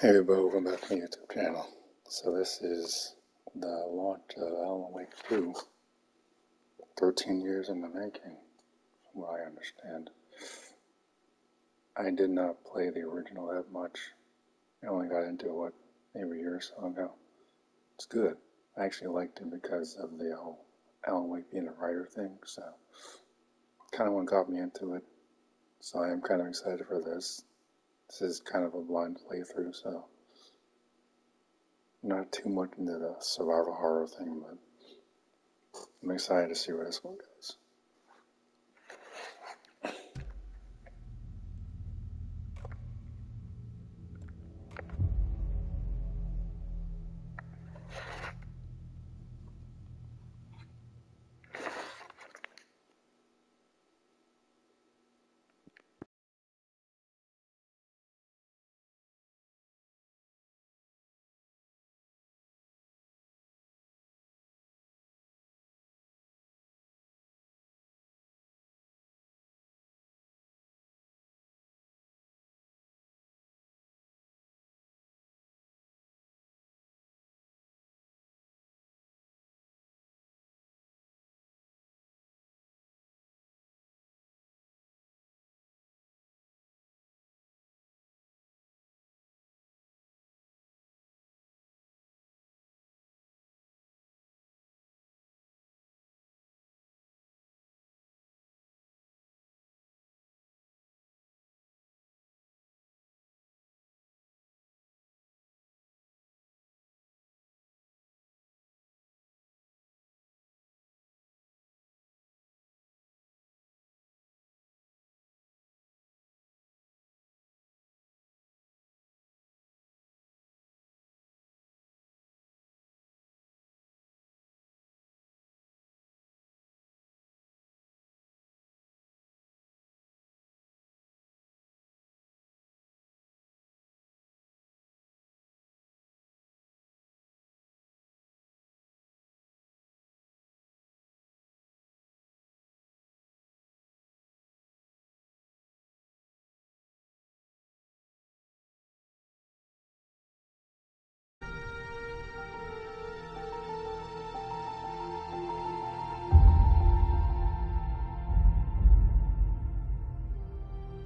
Hey everybody, welcome back to my YouTube channel. So this is the launch of Alan Wake 2. 13 years in the making, from what I understand. I did not play the original that much. I only got into it, maybe a year or so ago. It's good. I actually liked it because of the whole Alan Wake being a writer thing, so kind of what got me into it. So I am kind of excited for this. This is kind of a blind playthrough, so not too much into the survival horror thing, but I'm excited to see where this one goes.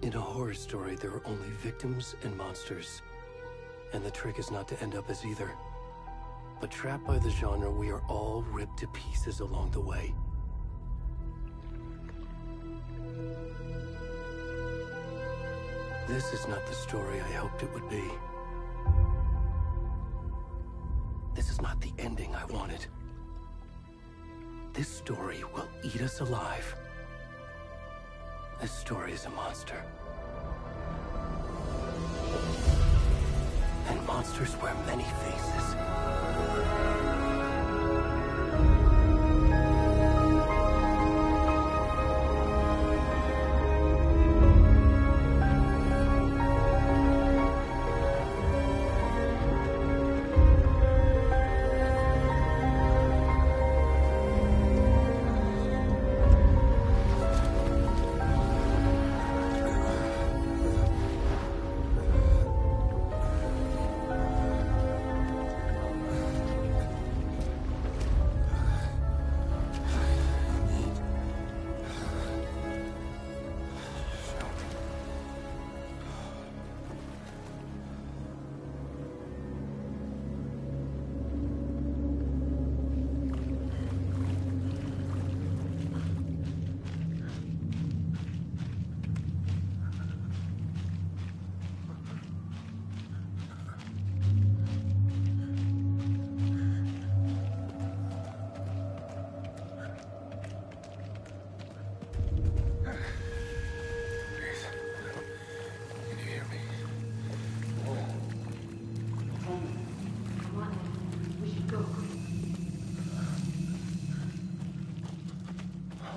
In a horror story, there are only victims and monsters. And the trick is not to end up as either. But trapped by the genre, we are all ripped to pieces along the way. This is not the story I hoped it would be. This is not the ending I wanted. This story will eat us alive. This story is a monster. And monsters wear many faces.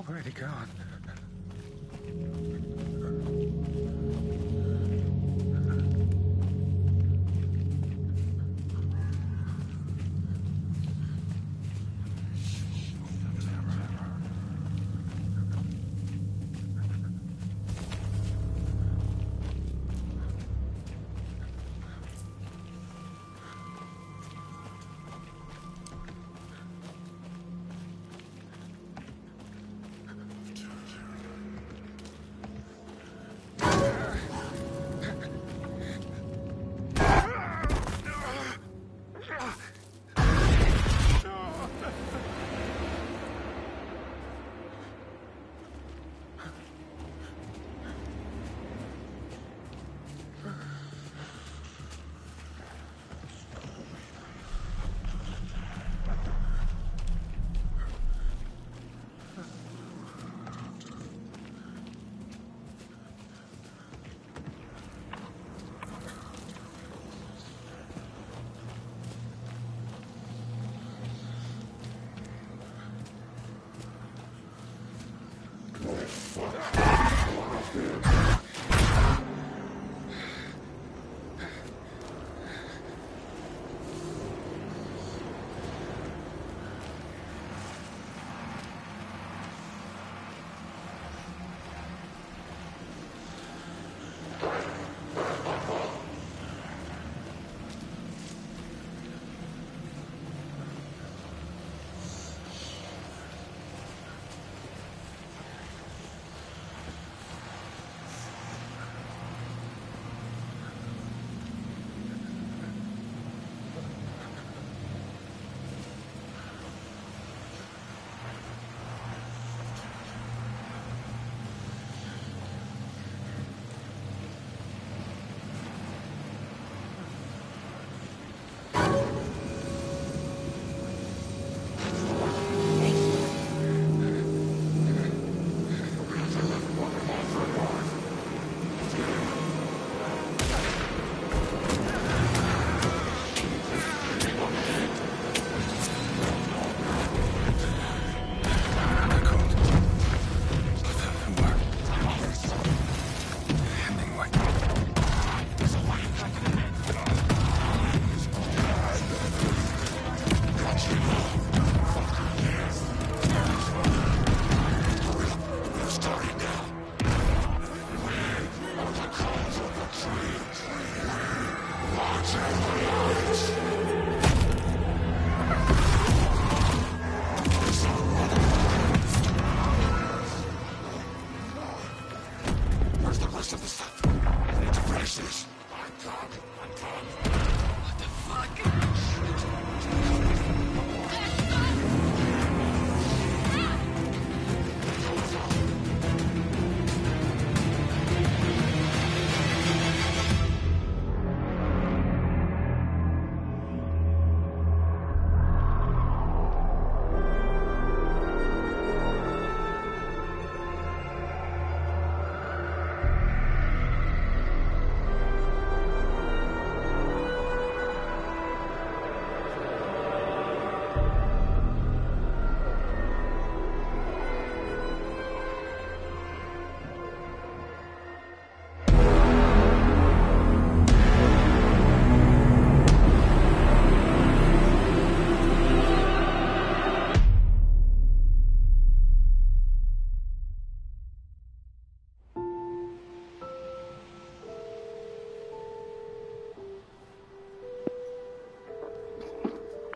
Where'd he gone?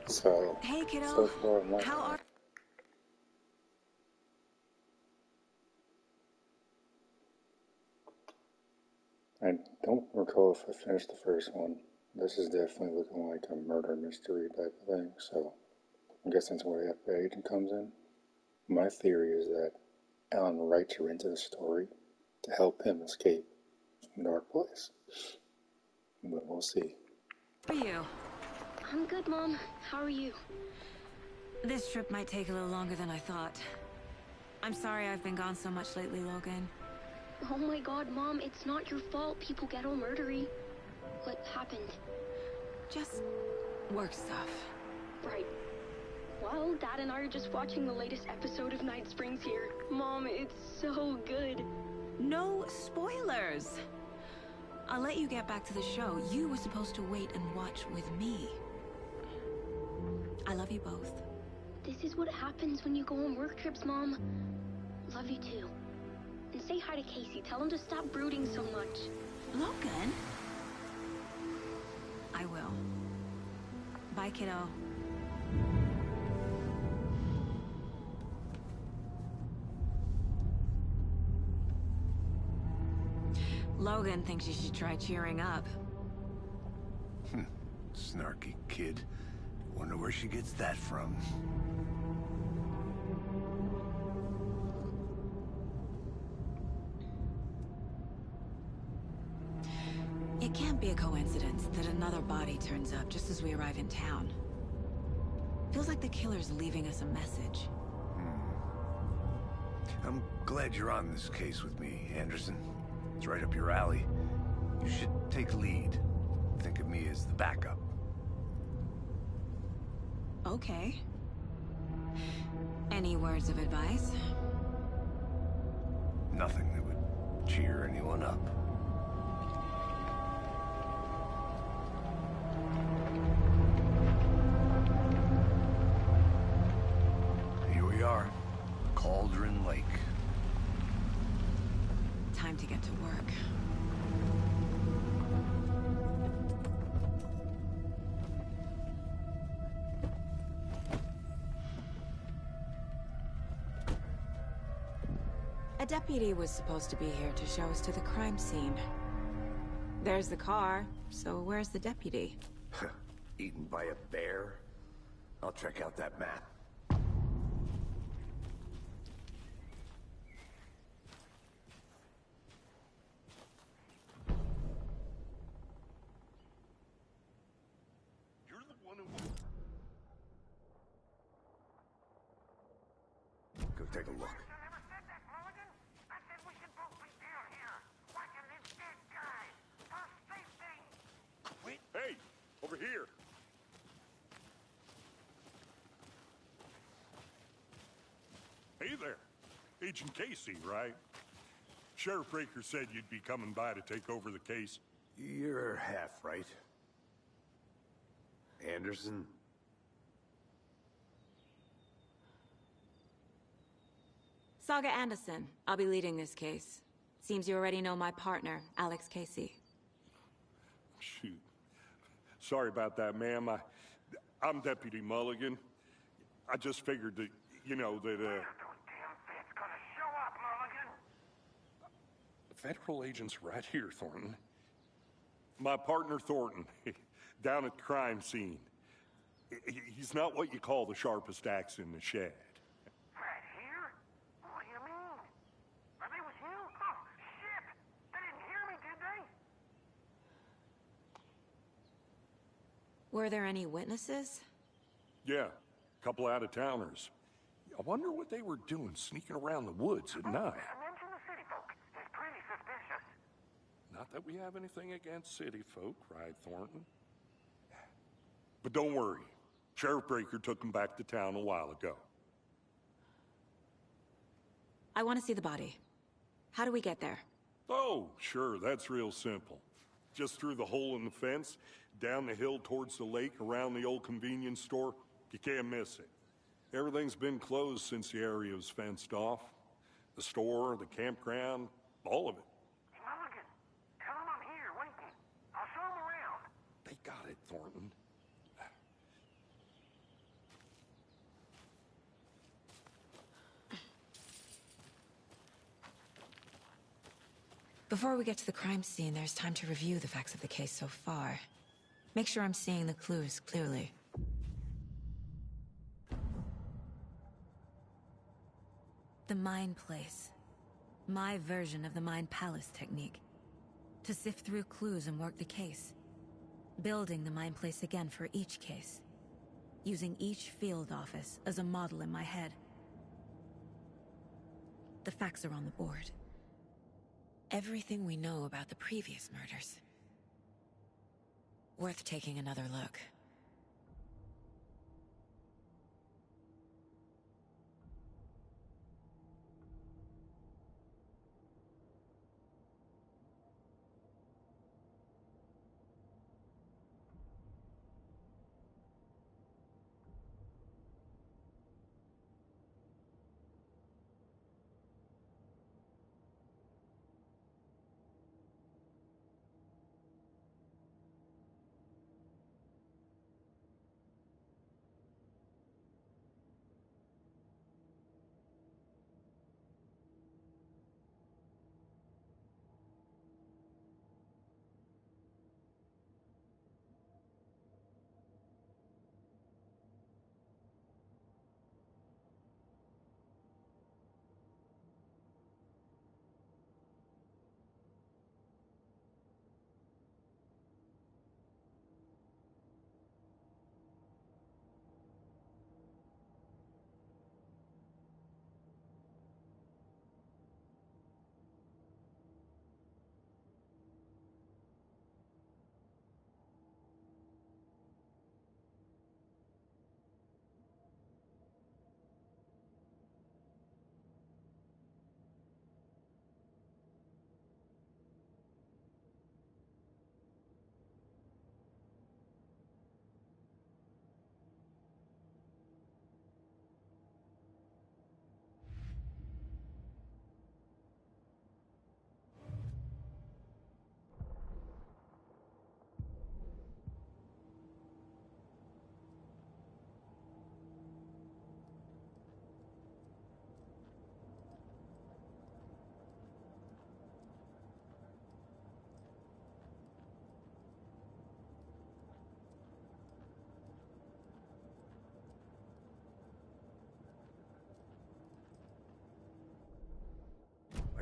So, Hey, kiddo. so far, I'm How are... I don't recall if I finished the first one. This is definitely looking like a murder mystery type of thing, so I'm guessing that's where the FBI agent comes in. My theory is that Alan writes her into the story to help him escape from Dark Place. But we'll see. How are you? I'm good, Mom. How are you? This trip might take a little longer than I thought. I'm sorry I've been gone so much lately, Logan. Oh my god, Mom, it's not your fault people get all murdery. What happened? Just work stuff. Right. Well, Dad and I are just watching the latest episode of Night Springs here. Mom, it's so good. No spoilers! I'll let you get back to the show. You were supposed to wait and watch with me. I love you both. This is what happens when you go on work trips, Mom. Love you too. And say hi to Casey. Tell him to stop brooding so much. Logan? I will. Bye, kiddo. Logan thinks you should try cheering up. Snarky kid. Wonder where she gets that from. It can't be a coincidence that another body turns up just as we arrive in town. Feels like the killer's leaving us a message. I'm glad you're on this case with me, Anderson. It's right up your alley. You should take lead. Think of me as the backup. Okay. Any words of advice? Nothing that would cheer anyone up. Here we are, Cauldron Lake. Time to get to work. A deputy was supposed to be here to show us to the crime scene. There's the car, so where's the deputy? Eaten by a bear? I'll check out that map. You're the one who... Go take a look. Hey, over here. Hey there. Agent Casey, right? Sheriff Raker said you'd be coming by to take over the case. You're half right. Anderson? Saga Anderson. I'll be leading this case. Seems you already know my partner, Alex Casey. Shoot. Sorry about that, ma'am. I'm Deputy Mulligan. I just figured that, you know, that, The federal agent's right here, Thornton. My partner, Thornton, down at the crime scene. He's not what you call the sharpest axe in the shed. Right here? What do you mean? Are they with you? Oh, shit! They didn't hear me, did they? Were there any witnesses? Yeah, a couple out-of-towners. I wonder what they were doing sneaking around the woods at night. Mention the city folk. It's pretty suspicious. Not that we have anything against city folk, right, Thornton? But don't worry. Sheriff Raker took them back to town a while ago. I want to see the body. How do we get there? Oh, sure, that's real simple. Just through the hole in the fence, down the hill towards the lake, around the old convenience store. You can't miss it. Everything's been closed since the area was fenced off. The store, the campground, all of it. Mulligan, tell them I'm here, waiting. I'll show them around. They got it, Thornton. Before we get to the crime scene, there's time to review the facts of the case so far. Make sure I'm seeing the clues clearly. The Mind Place. My version of the Mind Palace technique. To sift through clues and work the case. Building the Mind Place again for each case. Using each field office as a model in my head. The facts are on the board. Everything we know about the previous murders. Worth taking another look.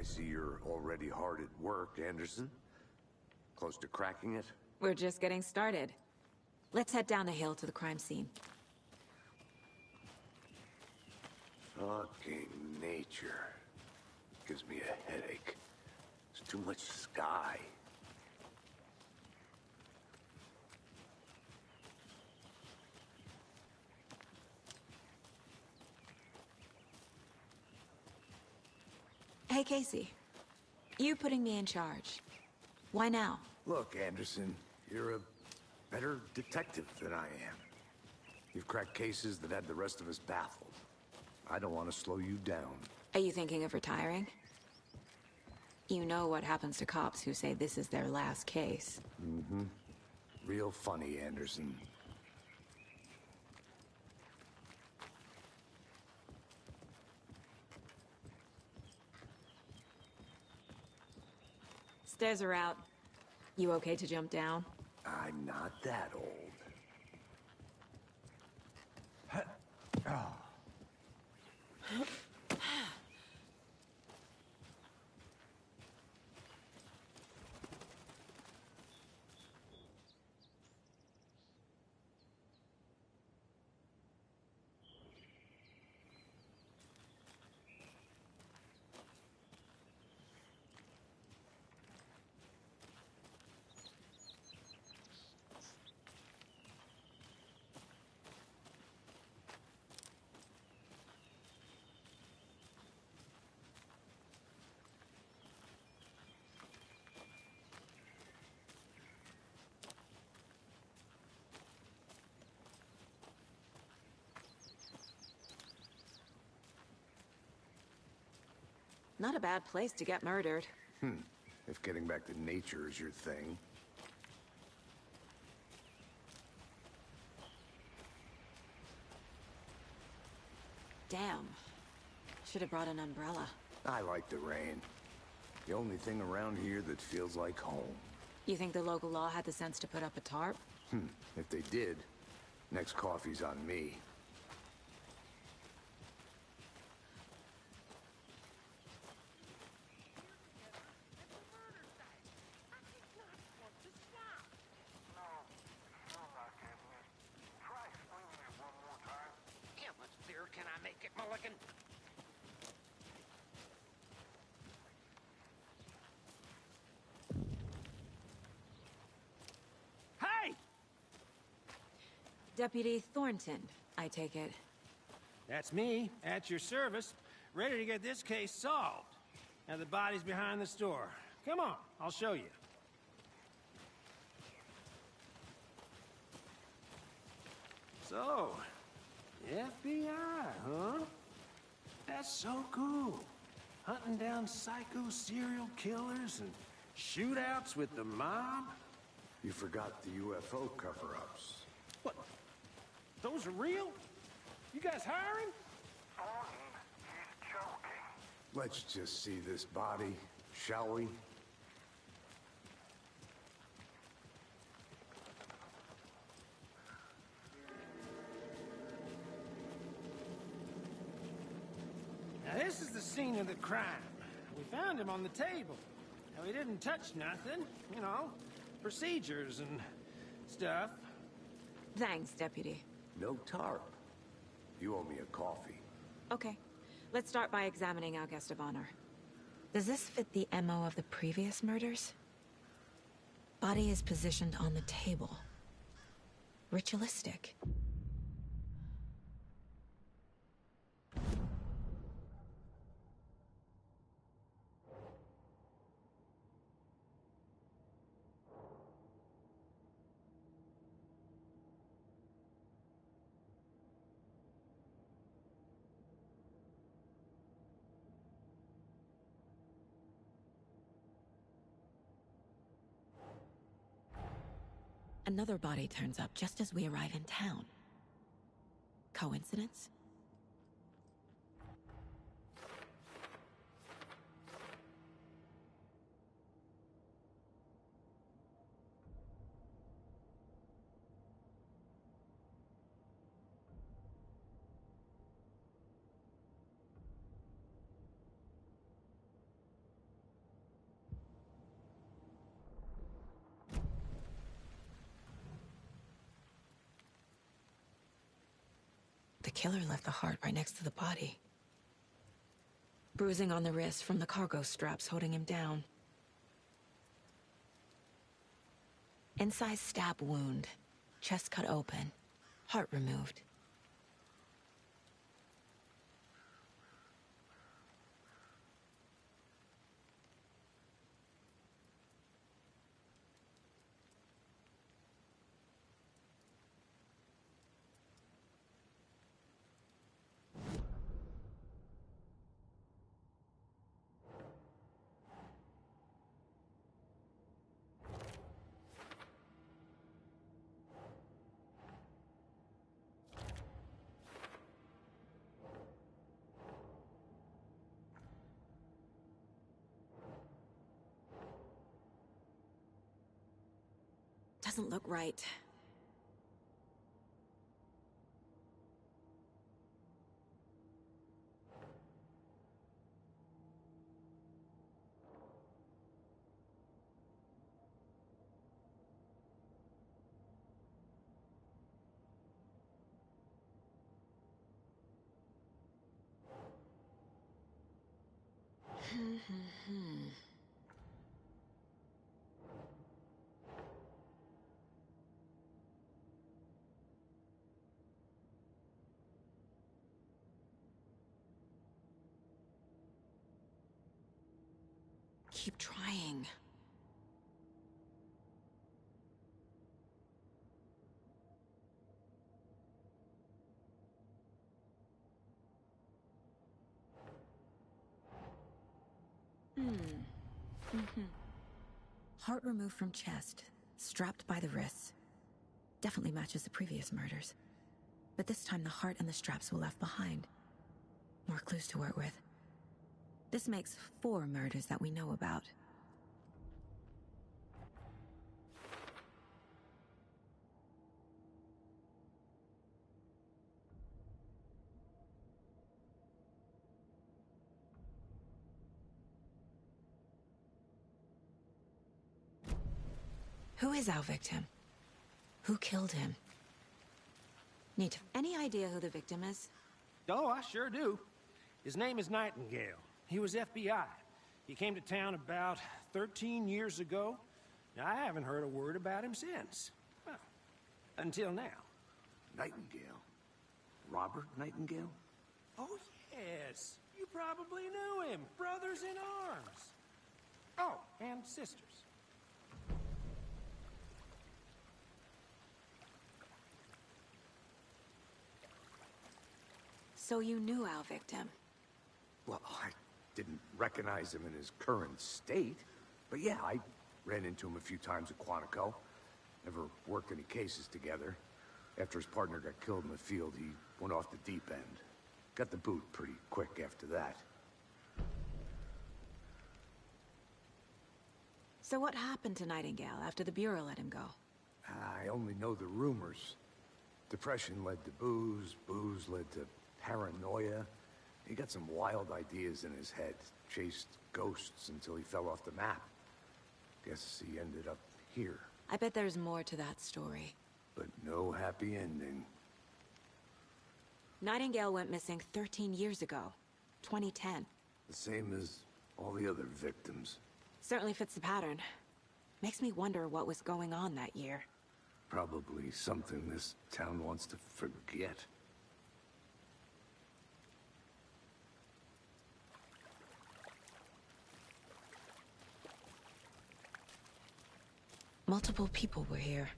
I see you're already hard at work, Anderson. Close to cracking it? We're just getting started. Let's head down the hill to the crime scene. Fucking nature. Gives me a headache. There's too much sky. Hey, Casey. You putting me in charge. Why now? Look, Anderson, you're a better detective than I am. You've cracked cases that had the rest of us baffled. I don't want to slow you down. Are you thinking of retiring? You know what happens to cops who say this is their last case. Mm-hmm. Real funny, Anderson. Stairs are out. You okay to jump down? I'm not that old. Not a bad place to get murdered. If getting back to nature is your thing. Damn. Should have brought an umbrella. I like the rain. The only thing around here that feels like home. You think the local law had the sense to put up a tarp? If they did, next coffee's on me. How much clearer can I make it, Mulligan? Hey! Deputy Thornton, I take it. That's me, at your service, ready to get this case solved. Now the body's behind the store. Come on, I'll show you. So, FBI, huh? That's so cool. Hunting down psycho serial killers and shootouts with the mob? You forgot the UFO cover-ups. What? Those are real? You guys hiring? He's joking. Let's just see this body, shall we? Now this is the scene of the crime. We found him on the table. Now he didn't touch nothing, you know, procedures and stuff. Thanks, Deputy. No tarp. You owe me a coffee. Okay. Let's start by examining our guest of honor. Does this fit the MO of the previous murders? Body is positioned on the table. Ritualistic. Another body turns up just as we arrive in town. Coincidence? killer left the heart right next to the body. Bruising on the wrist from the cargo straps holding him down. Incised stab wound. Chest cut open. Heart removed. Doesn't look right. Keep trying. Heart removed from chest, strapped by the wrists. Definitely matches the previous murders. But this time the heart and the straps were left behind. More clues to work with. This makes 4 murders that we know about. Who is our victim? Who killed him? Need to... Any idea who the victim is? Oh, I sure do. His name is Nightingale. He was FBI. He came to town about 13 years ago. Now, I haven't heard a word about him since. Well, until now. Nightingale? Robert Nightingale? Oh, yes. You probably knew him. Brothers in arms. Oh, and sisters. So you knew our victim? Well, I didn't recognize him in his current state. But yeah, I ran into him a few times at Quantico. Never worked any cases together. After his partner got killed in the field, he went off the deep end. Got the boot pretty quick after that. So what happened to Nightingale after the Bureau let him go? I only know the rumors. Depression led to booze, booze led to paranoia. He got some wild ideas in his head, chased ghosts until he fell off the map. Guess he ended up here. I bet there's more to that story. But no happy ending. Nightingale went missing 13 years ago. 2010. The same as all the other victims. Certainly fits the pattern. Makes me wonder what was going on that year. Probably something this town wants to forget. Multiple people were here.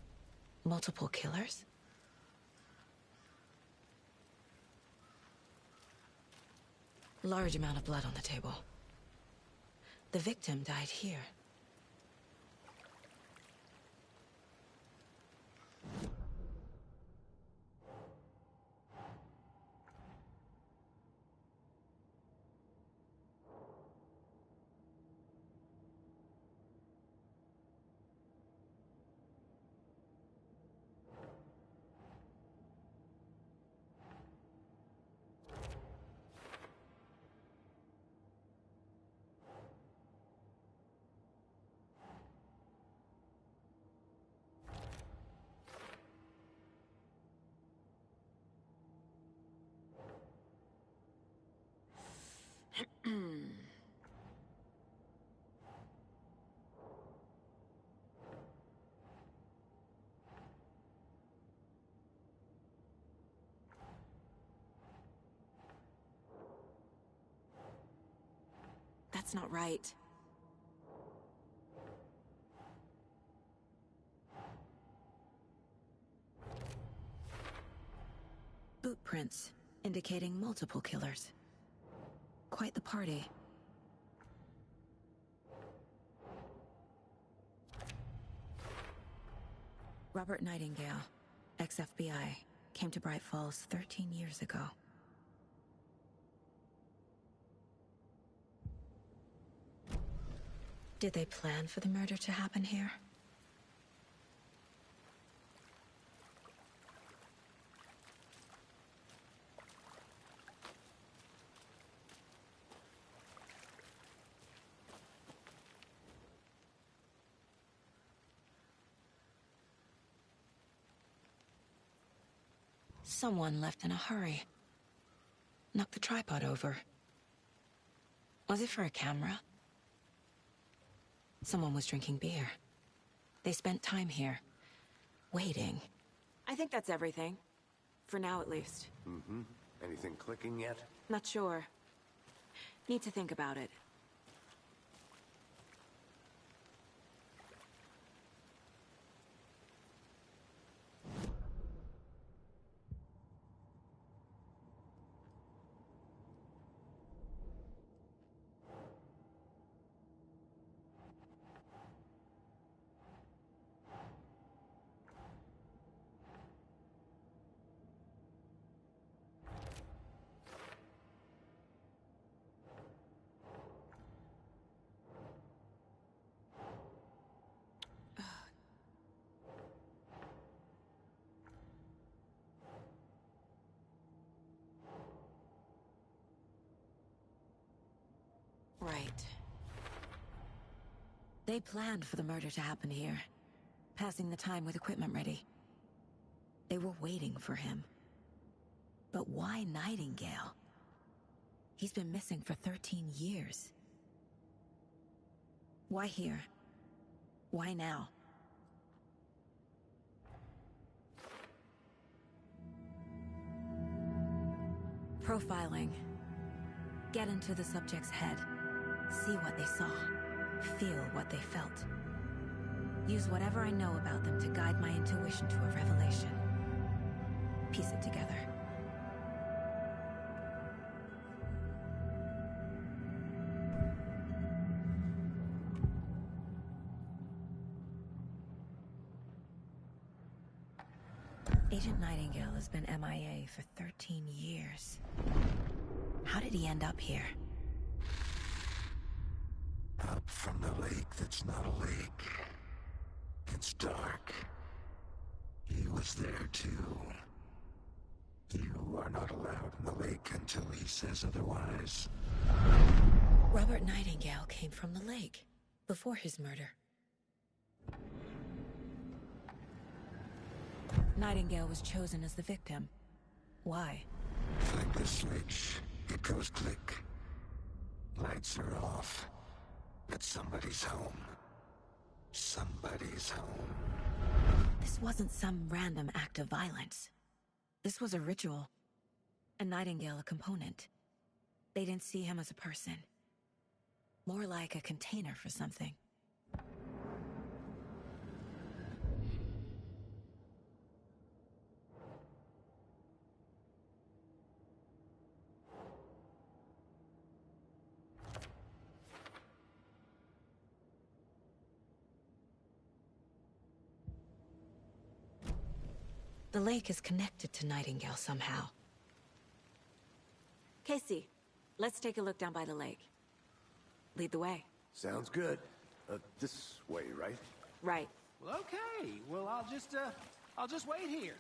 Multiple killers? Large amount of blood on the table. The victim died here. That's not right. Boot prints, indicating multiple killers. Quite the party. Robert Nightingale, ex-FBI, came to Bright Falls 13 years ago. Did they plan for the murder to happen here? Someone left in a hurry. Knocked the tripod over. Was it for a camera? Someone was drinking beer. They spent time here, waiting. I think that's everything. For now, at least. Mm-hmm. Anything clicking yet? Not sure. Need to think about it. Right. They planned for the murder to happen here, passing the time with equipment ready. They were waiting for him. But why Nightingale? He's been missing for 13 years. Why here? Why now? Profiling. Get into the subject's head. See what they saw. Feel what they felt. Use whatever I know about them to guide my intuition to a revelation. Piece it together. Agent Nightingale has been MIA for 13 years. How did he end up here? Up from the lake that's not a lake. It's dark. He was there too. You are not allowed in the lake until he says otherwise. Robert Nightingale came from the lake, before his murder. Nightingale was chosen as the victim. Why? Flick the switch. It goes click. Lights are off. But somebody's home. Somebody's home. This wasn't some random act of violence. This was a ritual. And Nightingale a component. They didn't see him as a person. More like a container for something. The lake is connected to Nightingale somehow. Casey, let's take a look down by the lake. Lead the way. Sounds good. This way, right? Right. Well, okay. Well, I'll just wait here.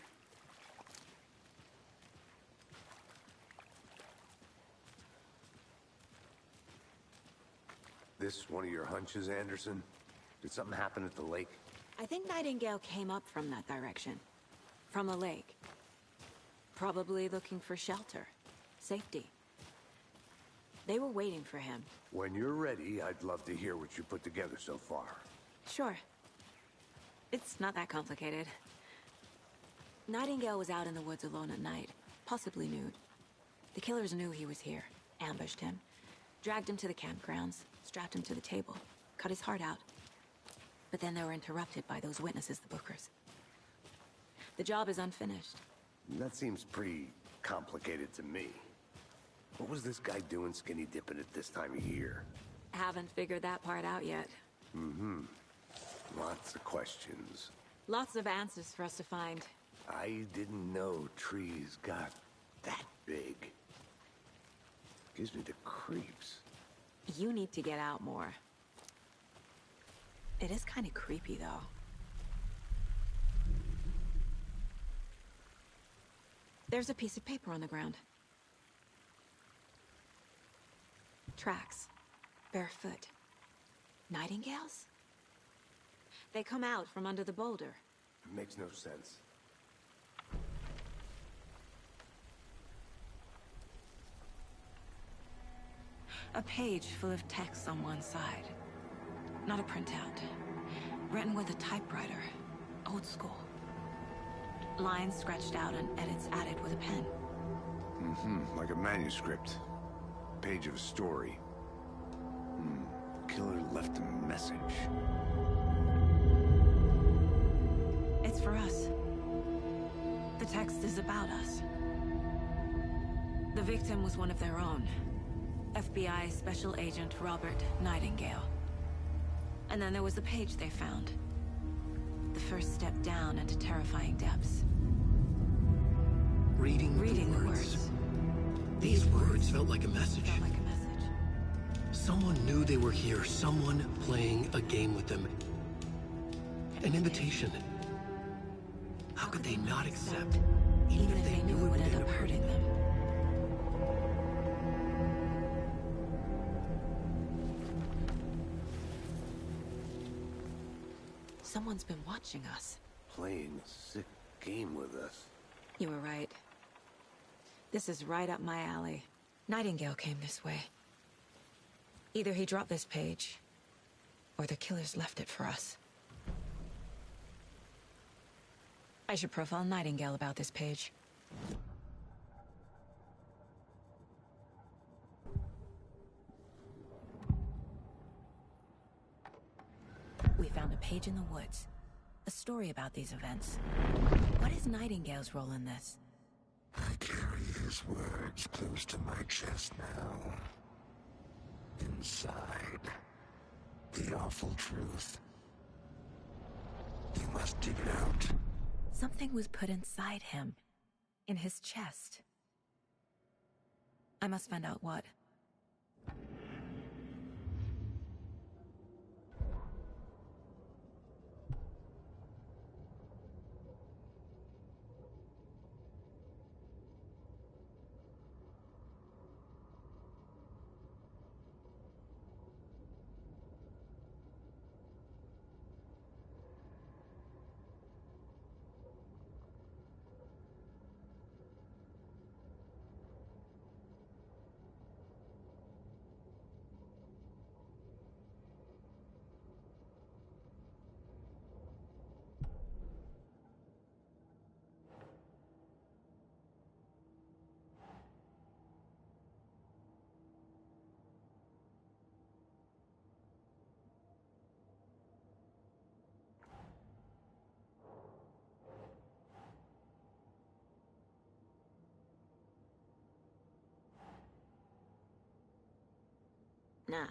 This one of your hunches, Anderson? Did something happen at the lake? I think Nightingale came up from that direction. From the lake. Probably looking for shelter. Safety. They were waiting for him. When you're ready, I'd love to hear what you put together so far. Sure. It's not that complicated. Nightingale was out in the woods alone at night, possibly nude. The killers knew he was here, ambushed him, dragged him to the campgrounds, strapped him to the table, cut his heart out. But then they were interrupted by those witnesses, the Bookers. The job is unfinished. That seems pretty complicated to me. What was this guy doing skinny dipping at this time of year? Haven't figured that part out yet. Lots of questions. Lots of answers for us to find. I didn't know trees got that big. Gives me the creeps. You need to get out more. It is kind of creepy, though. There's a piece of paper on the ground. Tracks. Barefoot. Nightingales? They come out from under the boulder. It makes no sense. A page full of text on one side. Not a printout. Written with a typewriter. Old school. Lines scratched out and edits added with a pen. Like a manuscript. Page of a story. Killer left a message. It's for us. The text is about us. The victim was one of their own. FBI Special Agent Robert Nightingale. And then there was the page they found. The first step down into terrifying depths. Reading the words. These words felt like a message. Felt like a message. Someone knew they were here. Someone playing a game with them. An invitation. How could they not accept, even if they knew it would end up hurting them? Someone's been watching us. Playing a sick game with us. You were right. This is right up my alley. Nightingale came this way. Either he dropped this page, or the killers left it for us. I should profile Nightingale about this page. We found a page in the woods. A story about these events. What is Nightingale's role in this? I carry his words close to my chest now. Inside, the awful truth. You must dig it out. Something was put inside him. In his chest. I must find out what. Nah.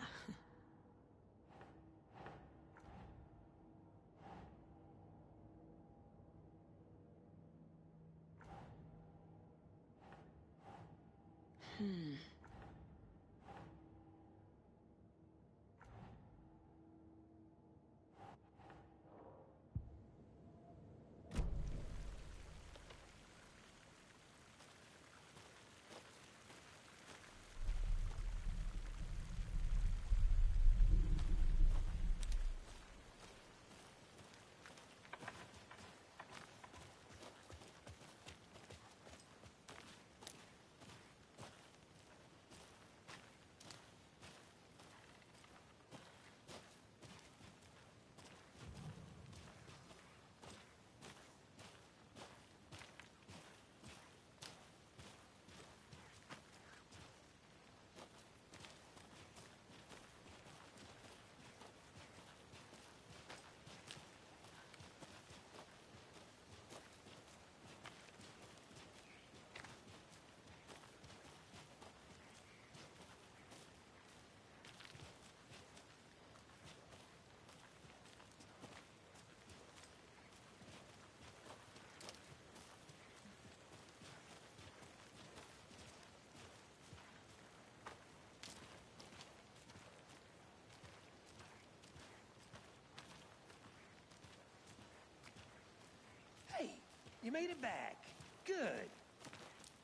You made it back. Good.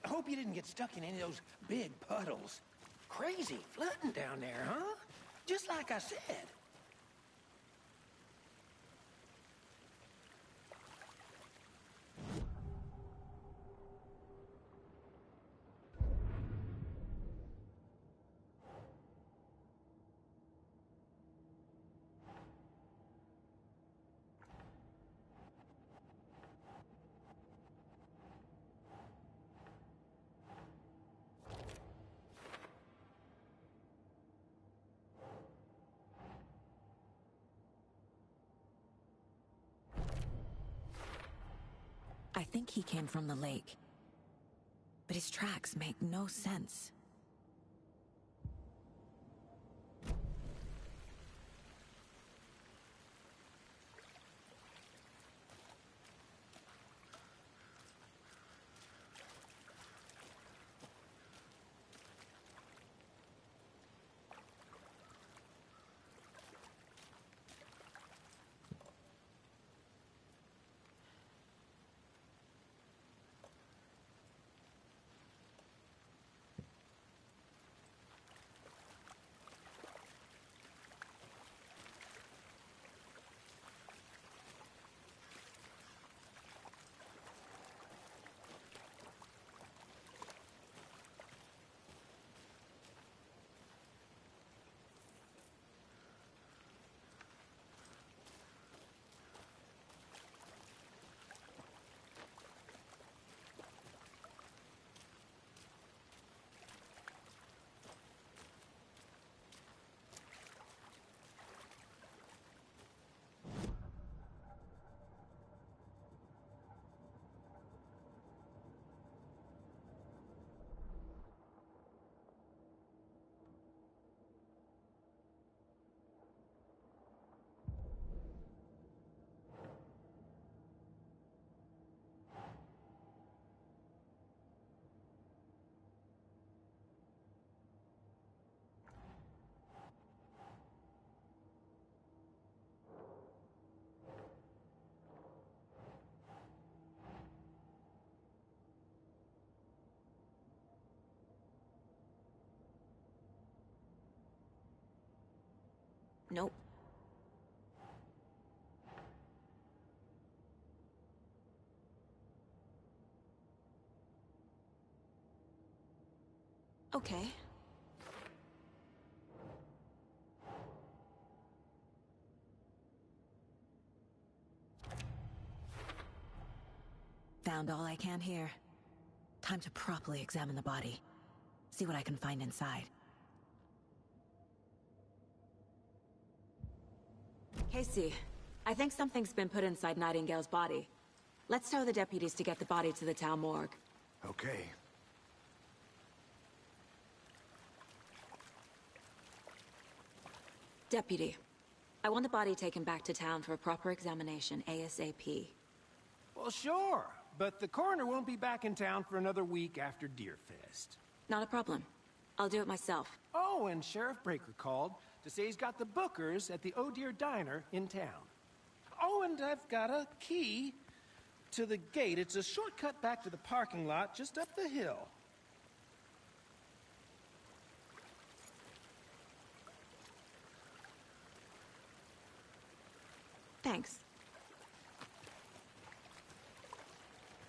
I hope you didn't get stuck in any of those big puddles. Crazy flooding down there, huh? Just like I said. I think he came from the lake. But his tracks make no sense. Nope. Okay. Found all I can here. Time to properly examine the body. See what I can find inside. Casey, I think something's been put inside Nightingale's body. Let's tell the deputies to get the body to the town morgue. Okay. Deputy, I want the body taken back to town for a proper examination ASAP. Well, sure. But the coroner won't be back in town for another week after Deerfest. Not a problem. I'll do it myself. Oh, and Sheriff Breaker called to say he's got the Bookers at the Oh Deer Diner in town. Oh, and I've got a key to the gate. It's a shortcut back to the parking lot just up the hill. Thanks.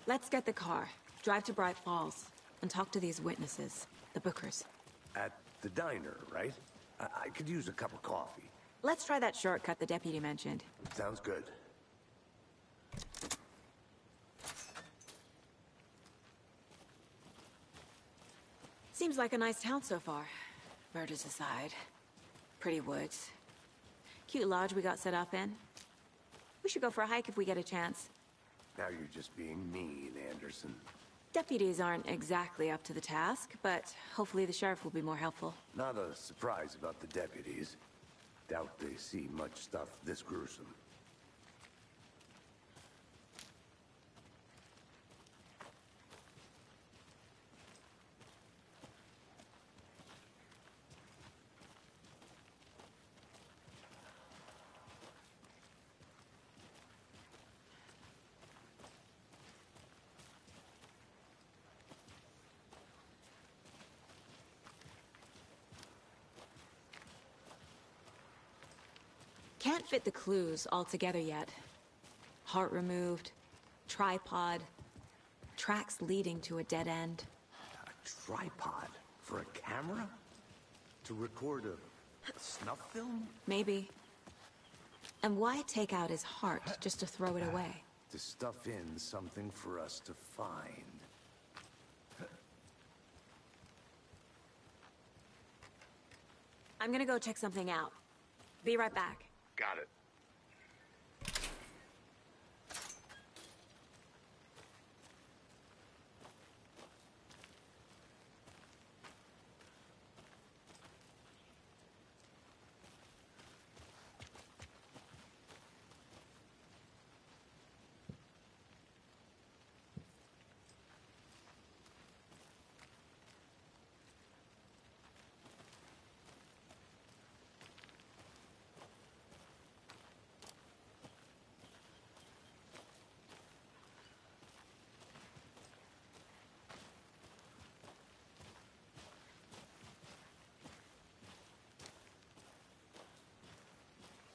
Let's get the car, drive to Bright Falls, and talk to these witnesses, the Bookers. At the diner, right? I could use a cup of coffee. Let's try that shortcut the deputy mentioned. Sounds good. Seems like a nice town so far. Murders aside. Pretty woods. Cute lodge we got set up in. We should go for a hike if we get a chance. Now you're just being mean, Anderson. Deputies aren't exactly up to the task, but hopefully the sheriff will be more helpful. Not a surprise about the deputies. Doubt they see much stuff this gruesome. can't fit the clues all together yet. Heart removed, tripod, tracks leading to a dead end. A tripod? For a camera? To record a snuff film? Maybe. And why take out his heart just to throw it away? To stuff in something for us to find. I'm gonna go check something out. Be right back. Got it.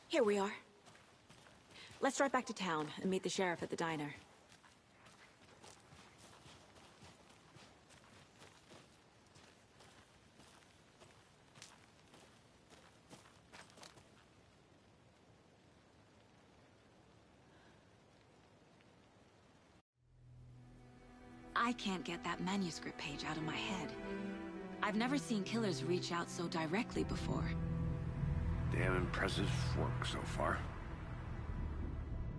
Here we are. Let's drive back to town and meet the sheriff at the diner. I can't get that manuscript page out of my head. I've never seen killers reach out so directly before. Damn impressive work so far.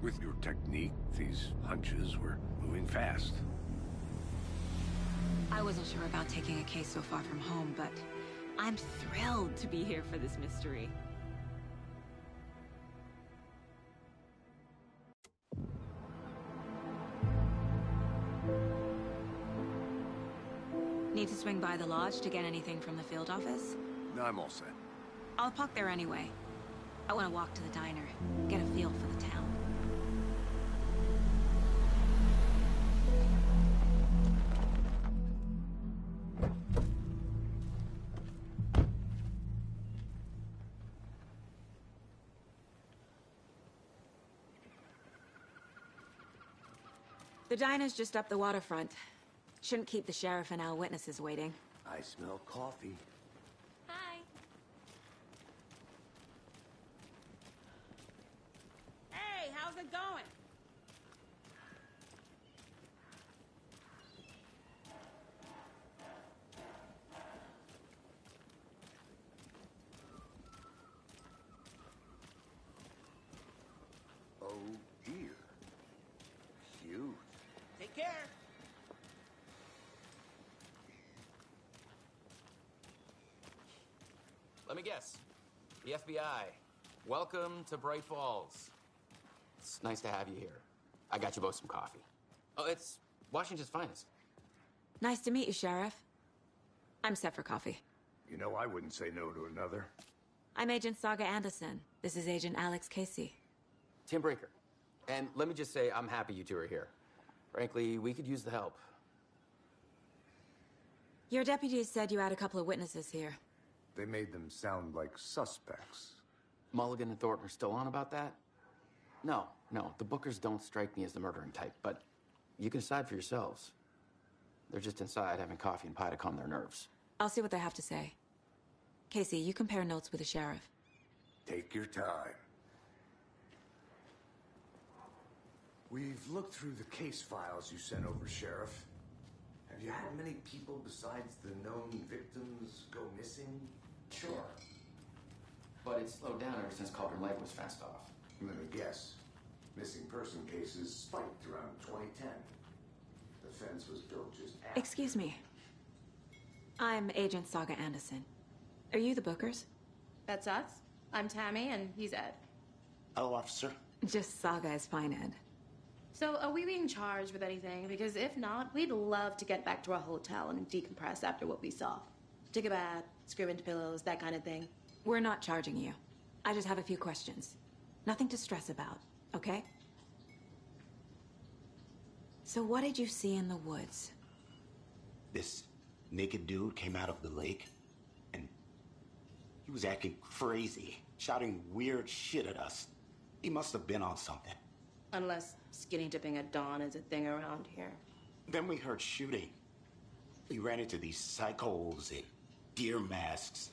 With your technique, these hunches were moving fast. I wasn't sure about taking a case so far from home, but I'm thrilled to be here for this mystery. Need to swing by the lodge to get anything from the field office? No, I'm all set. I'll park there anyway. I want to walk to the diner, get a feel for the town. The diner's just up the waterfront. Shouldn't keep the sheriff and our witnesses waiting. I smell coffee. Hi. Hey, how's it going? Oh dear. Huge. Take care. Let me guess. The FBI. Welcome to Bright Falls. It's nice to have you here. I got you both some coffee. Oh, it's Washington's finest. Nice to meet you, Sheriff. I'm set for coffee. You know, I wouldn't say no to another. I'm Agent Saga Anderson. This is Agent Alex Casey. Tim Breaker. And let me just say, I'm happy you two are here. Frankly, we could use the help. Your deputies said you had a couple of witnesses here. They made them sound like suspects. Mulligan and Thornton are still on about that? No, the Bookers don't strike me as the murdering type, but you can decide for yourselves. They're just inside having coffee and pie to calm their nerves. I'll see what they have to say. Casey, you compare notes with the sheriff. Take your time. We've looked through the case files you sent over, Sheriff. Have you had many people besides the known victims go missing? Sure. But it's slowed down ever since Cauldron Lake was fenced off. Let me guess. Missing person cases spiked around 2010. The fence was built just after. Excuse me. I'm Agent Saga Anderson. Are you the Bookers? That's us. I'm Tammy, and he's Ed. Hello, officer. Just Saga is fine, Ed. So, are we being charged with anything? Because if not, we'd love to get back to our hotel and decompress after what we saw. Take a bath, scream into pillows, that kind of thing. We're not charging you. I just have a few questions. Nothing to stress about, okay? So what did you see in the woods? This naked dude came out of the lake, and He was acting crazy, shouting weird shit at us. He must have been on something. Unless skinny dipping at dawn is a thing around here. Then we heard shooting. We ran into these psychos in deer masks.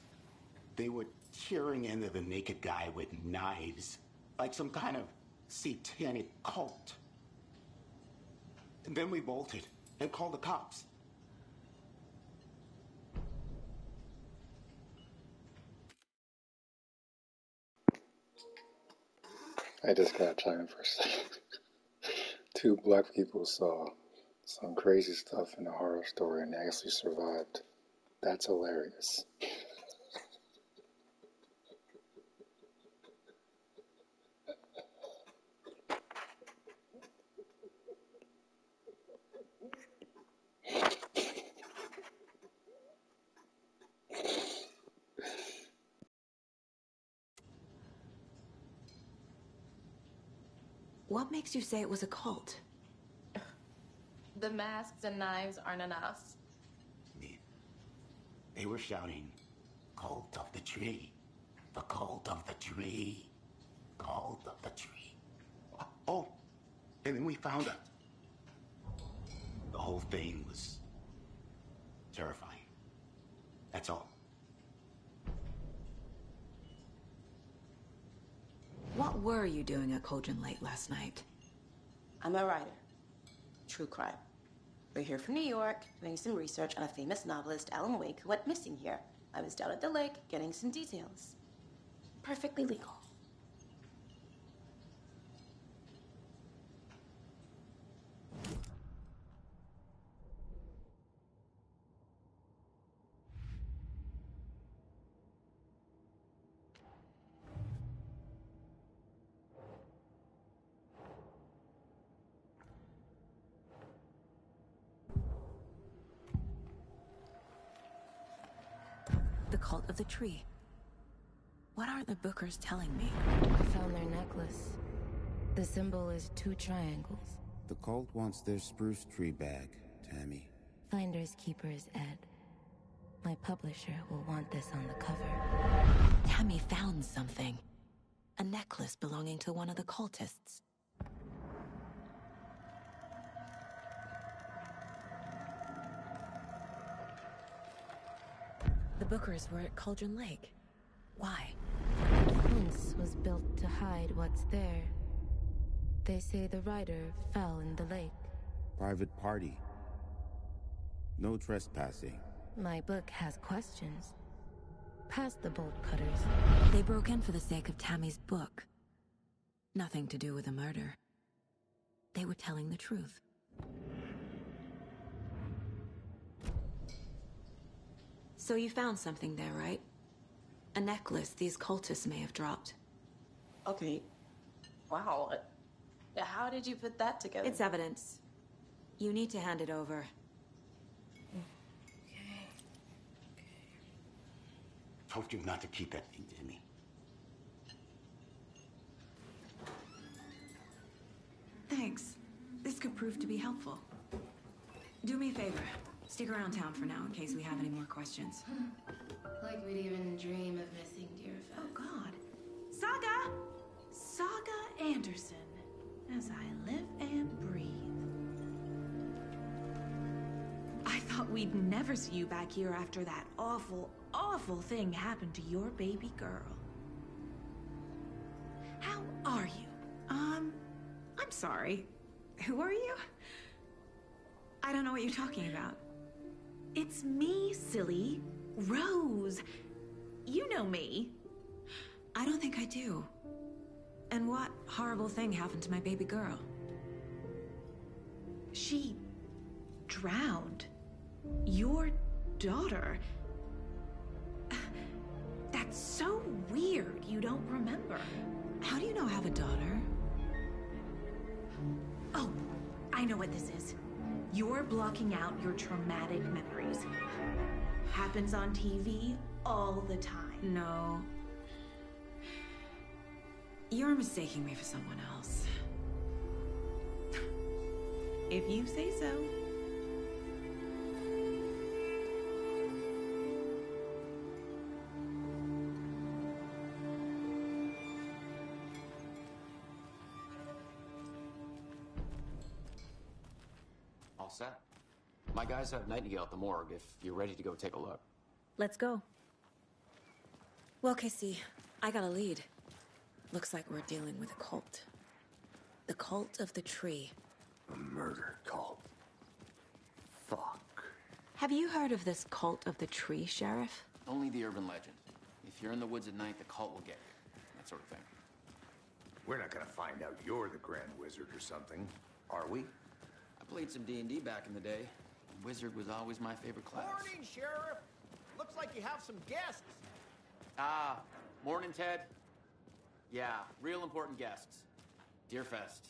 They were tearing into the naked guy with knives, like some kind of satanic cult. And then we bolted and called the cops. I just gotta chime in for a second. Two black people saw some crazy stuff in a horror story and they actually survived. That's hilarious. What makes you say it was a cult? The masks and knives aren't enough. They were shouting, "Cult of the tree, the cult of the tree, cult of the tree." Oh, and then we found it. The whole thing was terrifying. That's all. What were you doing at Cauldron Lake last night? I'm a writer. True crime. We're here from New York, doing some research on a famous novelist, Alan Wake, who went missing here. I was down at the lake, getting some details. Perfectly legal. The cult of the tree. What aren't the Bookers telling me? I found their necklace. The symbol is 2 triangles. The cult wants their spruce tree back, Tammy. Finders keepers, Ed. My publisher will want this on the cover. Tammy found something. A necklace belonging to one of the cultists. The Bookers were at Cauldron Lake. Why? The fence was built to hide what's there. They say the writer fell in the lake. Private party. No trespassing. My book has questions. Past the bolt cutters. They broke in for the sake of Tammy's book. Nothing to do with a murder. They were telling the truth. So you found something there, right? A necklace these cultists may have dropped. Okay. Wow. How did you put that together? It's evidence. You need to hand it over. Told you not to keep that thing, Timmy. Thanks. This could prove to be helpful. Do me a favor. Stick around town for now in case we have any more questions. Like we'd even dream of missing Deerfest. Oh, God. Saga Anderson. As I live and breathe. I thought we'd never see you back here after that awful, awful thing happened to your baby girl. How are you? I'm sorry. Who are you? I don't know what you're talking about. It's me, silly. Rose. You know me. I don't think I do. And what horrible thing happened to my baby girl? She drowned. Your daughter. That's so weird you don't remember. How do you know I have a daughter? Oh, I know what this is. You're blocking out your traumatic memories. Happens on TV all the time. No. You're mistaking me for someone else. If you say so. set. My guys have Nightingale at the morgue if you're ready to go take a look. Let's go. Well, Casey, I got a lead. Looks like we're dealing with a cult. The cult of the tree. A murder cult. Fuck. Have you heard of this cult of the tree, Sheriff? Only the urban legend. If you're in the woods at night, the cult will get you. That sort of thing. We're not gonna find out you're the Grand Wizard or something, are we? I played some D&D back in the day. Wizard was always my favorite class. Morning, Sheriff. Looks like you have some guests. Ah, morning, Ted. Yeah, real important guests. Deerfest.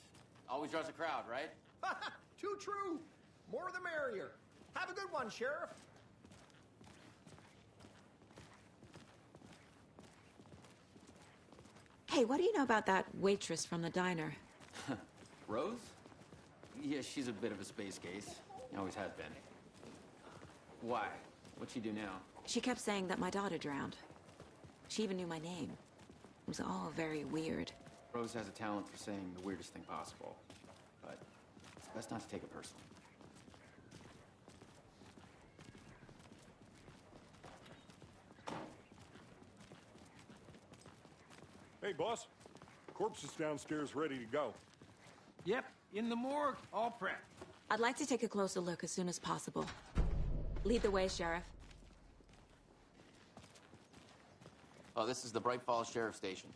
Always draws a crowd, right? Too true. More the merrier. Have a good one, Sheriff. Hey, what do you know about that waitress from the diner? Rose? Yeah, she's a bit of a space case. Always has been. Why? What'd she do now? She kept saying that my daughter drowned. She even knew my name. It was all very weird. Rose has a talent for saying the weirdest thing possible. But it's best not to take it personally. Hey, boss. Corpse is downstairs ready to go. Yep, in the morgue, all prepped. I'd like to take a closer look as soon as possible. Lead the way, Sheriff. Oh, this is the Bright Falls Sheriff Station.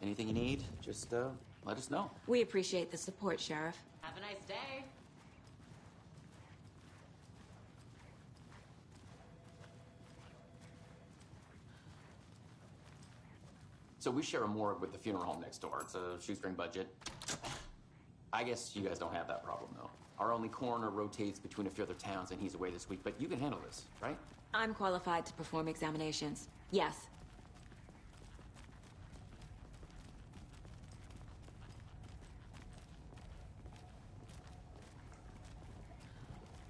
Anything you need, just let us know. We appreciate the support, Sheriff. Have a nice day. So we share a morgue with the funeral home next door. It's a shoestring budget. I guess you guys don't have that problem, though. Our only coroner rotates between a few other towns, and he's away this week. But you can handle this, right? I'm qualified to perform examinations. Yes.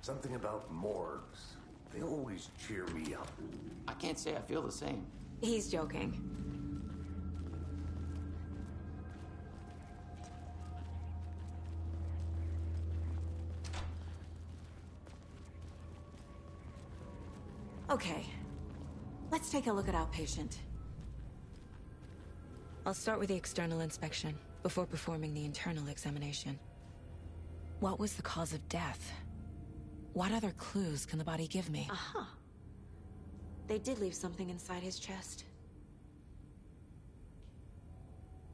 Something about morgues. They always cheer me up. I can't say I feel the same. He's joking. Okay. Let's take a look at our patient. I'll start with the external inspection before performing the internal examination. What was the cause of death? What other clues can the body give me? Aha. They did leave something inside his chest.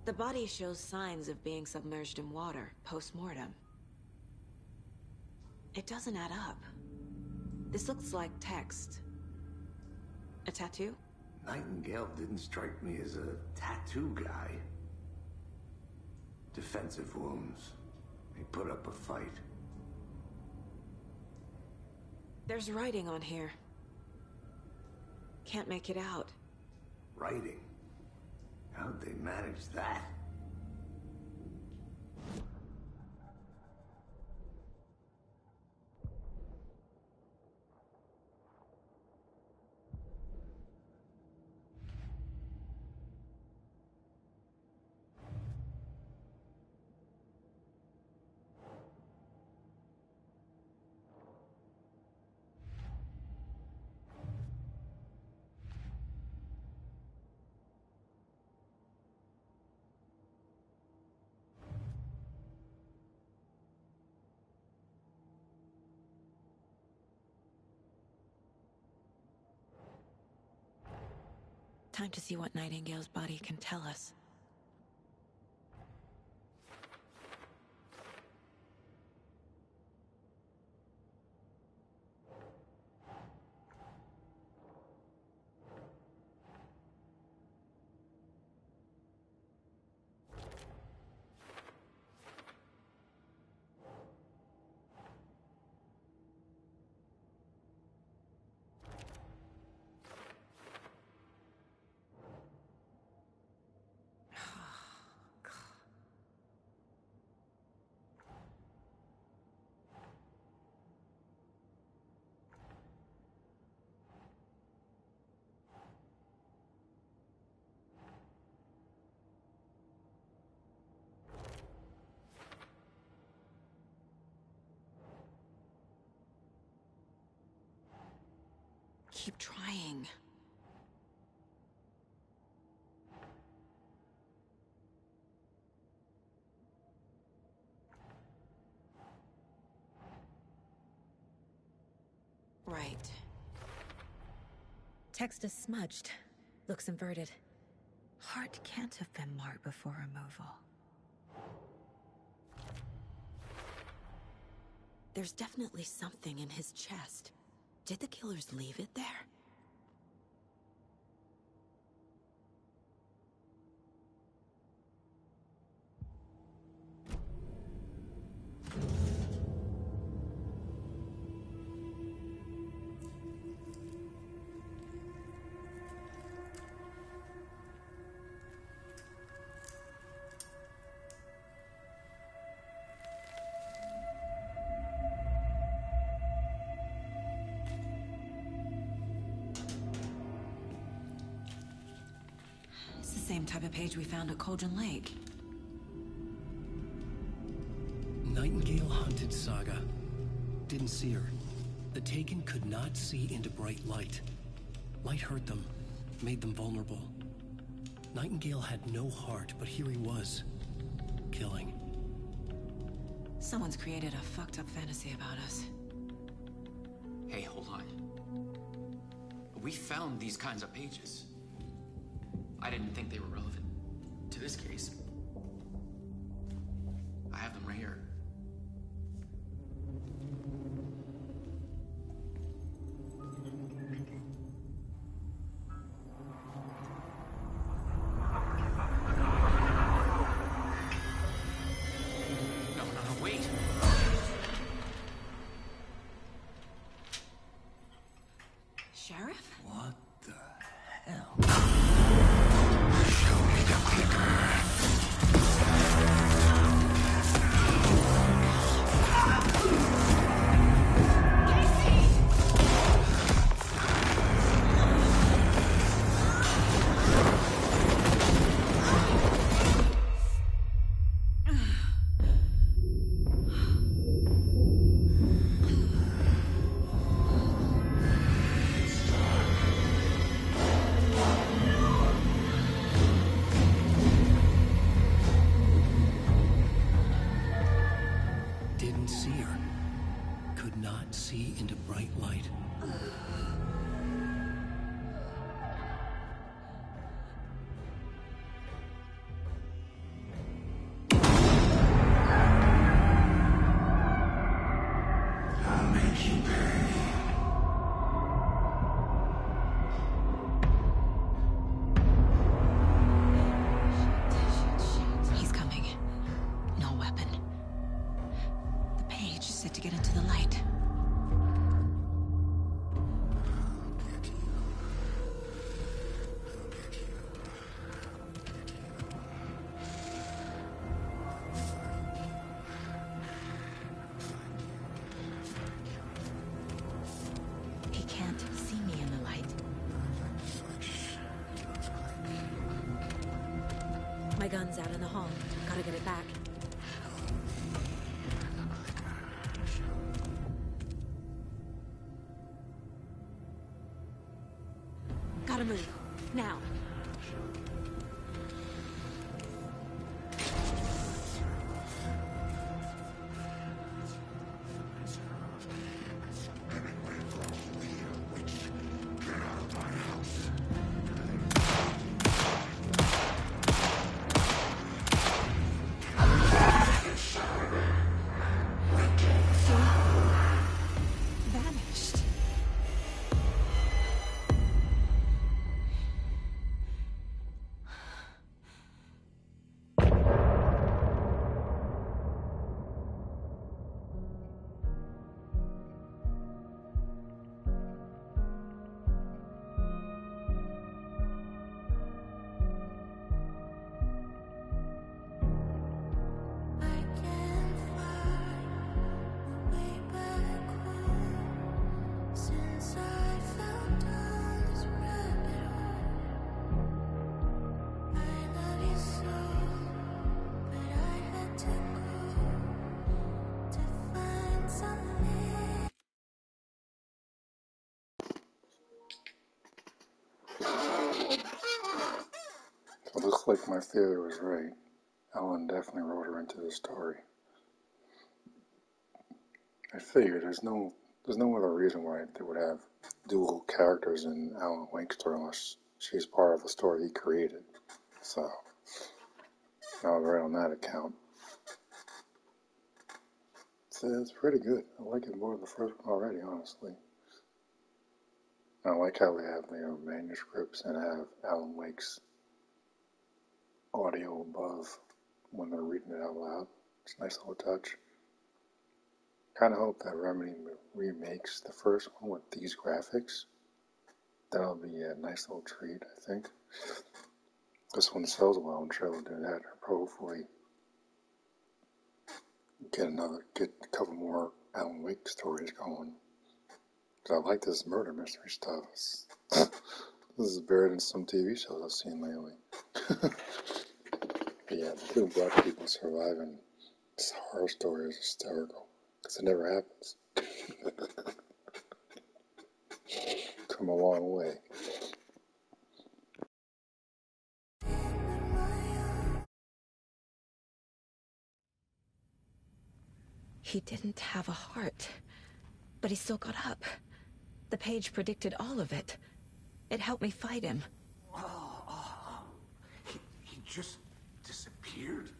The body shows signs of being submerged in water post-mortem. It doesn't add up. This looks like text. A tattoo? Nightingale didn't strike me as a tattoo guy. Defensive wounds. He put up a fight. There's writing on here. Can't make it out. Writing? How'd they manage that? Time to see what Nightingale's body can tell us. keep trying. Right. Text is smudged. Looks inverted. Heart can't have been marked before removal. There's definitely something in his chest. Did the killers leave it there? Same type of page we found at Cauldron Lake. Nightingale hunted Saga. Didn't see her. The Taken could not see into bright light. Light hurt them, made them vulnerable. Nightingale had no heart, but here he was, killing. Someone's created a fucked up fantasy about us. Hey, hold on. We found these kinds of pages. I didn't think they were relevant to this case. I have them right here. No, wait. Sheriff? What the hell? Didn't see her. Could not see into bright light. I'll make you pay. He's coming. No weapon. The page set to get into the light. He can't see me in the light. My gun's out in the hall. Gotta get it back. Gotta move. Now. Vanished. It looks like my theory was right. Alan definitely wrote her into the story. I figured there's no other reason why they would have dual characters in Alan Wake's story unless she's part of the story he created. So, I was right on that account. So it's pretty good. I like it more than the first one already, honestly. I like how they have their manuscripts and have Alan Wake's audio above when they're reading it out loud. It's a nice little touch. Kind of hope that Remedy remakes the first one with these graphics. That'll be a nice little treat, I think. This one sells well, I'm sure they'll do that. Or hopefully get a couple more Alan Wake stories going. Because I like this murder mystery stuff. This is better than some TV shows I've seen lately. But yeah, the two black people surviving this horror story is hysterical. Because it never happens. Come a long way. He didn't have a heart, but he still got up. The page predicted all of it. It helped me fight him. He just disappeared?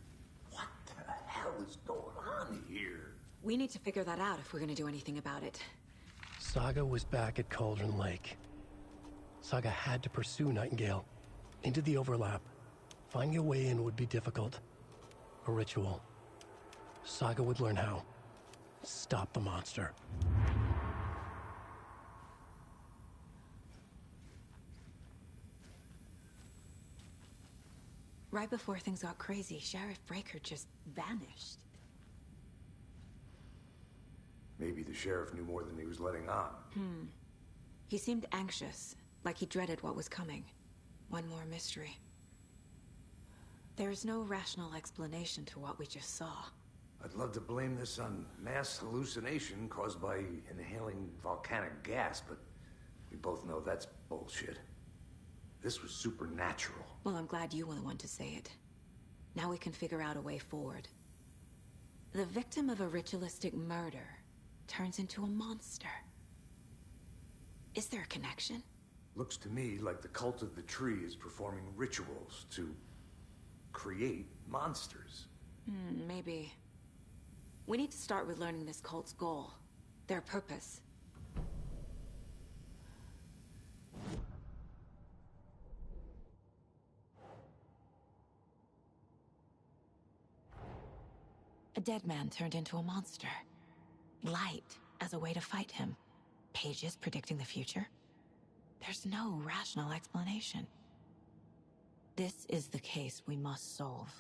What the hell is going on here? We need to figure that out if we're going to do anything about it. Saga was back at Cauldron Lake. Saga had to pursue Nightingale into the overlap. Finding a way in would be difficult. A ritual. Saga would learn how. Stop the monster. Right before things got crazy, Sheriff Breaker just vanished. Maybe the sheriff knew more than he was letting on. He seemed anxious, like he dreaded what was coming. One more mystery. There's no rational explanation to what we just saw. I'd love to blame this on mass hallucination caused by inhaling volcanic gas, but we both know that's bullshit. This was supernatural. Well, I'm glad you were the one to say it. Now we can figure out a way forward. The victim of a ritualistic murder turns into a monster. Is there a connection? Looks to me like the cult of the tree is performing rituals to create monsters. Maybe. We need to start with learning this cult's goal, their purpose. A dead man turned into a monster. Light as a way to fight him. Pages predicting the future. There's no rational explanation. This is the case we must solve.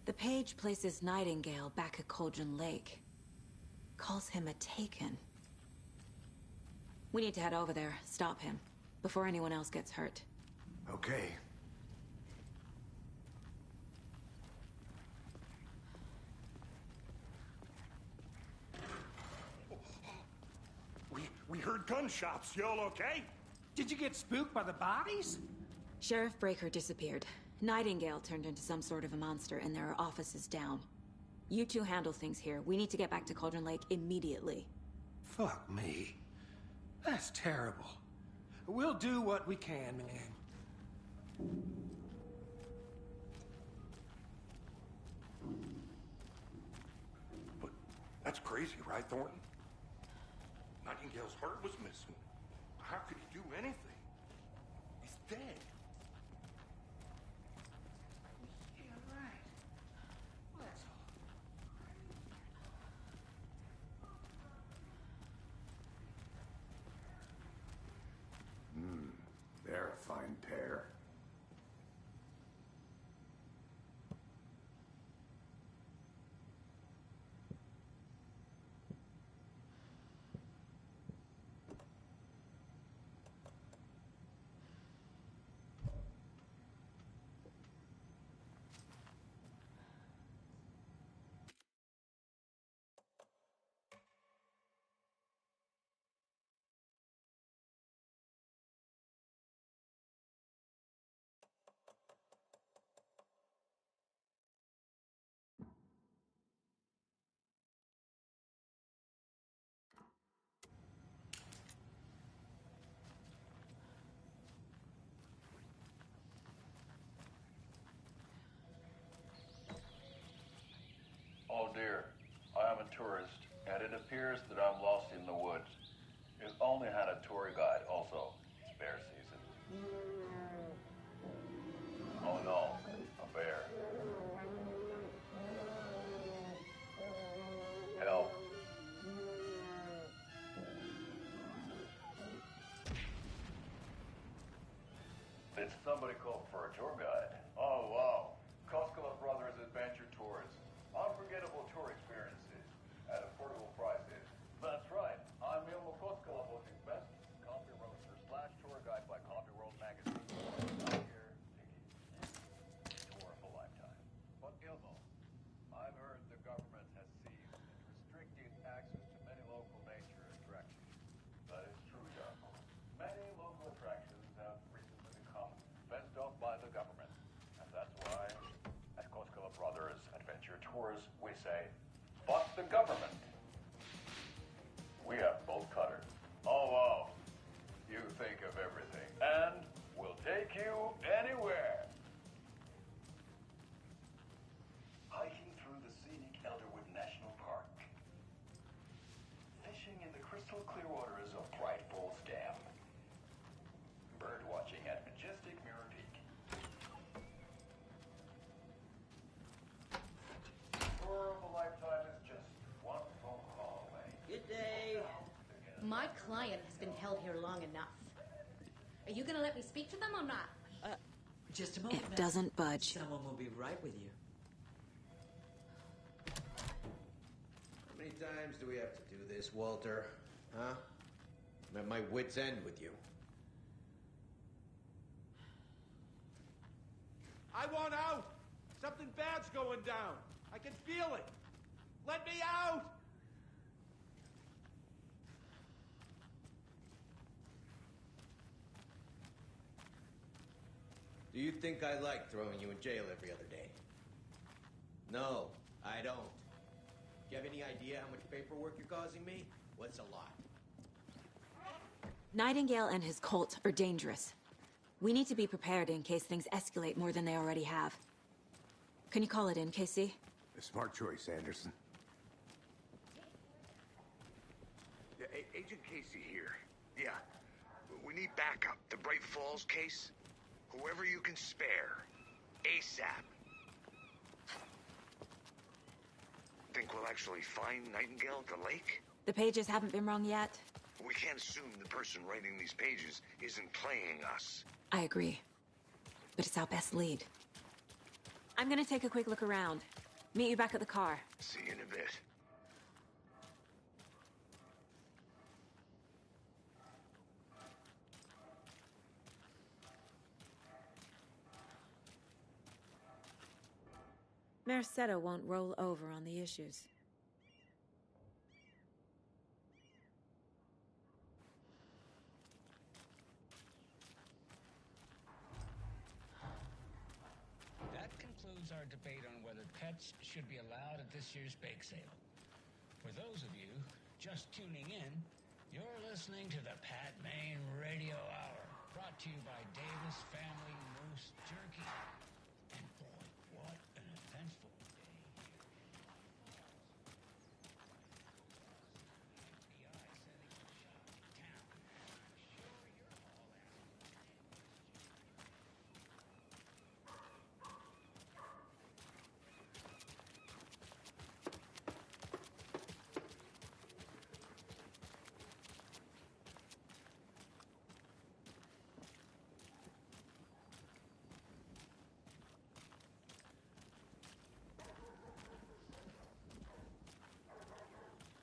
The page places Nightingale back at Cauldron Lake. Calls him a Taken. We need to head over there, stop him, before anyone else gets hurt. Okay. We heard gunshots. Y'all okay? Did you get spooked by the bodies? Sheriff Breaker disappeared. Nightingale turned into some sort of a monster, and there are offices down. You two handle things here. We need to get back to Cauldron Lake immediately. Fuck me. That's terrible. We'll do what we can, man. But that's crazy, right, Thornton? Nightingale's heart was missing. How could he do anything? He's dead. Yeah, right. Well, that's all. They're a fine pair. Oh dear, I am a tourist, and it appears that I'm lost in the woods. If only had a tour guide also. It's bear season. Oh no, a bear. Help. Did somebody call for a tour guide? Oh wow, Koskela Brothers Adventure Tours. Unforgettable tour experiences at affordable prices. That's right. I'm Ilmo Koskela, hosting Best Coffee Roaster / Tour Guide by Coffee World Magazine. I'm here to give you a tour of a lifetime. But Ilmo, I've heard the government has seized and restricted access to many local nature attractions. That is true, Jarko. Many local attractions have recently become fenced off by the government. And that's why, at Koskela Brothers Adventure Tours, we say, fuck the government. We have bolt cutters. Oh, wow. You think of everything. And we'll take you anywhere. Hiking through the scenic Elderwood National Park. Fishing in the crystal clear waters of Bright Falls Dam. Bird watching at majestic Mirror Peak. Tour of a lifetime is just one phone call away. Good day. My client has been held here long enough. Are you gonna let me speak to them or not? Just a moment, It ma'am. doesn't budge. Someone will be right with you. How many times do we have to do this, Walter? Huh? I'm at my wit's end with you. I want out! Something bad's going down. I can feel it. Let me out! Do you think I like throwing you in jail every other day? No, I don't. Do you have any idea how much paperwork you're causing me? What's a lot? Nightingale and his cult are dangerous. We need to be prepared in case things escalate more than they already have. Can you call it in, Casey? A smart choice, Anderson. Yeah, Agent Casey here. Yeah. We need backup. The Bright Falls case. Whoever you can spare. ASAP. Think we'll actually find Nightingale at the lake? The pages haven't been wrong yet. We can't assume the person writing these pages isn't playing us. I agree. But it's our best lead. I'm gonna take a quick look around. Meet you back at the car. See you in a bit. Merced won't roll over on the issues. That concludes our debate on whether pets should be allowed at this year's bake sale. For those of you just tuning in, you're listening to the Pat Maine Radio Hour, brought to you by Davis Family Moose Jerky. And boy, what an eventful day. FBI setting up shop in town. I'm sure you're all asking.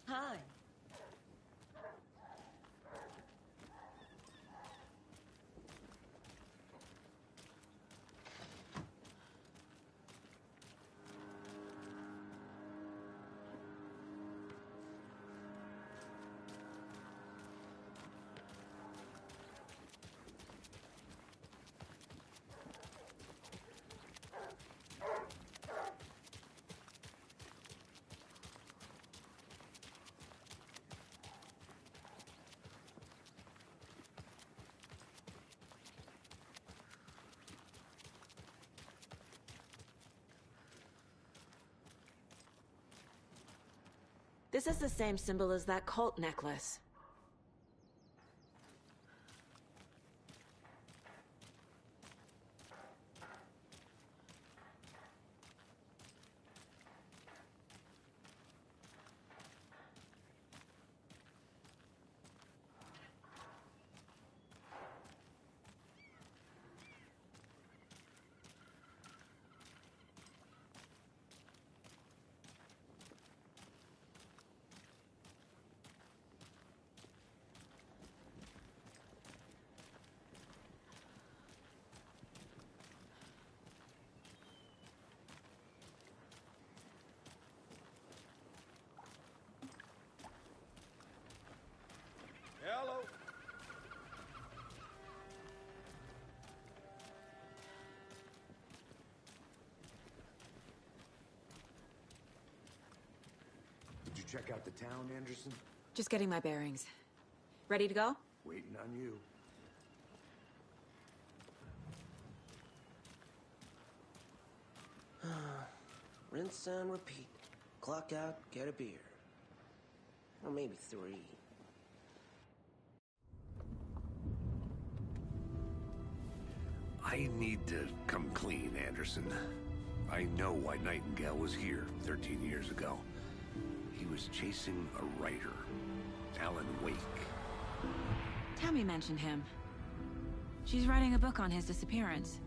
Hi. This is the same symbol as that cult necklace. Hello. Did you check out the town, Anderson? Just getting my bearings. Ready to go? Waiting on you. Rinse and repeat. Clock out, get a beer. Or maybe 3. I need to come clean, Anderson. I know why Nightingale was here 13 years ago. He was chasing a writer, Alan Wake. Tammy mentioned him. She's writing a book on his disappearance.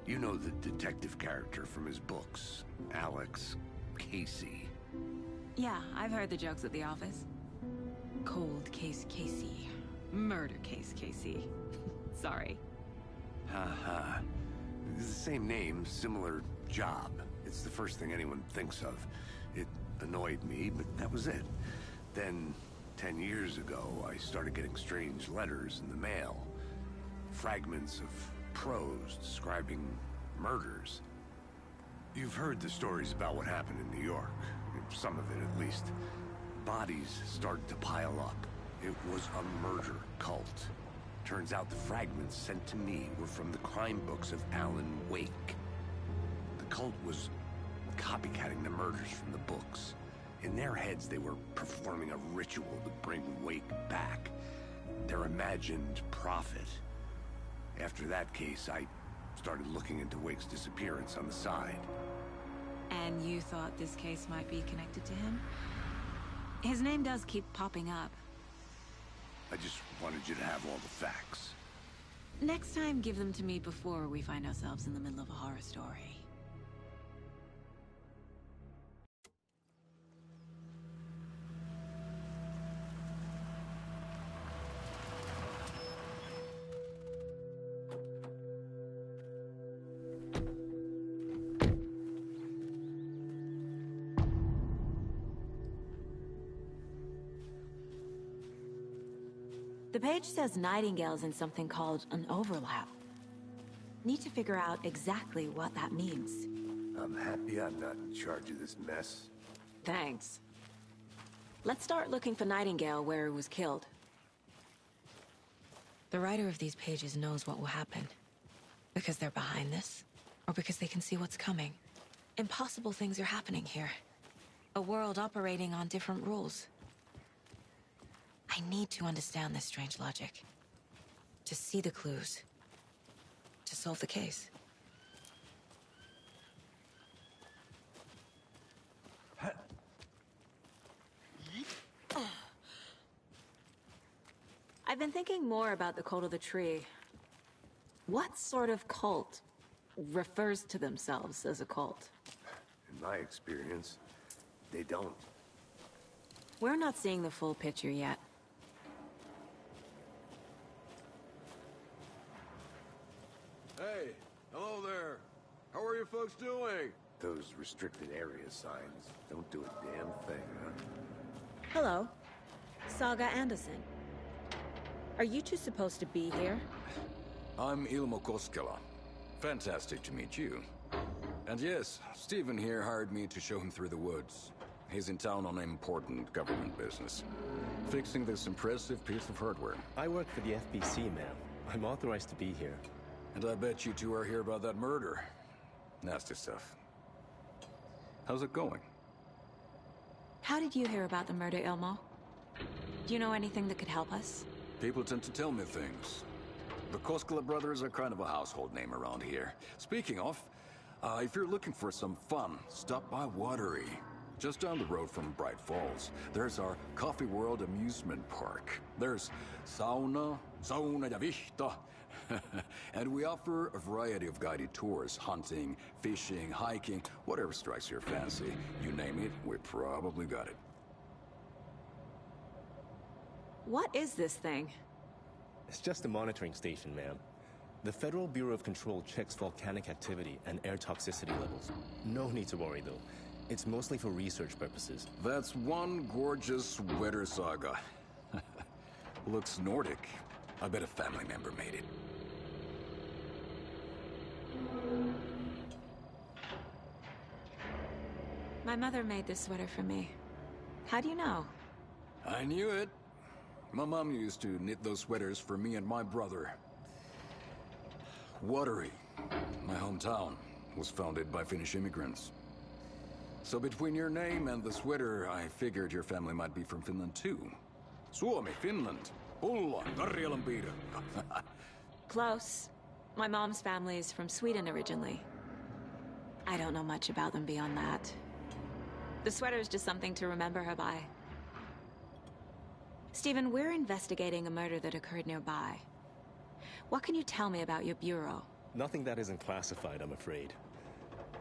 You know the detective character from his books, Alex Casey. Yeah, I've heard the jokes at the office. Cold case Casey. Murder case Casey. Sorry. Ha. It's the same name, similar job. It's the first thing anyone thinks of. It annoyed me, but that was it. Then, 10 years ago, I started getting strange letters in the mail. Fragments of prose describing murders. You've heard the stories about what happened in New York. Some of it, at least. Bodies started to pile up. It was a murder cult. Turns out the fragments sent to me were from the crime books of Alan Wake. The cult was copycatting the murders from the books. In their heads, they were performing a ritual to bring Wake back. Their imagined prophet. After that case, I started looking into Wake's disappearance on the side. And you thought this case might be connected to him? His name does keep popping up. I just wanted you to have all the facts. Next time, give them to me before we find ourselves in the middle of a horror story. The page says Nightingale's in something called an overlap. Need to figure out exactly what that means. I'm happy I'm not in charge of this mess. Thanks. Let's start looking for Nightingale where he was killed. The writer of these pages knows what will happen. Because they're behind this, or because they can see what's coming. Impossible things are happening here. A world operating on different rules. I need to understand this strange logic. To see the clues. To solve the case. I've been thinking more about the cult of the tree. What sort of cult refers to themselves as a cult? In my experience, they don't. We're not seeing the full picture yet. Hey, hello there. How are you folks doing? Those restricted area signs don't do a damn thing, huh? Hello. Saga Anderson. Are you two supposed to be here? I'm Ilmo Koskela. Fantastic to meet you. And yes, Stephen here hired me to show him through the woods. He's in town on important government business. Fixing this impressive piece of hardware. I work for the FBC, ma'am. I'm authorized to be here. And I bet you two are here about that murder. Nasty stuff. How's it going? How did you hear about the murder, Ilmo? Do you know anything that could help us? People tend to tell me things. The Koskela brothers are kind of a household name around here. Speaking of, if you're looking for some fun, stop by Watery. Just down the road from Bright Falls, there's our Coffee World amusement park. There's sauna ja vihta. And we offer a variety of guided tours, hunting, fishing, hiking, whatever strikes your fancy. You name it, we probably got it. What is this thing? It's just a monitoring station, ma'am. The Federal Bureau of Control checks volcanic activity and air toxicity levels. No need to worry, though. It's mostly for research purposes. That's one gorgeous weather saga. Looks Nordic. I bet a family member made it. My mother made this sweater for me. How do you know? I knew it. My mom used to knit those sweaters for me and my brother. Watery, my hometown, was founded by Finnish immigrants. So between your name and the sweater, I figured your family might be from Finland too. Suomi, Finland. Pulla, Karjalanpiiri. Close. My mom's family is from Sweden originally. I don't know much about them beyond that. The sweater is just something to remember her by. Stephen, we're investigating a murder that occurred nearby. What can you tell me about your bureau? Nothing that isn't classified, I'm afraid.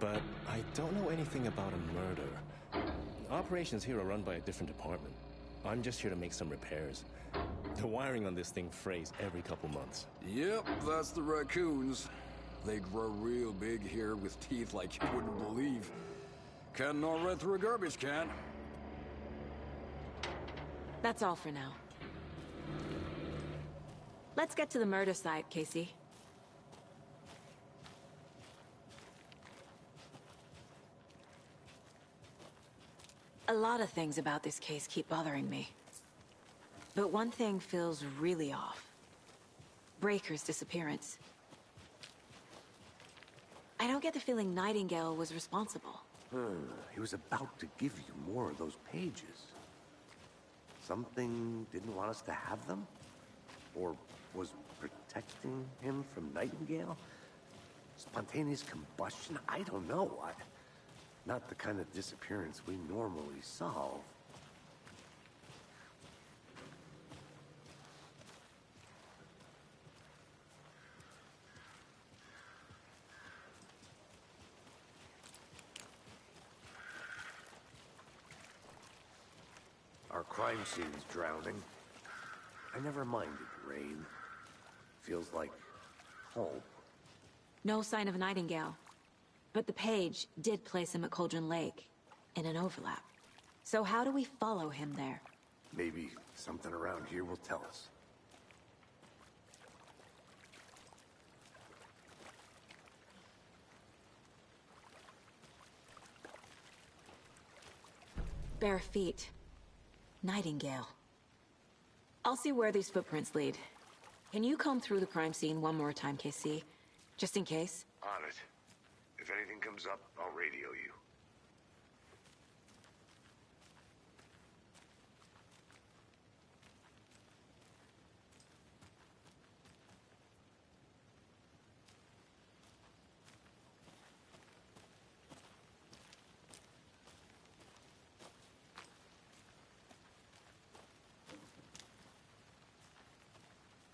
But I don't know anything about a murder. Operations here are run by a different department. I'm just here to make some repairs. The wiring on this thing frays every couple months. Yep, that's the raccoons. They grow real big here with teeth like you wouldn't believe. Can't gnaw right through a garbage can. That's all for now. Let's get to the murder site, Casey. A lot of things about this case keep bothering me. But one thing feels really off. Breaker's disappearance. I don't get the feeling Nightingale was responsible. He was about to give you more of those pages. Something didn't want us to have them? Or was protecting him from Nightingale? Spontaneous combustion? I don't know. Not the kind of disappearance we normally solve. Our crime scene's drowning. I never minded the rain. Feels like home. No sign of Nightingale. But the page did place him at Cauldron Lake, in an overlap. So how do we follow him there? Maybe something around here will tell us. Bare feet. Nightingale. I'll see where these footprints lead. Can you comb through the crime scene one more time, KC? Just in case? On it. If anything comes up, I'll radio you.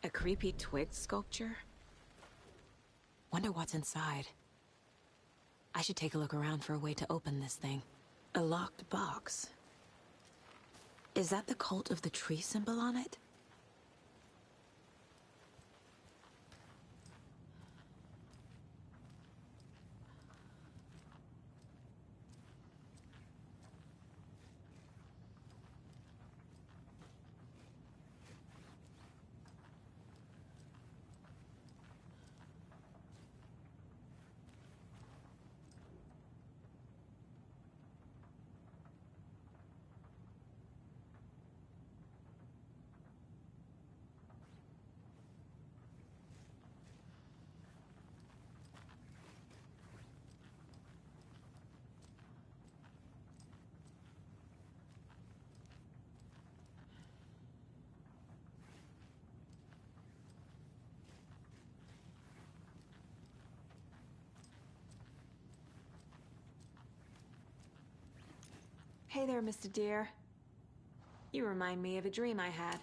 A creepy twig sculpture? Wonder what's inside. I should take a look around for a way to open this thing. A locked box. Is that the cult of the tree symbol on it? Hey there, Mr. Deer. You remind me of a dream I had.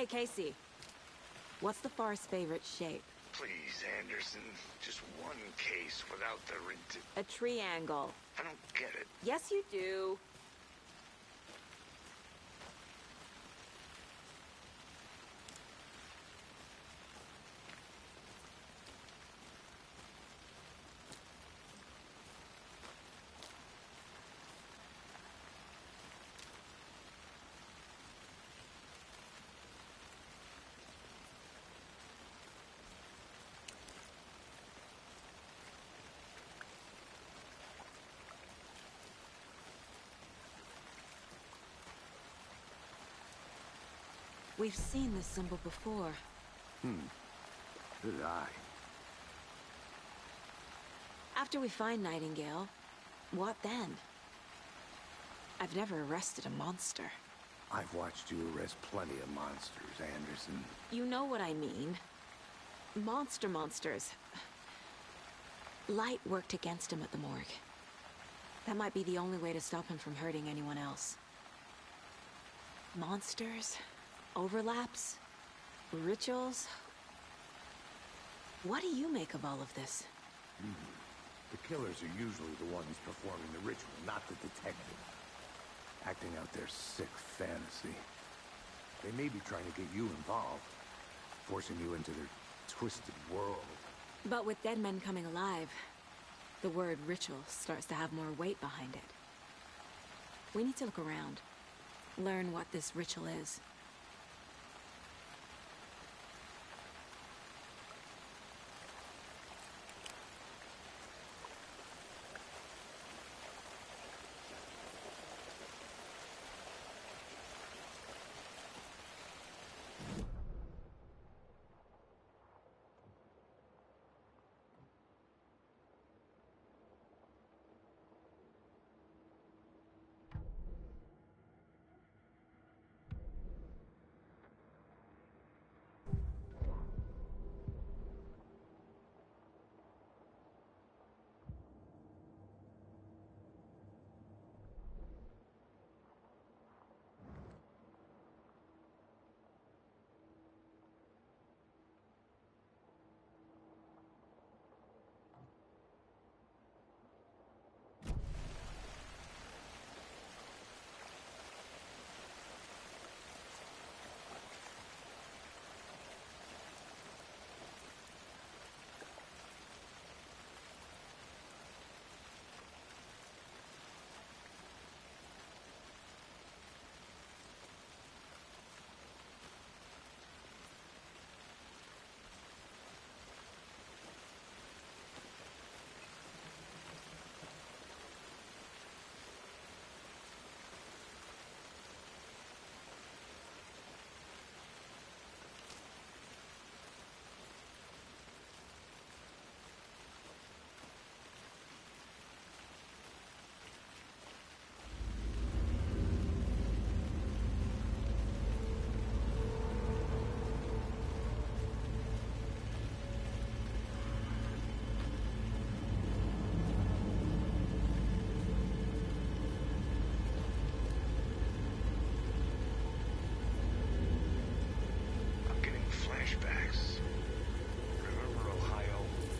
Hey, Casey. What's the Forest's favorite shape? Please, Anderson. Just one case without the A triangle. I don't get it. Yes, you do. We've seen this symbol before. Did I? After we find Nightingale, what then? I've never arrested a monster. I've watched you arrest plenty of monsters, Anderson. You know what I mean. Monsters. Light worked against him at the morgue. That might be the only way to stop him from hurting anyone else. Monsters? Overlaps? Rituals? What do you make of all of this? The killers are usually the ones performing the ritual, not the detective. Acting out their sick fantasy. They may be trying to get you involved, forcing you into their twisted world. But with dead men coming alive, the word ritual starts to have more weight behind it. We need to look around, learn what this ritual is.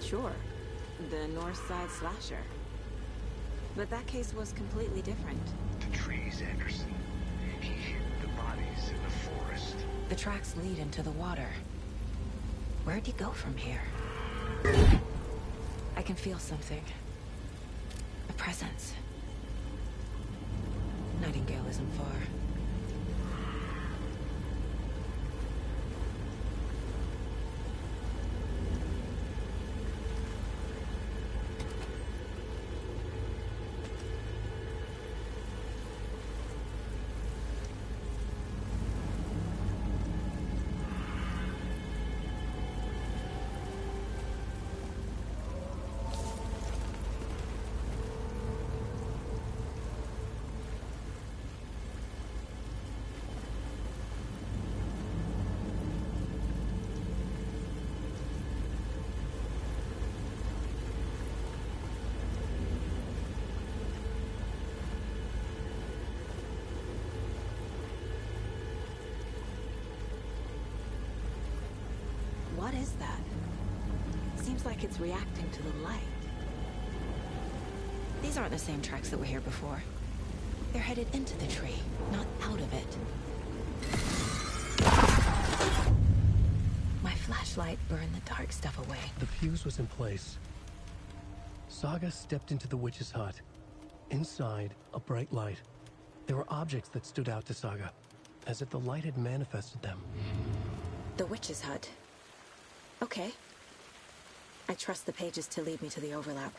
Sure, the North Side Slasher. But that case was completely different. The trees, Anderson. He hid the bodies in the forest. The tracks lead into the water. Where'd he go from here? I can feel something. A presence. Nightingale isn't far. is that? Seems like it's reacting to the light. These aren't the same tracks that were here before. They're headed into the tree, not out of it. My flashlight burned the dark stuff away. The fuse was in place. Saga stepped into the witch's hut. Inside, a bright light. There were objects that stood out to Saga, as if the light had manifested them. The witch's hut. Okay. I trust the pages to lead me to the overlap.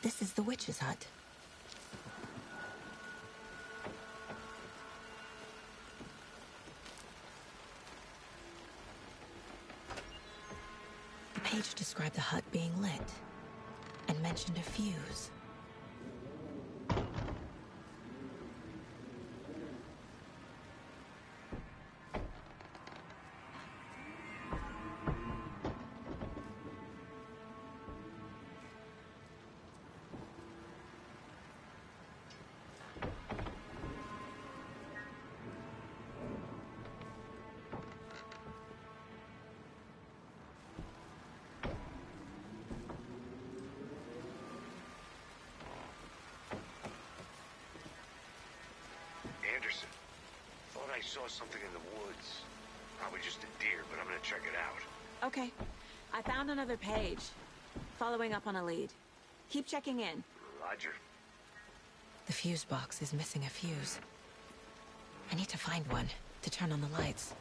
This is the witch's hut. The page described the hut being lit and mentioned a fuse. Anderson, thought I saw something in the woods. Probably just a deer, but I'm gonna check it out. Okay. I found another page. Following up on a lead. Keep checking in. Roger. The fuse box is missing a fuse. I need to find one to turn on the lights.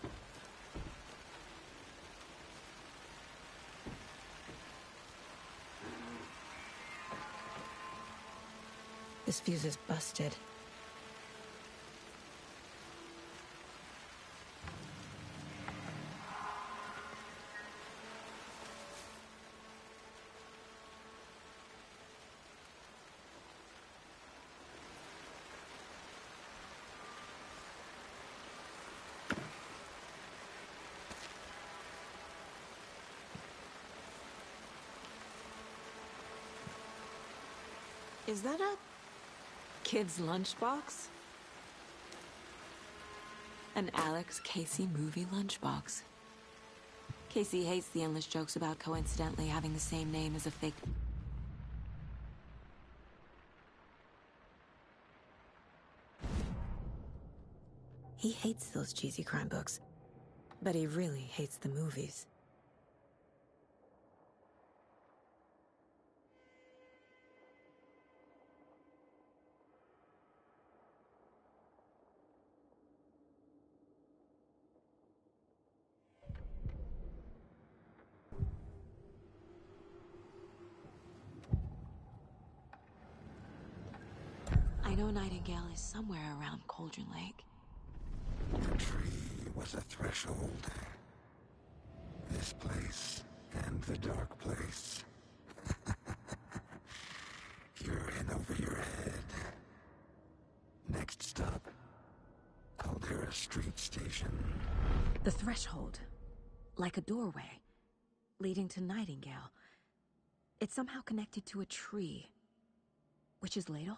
This fuse is busted. Is that a kid's lunchbox? An Alex Casey movie lunchbox. Casey hates the endless jokes about coincidentally having the same name as a fake... He hates those cheesy crime books, but he really hates the movies. I know Nightingale is somewhere around Cauldron Lake. The tree was a threshold. This place and the dark place. You're in over your head. Next stop, Caldera Street Station. The threshold. Like a doorway. Leading to Nightingale. It's somehow connected to a tree. Witch's Ladle?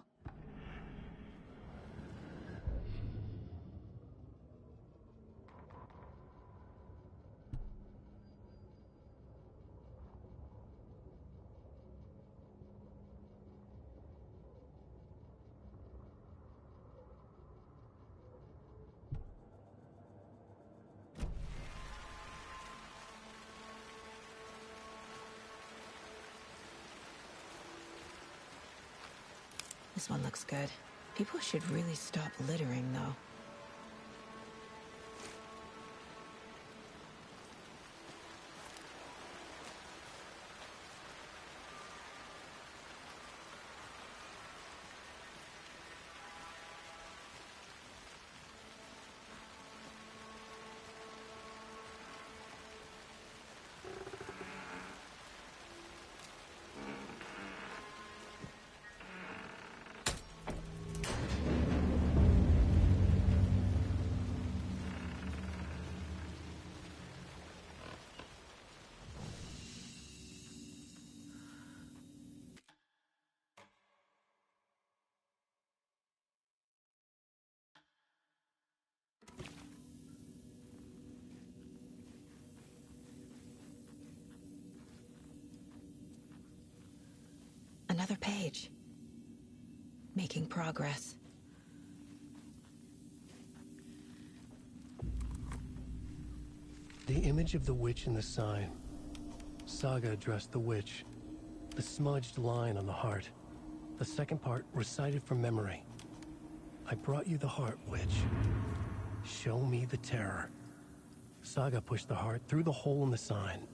This one looks good. People should really stop littering, though. Another page. Making progress. The image of the witch in the sign. Saga addressed the witch. The smudged line on the heart. The second part recited from memory. I brought you the heart, witch. Show me the terror. Saga pushed the heart through the hole in the sign.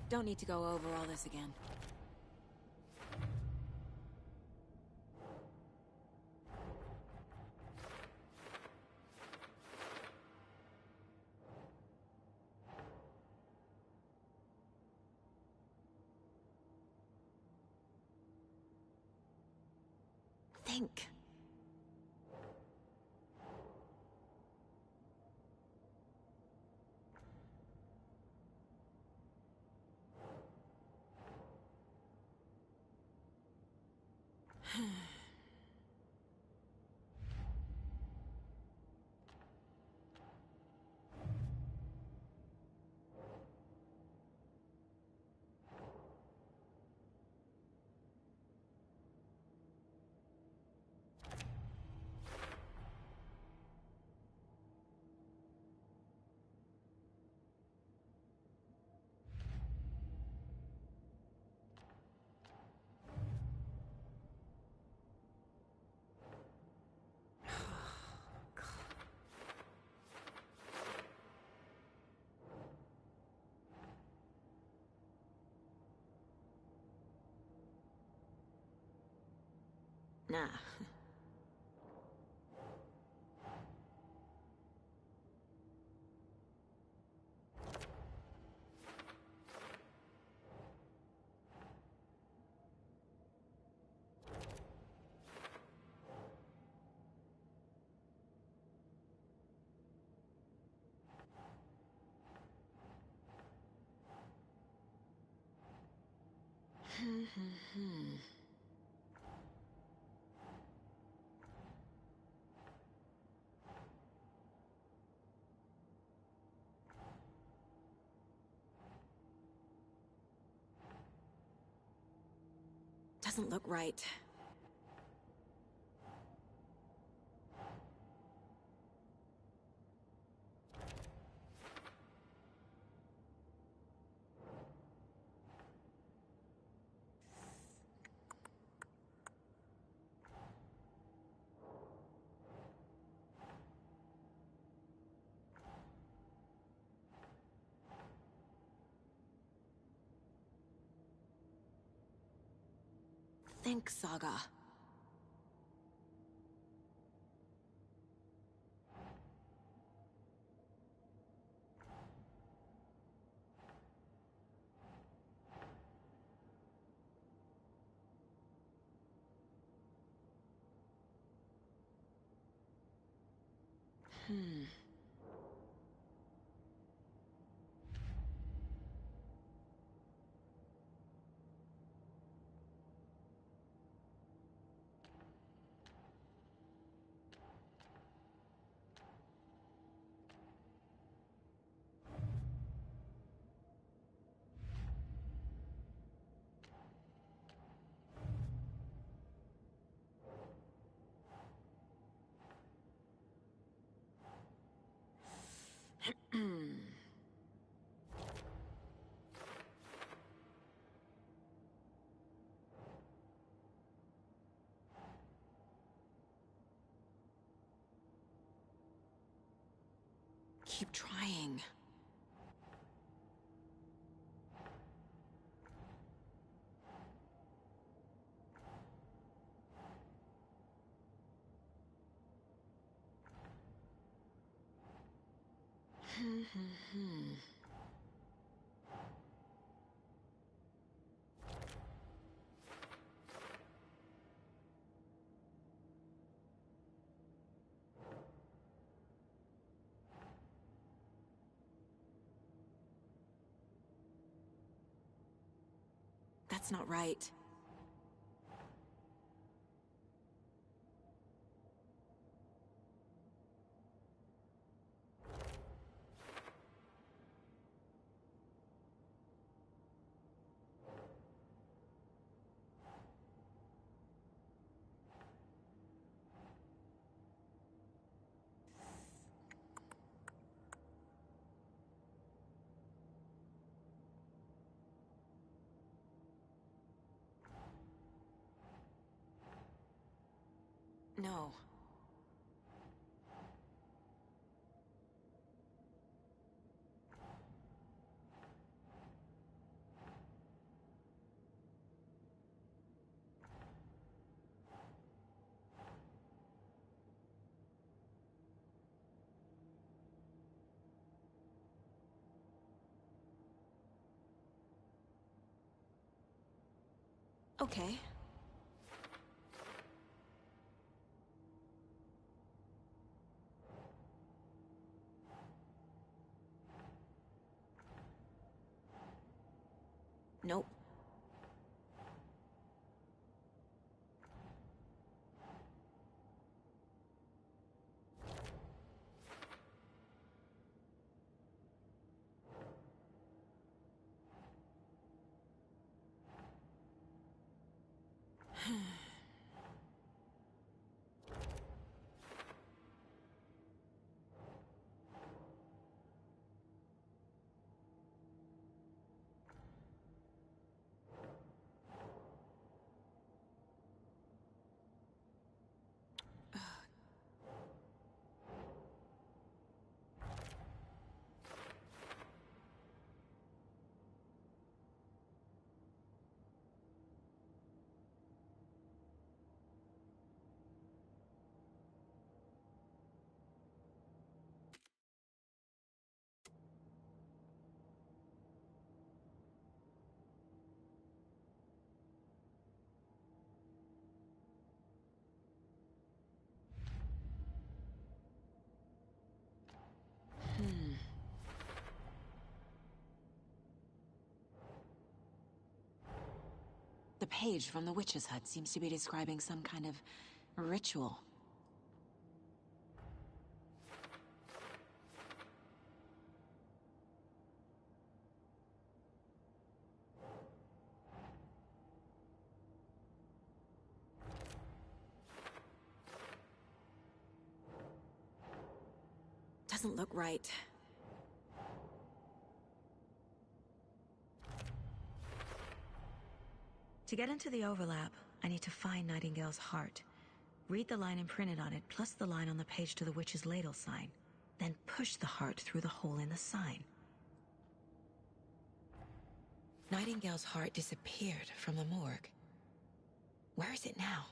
Don't need to go over all this again. Think. Nah. Doesn't look right. Think, Saga. keep trying. That's not right. No. Okay. Nope. The page from the witch's hut seems to be describing some kind of ritual. Doesn't look right. To get into the overlap, I need to find Nightingale's heart. Read the line imprinted on it, plus the line on the page to the witch's ladle sign. Then push the heart through the hole in the sign. Nightingale's heart disappeared from the morgue. Where is it now?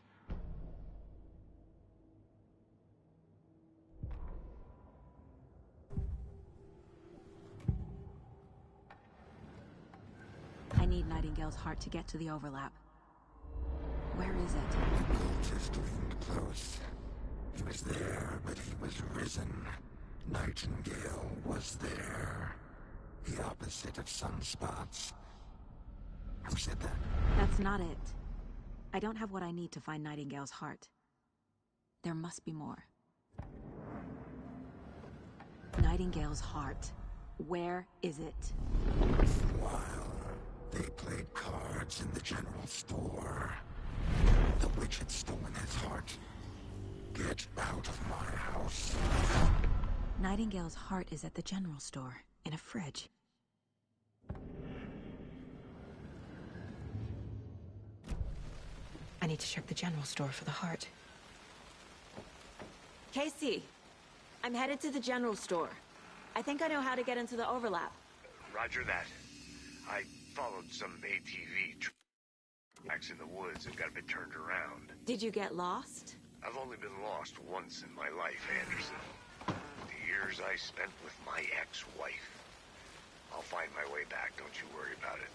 I need Nightingale's heart to get to the overlap. Where is it? Just leaned close. He was there, but he was risen. Nightingale was there. The opposite of sunspots. Who said that? That's not it. I don't have what I need to find Nightingale's heart. There must be more. Nightingale's heart. Where is it? While they played cards in the general store, the witch had stolen his heart. Get out of my house. Nightingale's heart is at the general store, in a fridge. I need to check the general store for the heart. Casey, I'm headed to the general store. I think I know how to get into the overlap. Roger that. I followed some ATV tracks in the woods and got a bit turned around. Did you get lost? I've only been lost once in my life, Anderson. The years I spent with my ex-wife. I'll find my way back, don't you worry about it.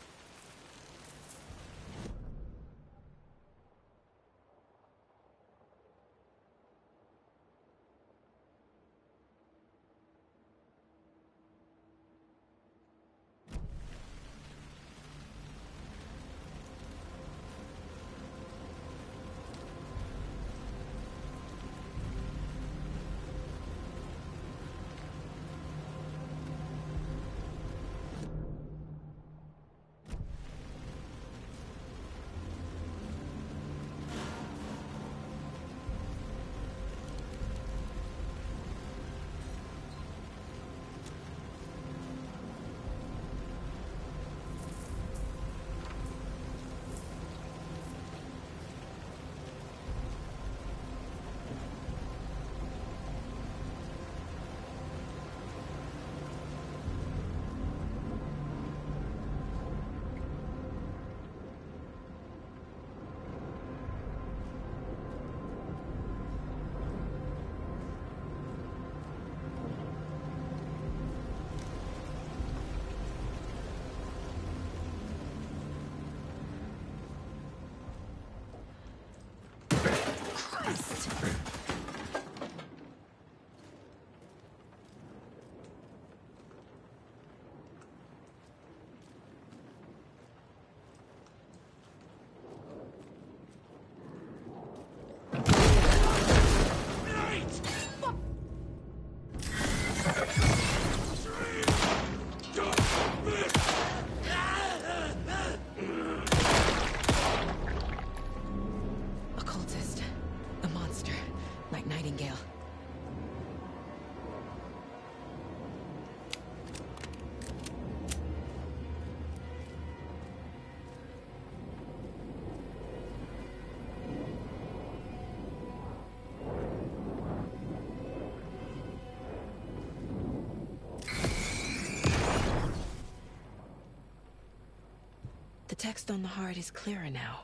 The text on the heart is clearer now.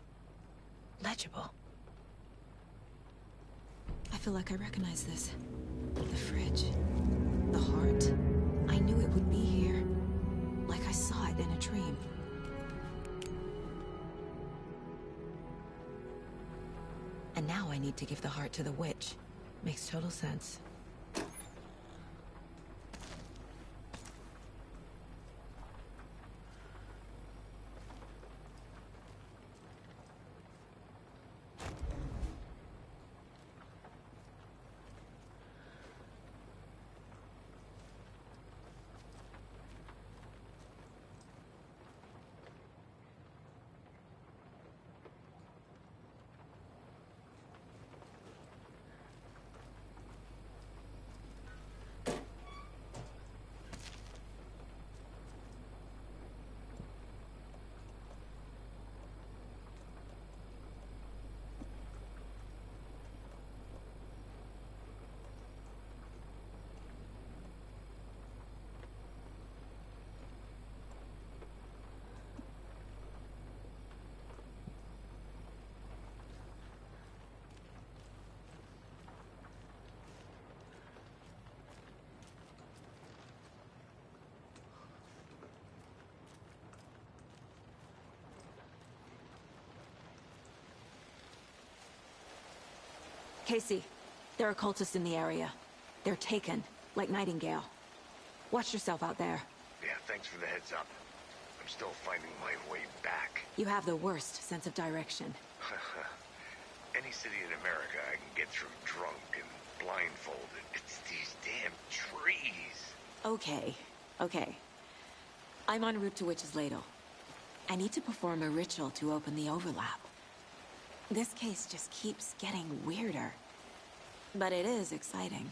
Legible. I feel like I recognize this. The fridge. The heart. I knew it would be here. Like I saw it in a dream. And now I need to give the heart to the witch. Makes total sense. Casey, there are cultists in the area. They're taken, like Nightingale. Watch yourself out there. Yeah, thanks for the heads up. I'm still finding my way back. You have the worst sense of direction. Any city in America I can get through drunk and blindfolded. It's these damn trees. Okay. I'm en route to Witch's Ladle. I need to perform a ritual to open the overlap. This case just keeps getting weirder. But it is exciting.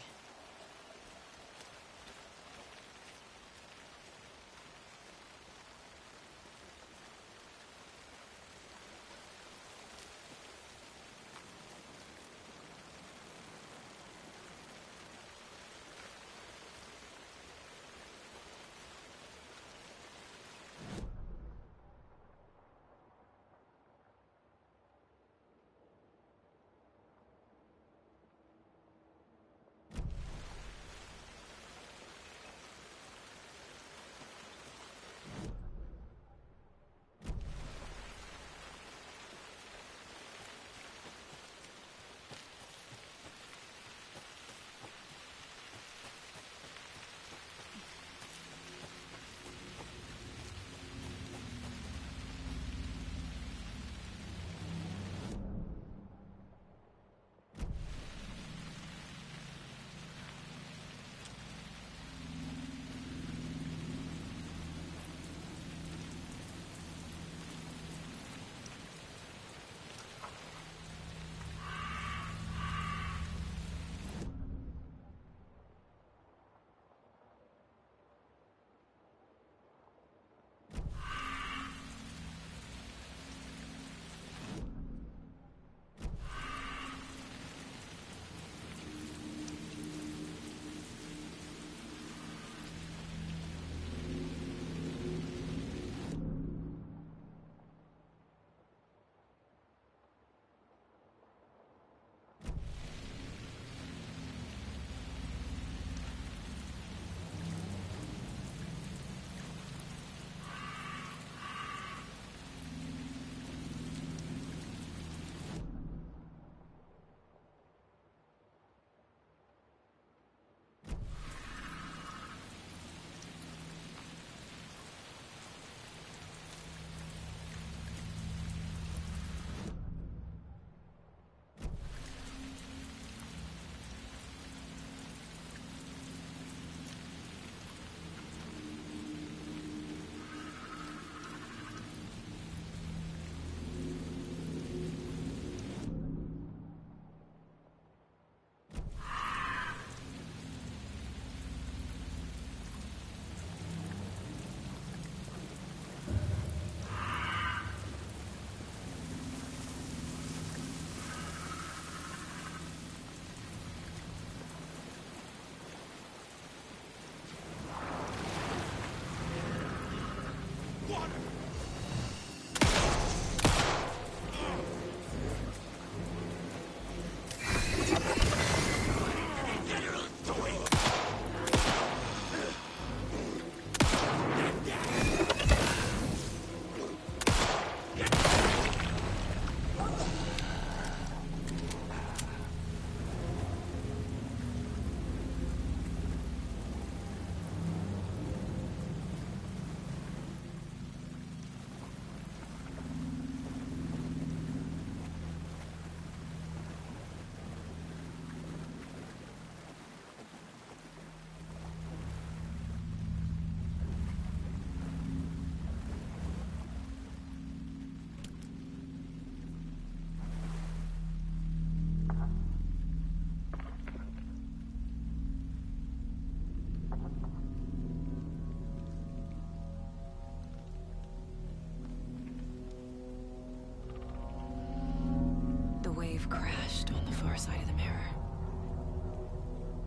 You've crashed on the far side of the mirror.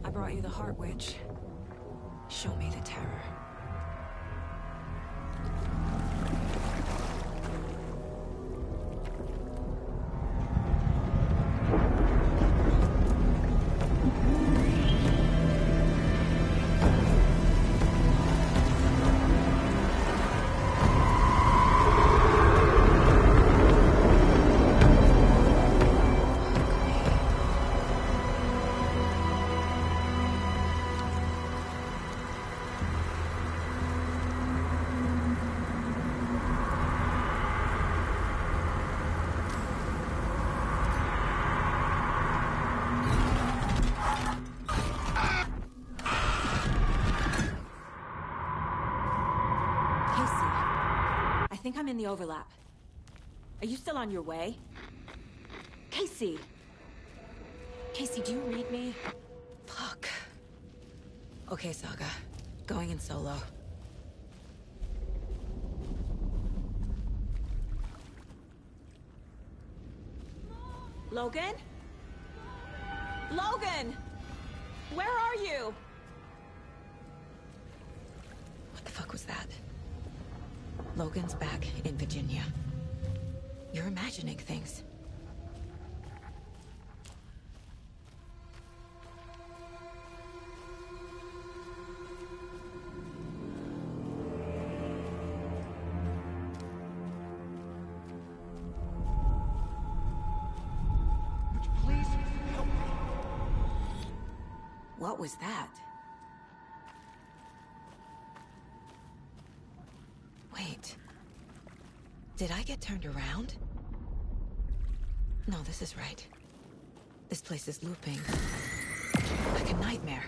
I brought you the Heart Witch. Show me the terror. I think I'm in the overlap. Are you still on your way? Casey! Casey, do you read me? Fuck. Okay, Saga. Going in solo. Logan? Logan! Where are you? What the fuck was that? Logan's back in Virginia. You're imagining things. Please help me. What was that? Wait. Did I get turned around? No, this is right. This place is looping. Like a nightmare.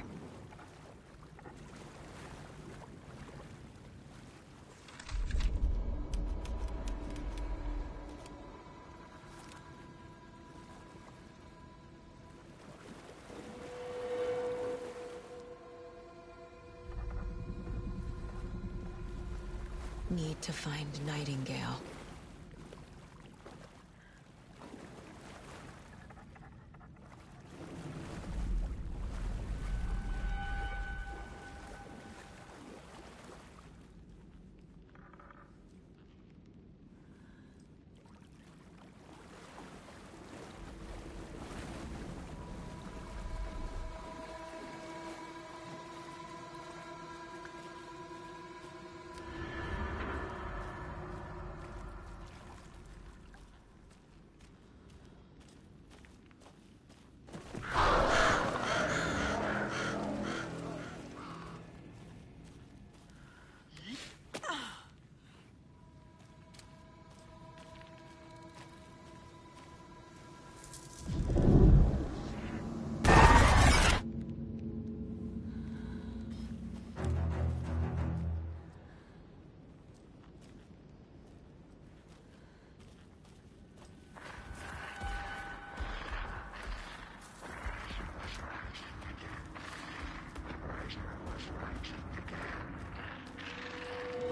Need to find Nightingale.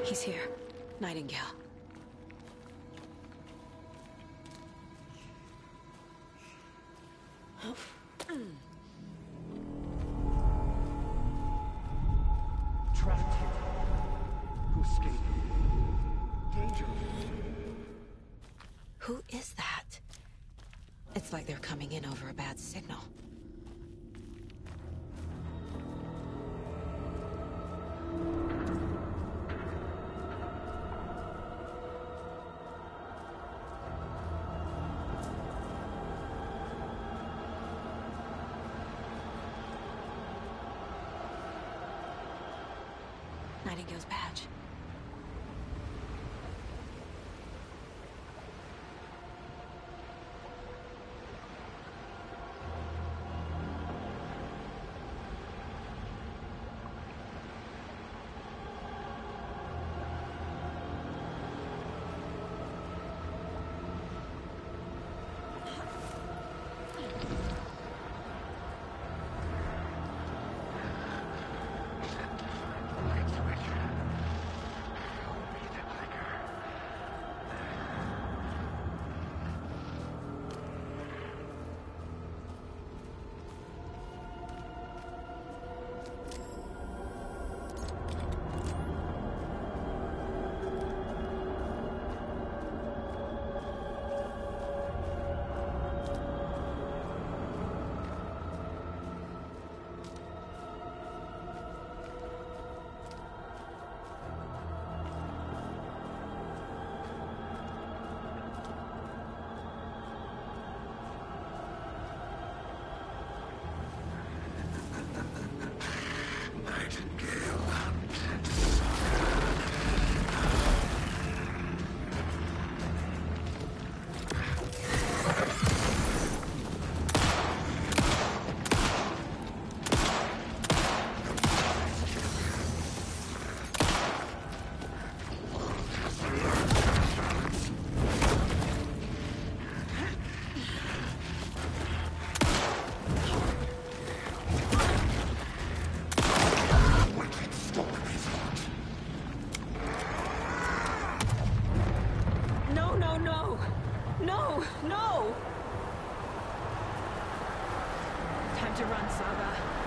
He's here. Nightingale. Trapped here. Who escaped? Danger. Who is that? It's like they're coming in over a bad signal. Nightingale's badge. to run, Saga.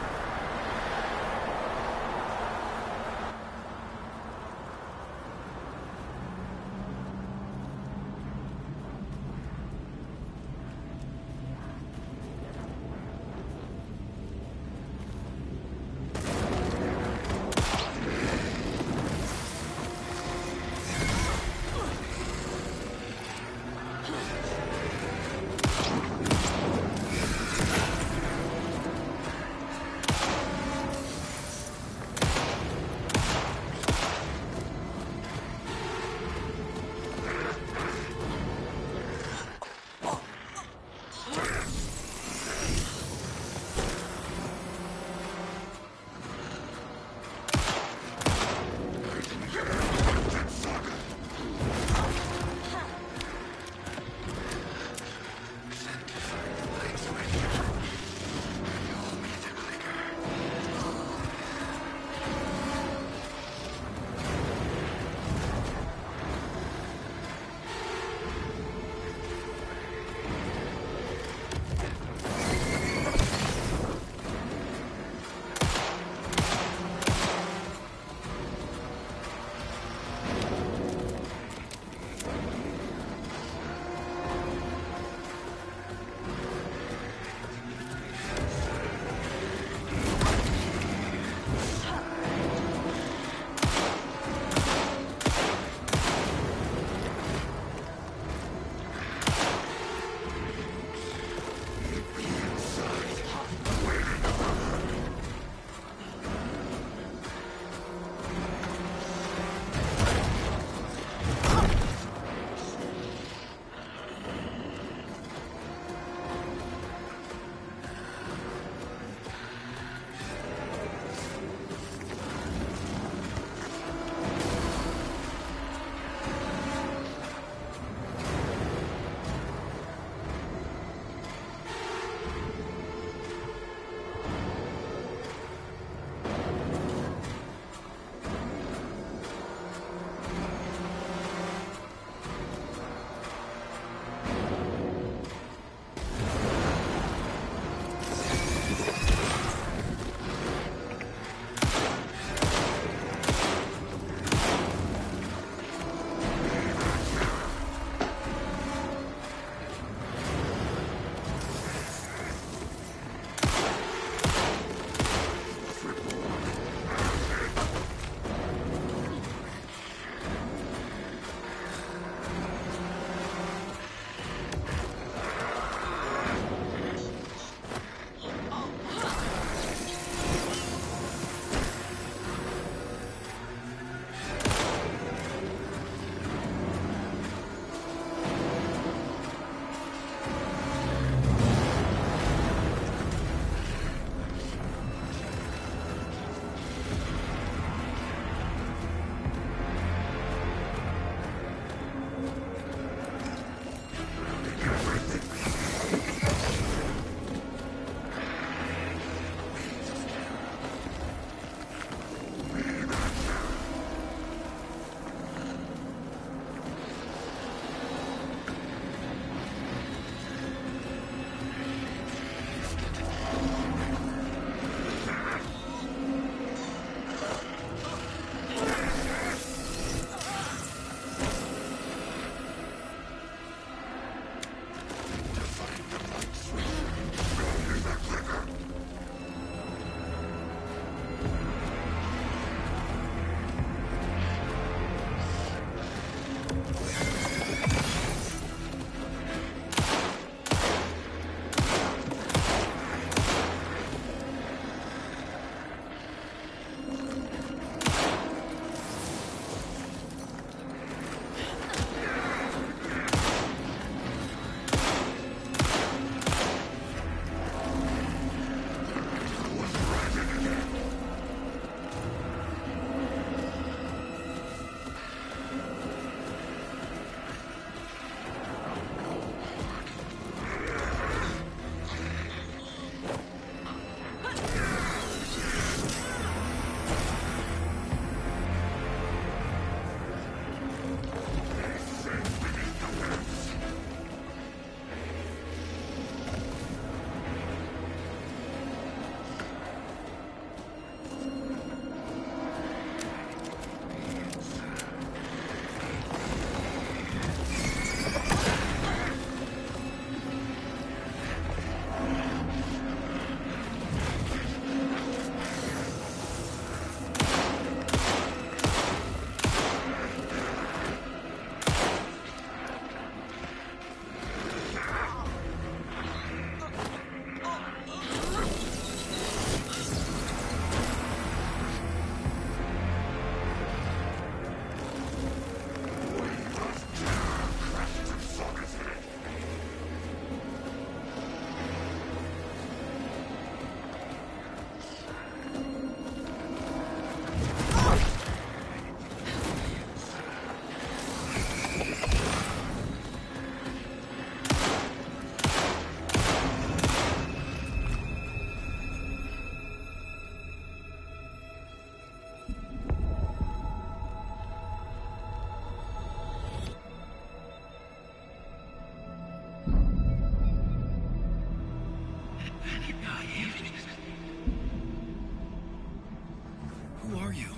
Who are you?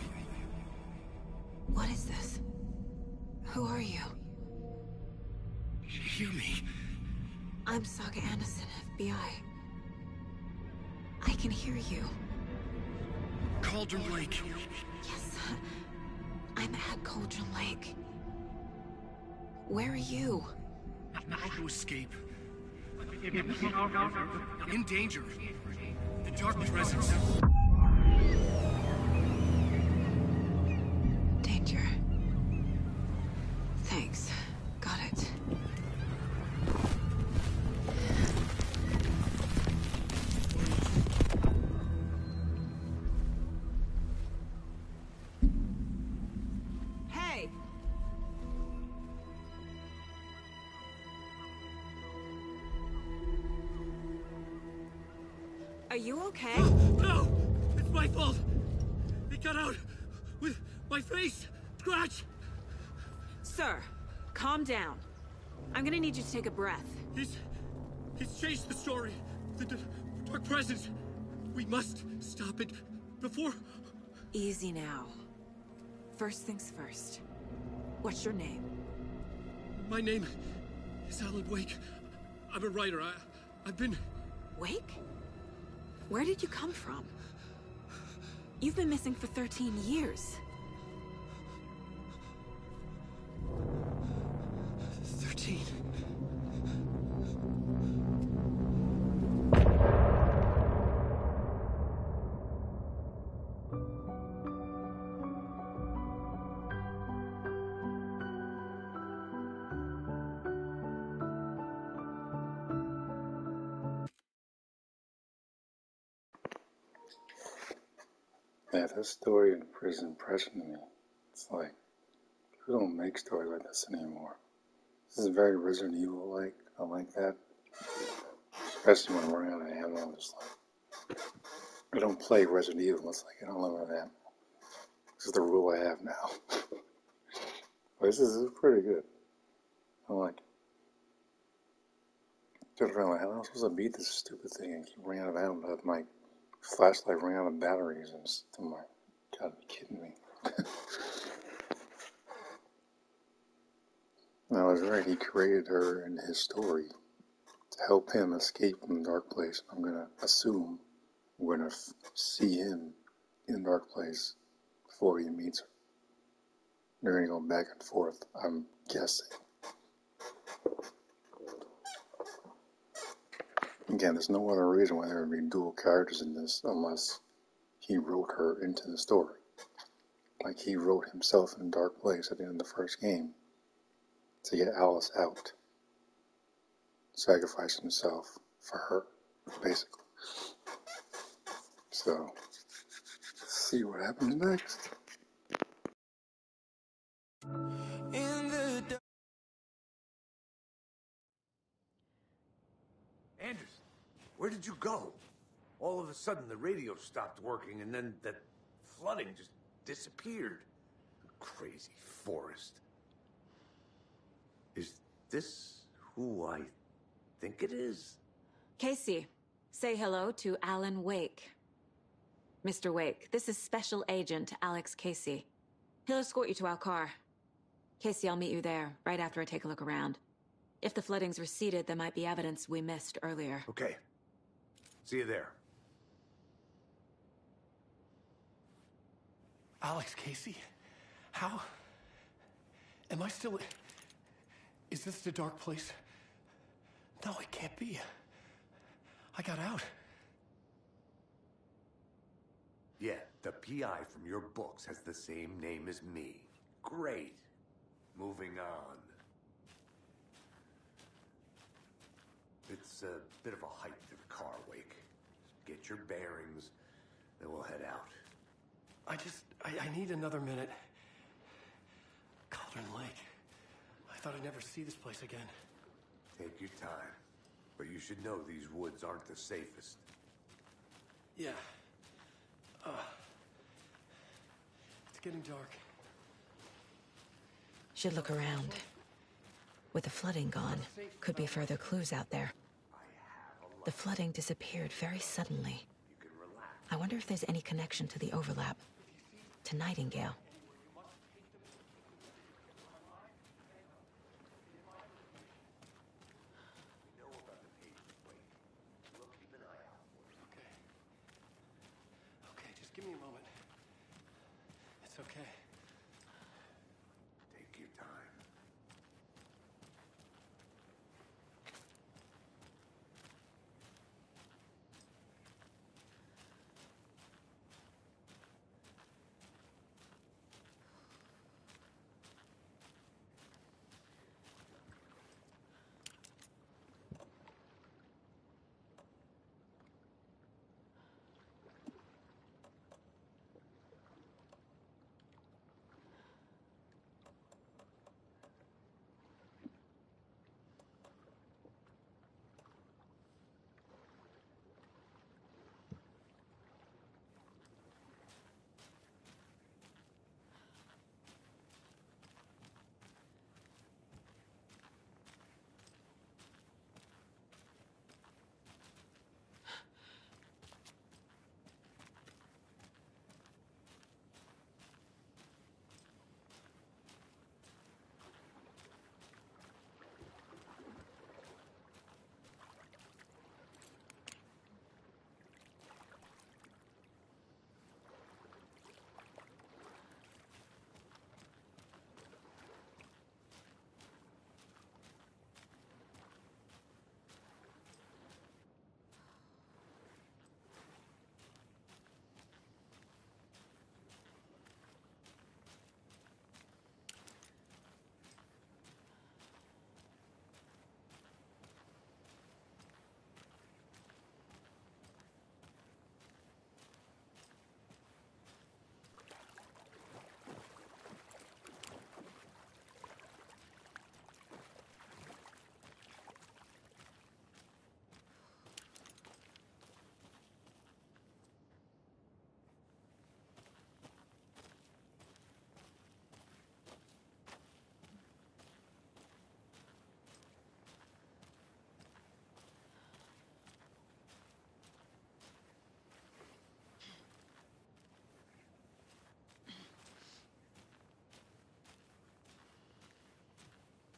What is this? Who are you? Hear me. I'm Saga Anderson, FBI. I can hear you. Cauldron Lake. Yes, I'm at Cauldron Lake. Where are you? How to escape. In danger. The Dark Presence. Danger. Thanks. Got it. Hey! Are you okay? No! It's my fault! It got out with my face! Scratch! Sir, calm down. I'm gonna need you to take a breath. He's changed the story. The Dark Presence. We must stop it before... Easy now. First things first. What's your name? My name is Alan Wake. I'm a writer. I've been... Wake? Where did you come from? You've been missing for 13 years. 13. Yeah, this story in prison impressed me. It's like, who don't make stories like this anymore? This is very Resident Evil-like. I like that. Especially when I'm running out of ammo. I'm just like, I don't play Resident Evil unless I get unlimited ammo. This is the rule I have now. But this is pretty good. I like it. Just around like, how am I supposed to beat this stupid thing and keep running out of ammo? But my flashlight ran out of batteries and I'm like, gotta be kidding me. I was right, he created her in his story to help him escape from the dark place. I'm gonna assume we're gonna see him in the dark place before he meets her. They're gonna go back and forth, I'm guessing. Again, there's no other reason why there would be dual characters in this unless he wrote her into the story. Like he wrote himself in Dark Place at the end of the first game to get Alice out. Sacrifice himself for her, basically. So, let's see what happens next. Anderson, where did you go? All of a sudden, the radio stopped working, and then that flooding just disappeared. Crazy forest. Is this who I think it is? Casey, say hello to Alan Wake. Mr. Wake, this is Special Agent Alex Casey. He'll escort you to our car. Casey, I'll meet you there, right after I take a look around. If the flooding's receded, there might be evidence we missed earlier. Okay. See you there. Alex Casey? How? Am I still... Is this the Dark Place? No, it can't be. I got out. Yeah, the PI from your books has the same name as me. Great. Moving on. It's a bit of a hike to the car, Wake. Get your bearings, then we'll head out. I need another minute. Cauldron Lake. I thought I'd never see this place again. Take your time. But you should know these woods aren't the safest. Yeah. It's getting dark. Should look around. With the flooding gone, could be further clues out there. I have a The flooding disappeared very suddenly. I wonder if there's any connection to the overlap. To Nightingale. Okay, just give me a moment. It's okay. Take your time.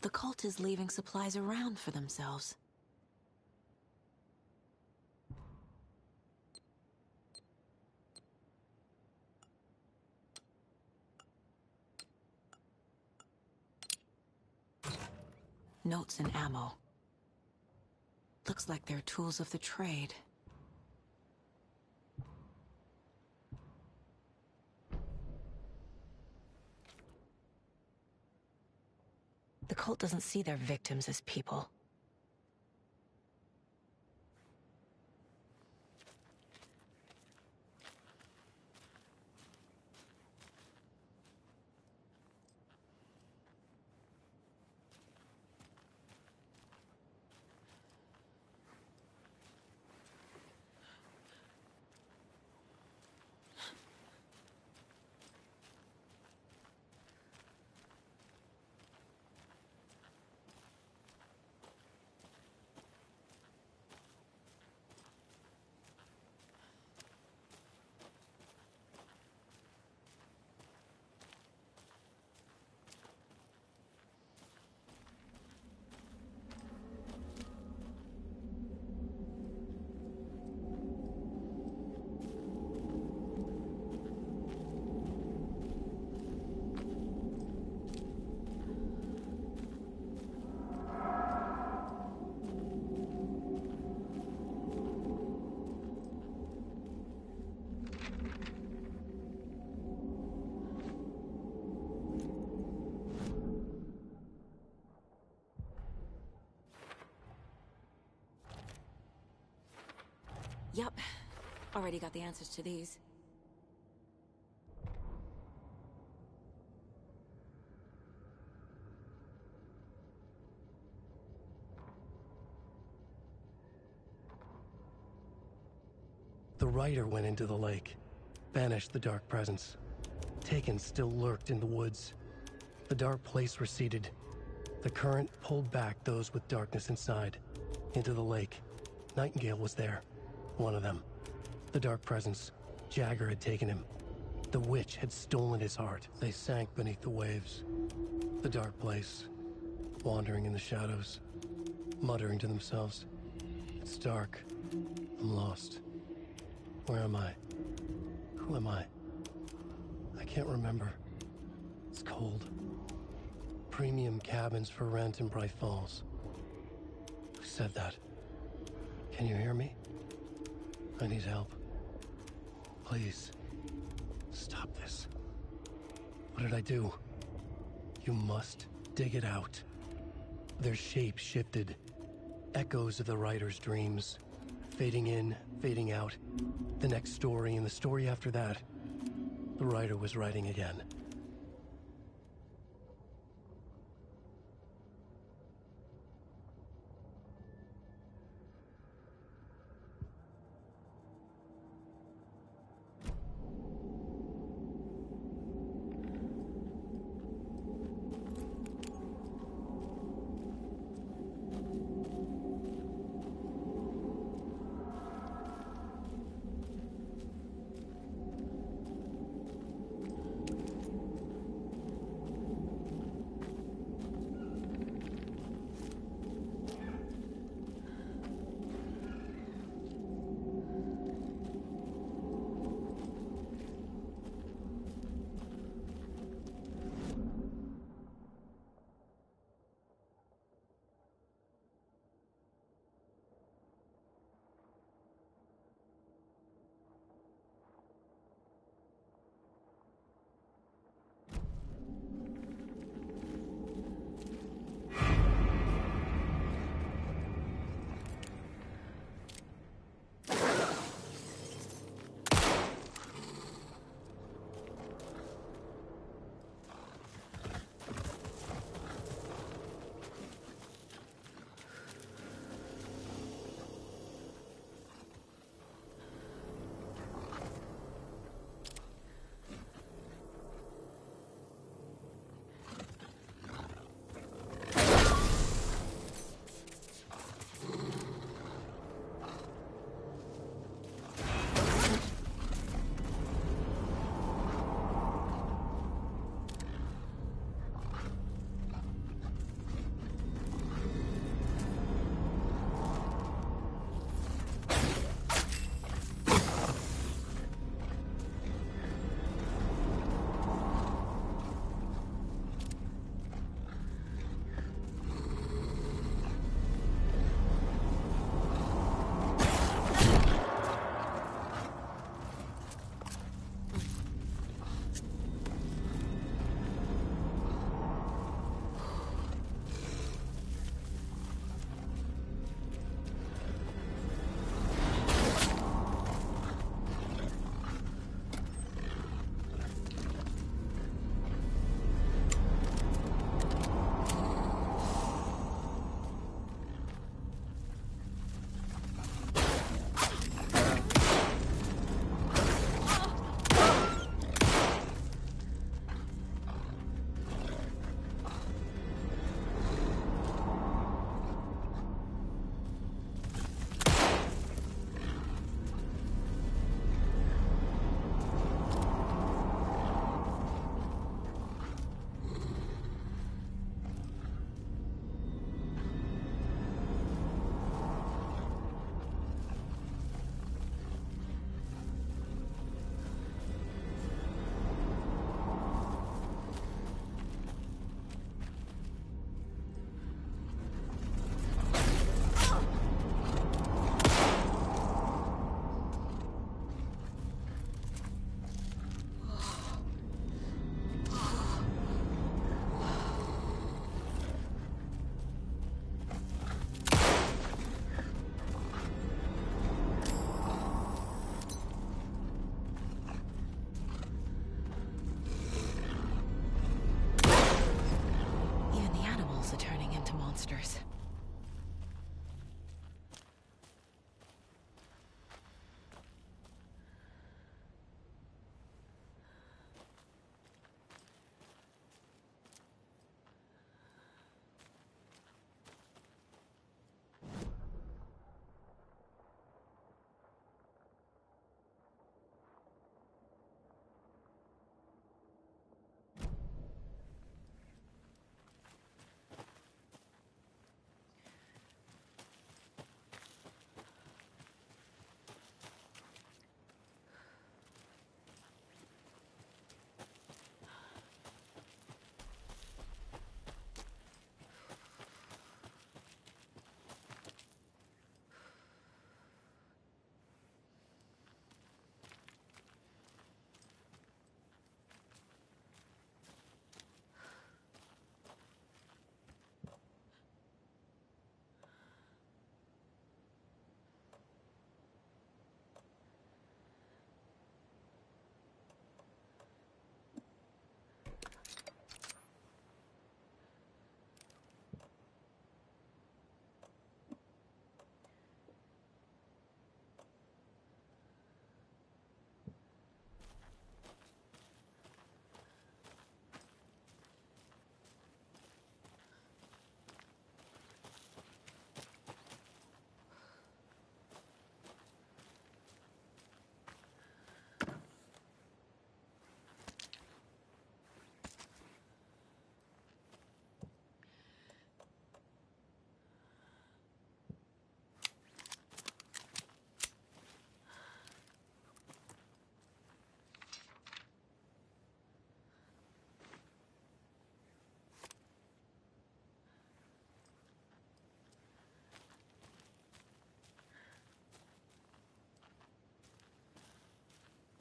The cult is leaving supplies around for themselves. Notes and ammo. Looks like they're tools of the trade. The cult doesn't see their victims as people. Yup. Already got the answers to these. The Rider went into the lake, banished the Dark Presence. Taken still lurked in the woods. The dark place receded. The current pulled back those with darkness inside, into the lake. Nightingale was there. One of them. The Dark Presence. Jagger had taken him. The witch had stolen his heart. They sank beneath the waves. The dark place. Wandering in the shadows. Muttering to themselves. It's dark. I'm lost. Where am I? Who am I? I can't remember. It's cold. Premium cabins for rent in Bright Falls. Who said that? Can you hear me? I need help. Please. Stop this. What did I do? You must dig it out. Their shape shifted. Echoes of the writer's dreams. Fading in, fading out. The next story and the story after that. The writer was writing again.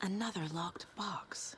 Another locked box.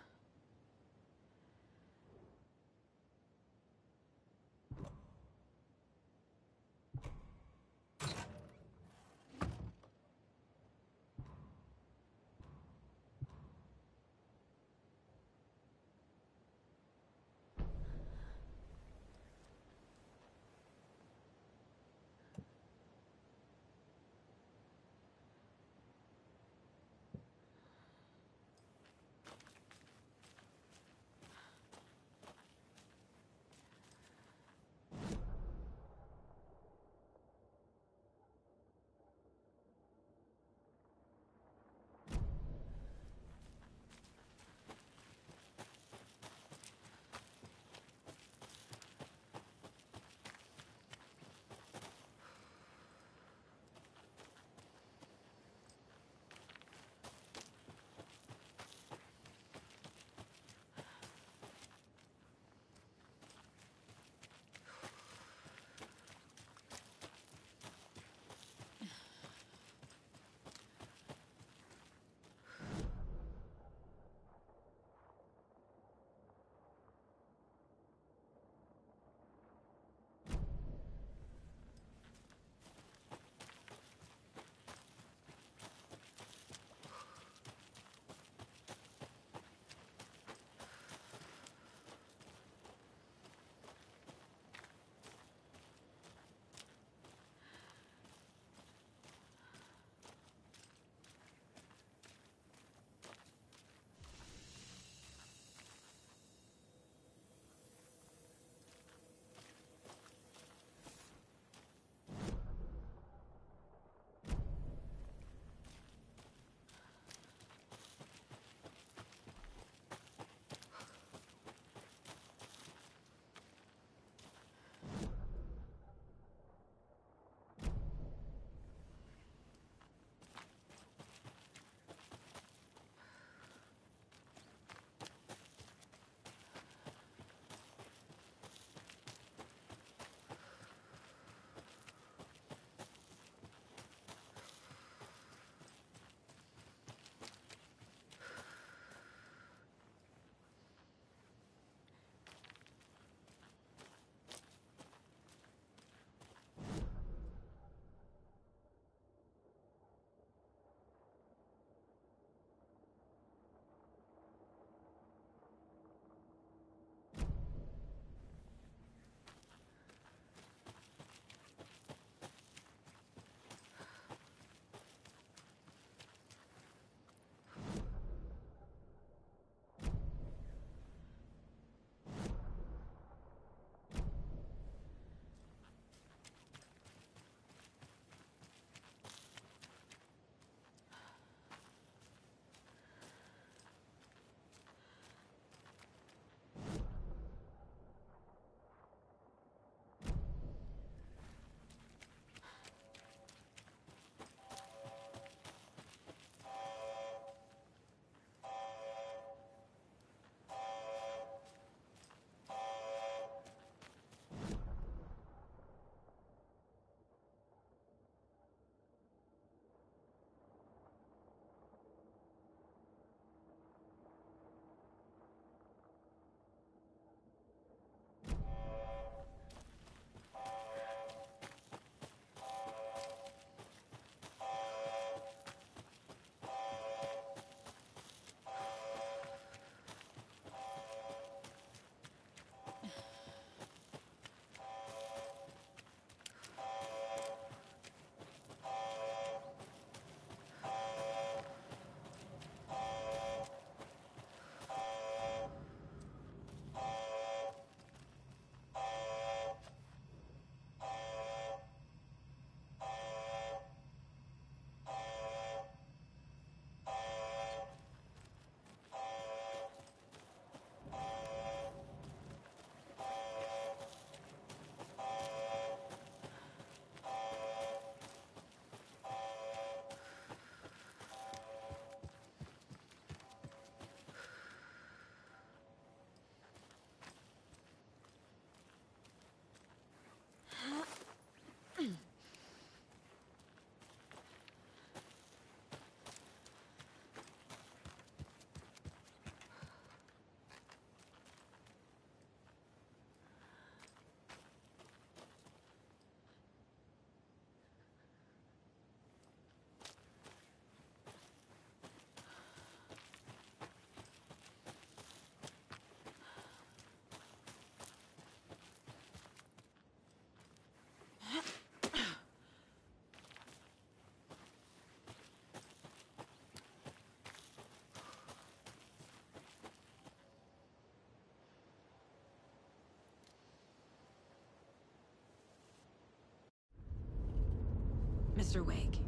Mr. Wake,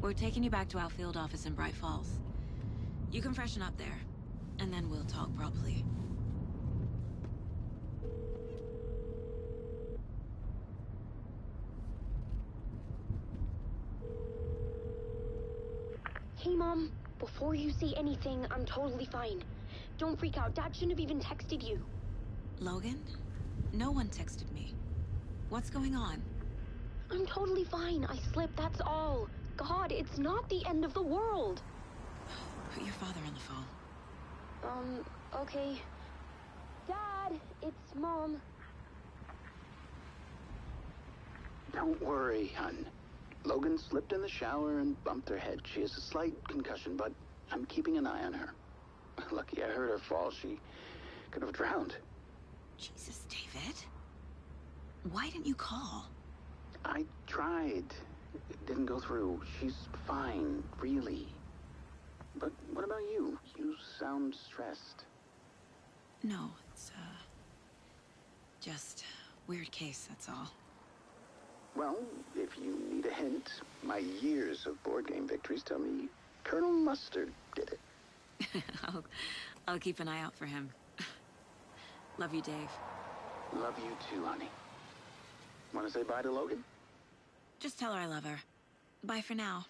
we're taking you back to our field office in Bright Falls. You can freshen up there, and then we'll talk properly. Hey, Mom. Before you say anything, I'm totally fine. Don't freak out. Dad shouldn't have even texted you. Logan? No one texted me. What's going on? I'm totally fine. I slipped, that's all. God, it's not the end of the world. Put your father on the phone. Okay. Dad, it's Mom. Don't worry, hon. Logan slipped in the shower and bumped her head. She has a slight concussion, but I'm keeping an eye on her. Lucky I heard her fall. She could have drowned. Jesus, David. Why didn't you call? I tried. It didn't go through. She's fine, really. But what about you? You sound stressed. No, it's, just weird case, that's all. Well, if you need a hint, my years of board game victories tell me Colonel Mustard did it. I'll keep an eye out for him. Love you, Dave. Love you too, honey. Want to say bye to Logan? Just tell her I love her. Bye for now.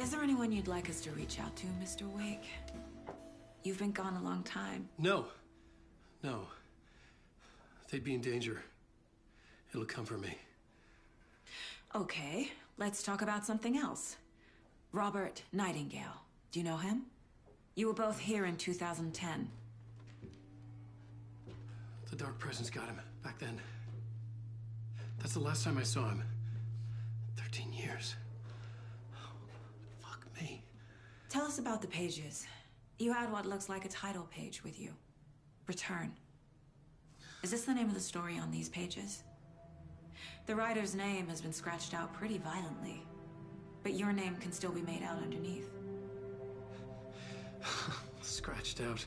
Is there anyone you'd like us to reach out to, Mr. Wake? You've been gone a long time. No. They'd be in danger. It'll come for me. Okay, let's talk about something else. Robert Nightingale. Do you know him? You were both here in 2010. The Dark Presence got him back then. That's the last time I saw him. 13 years. Fuck me. Tell us about the pages. You had what looks like a title page with you. Return. Is this the name of the story on these pages? The writer's name has been scratched out pretty violently, but your name can still be made out underneath. Scratched out.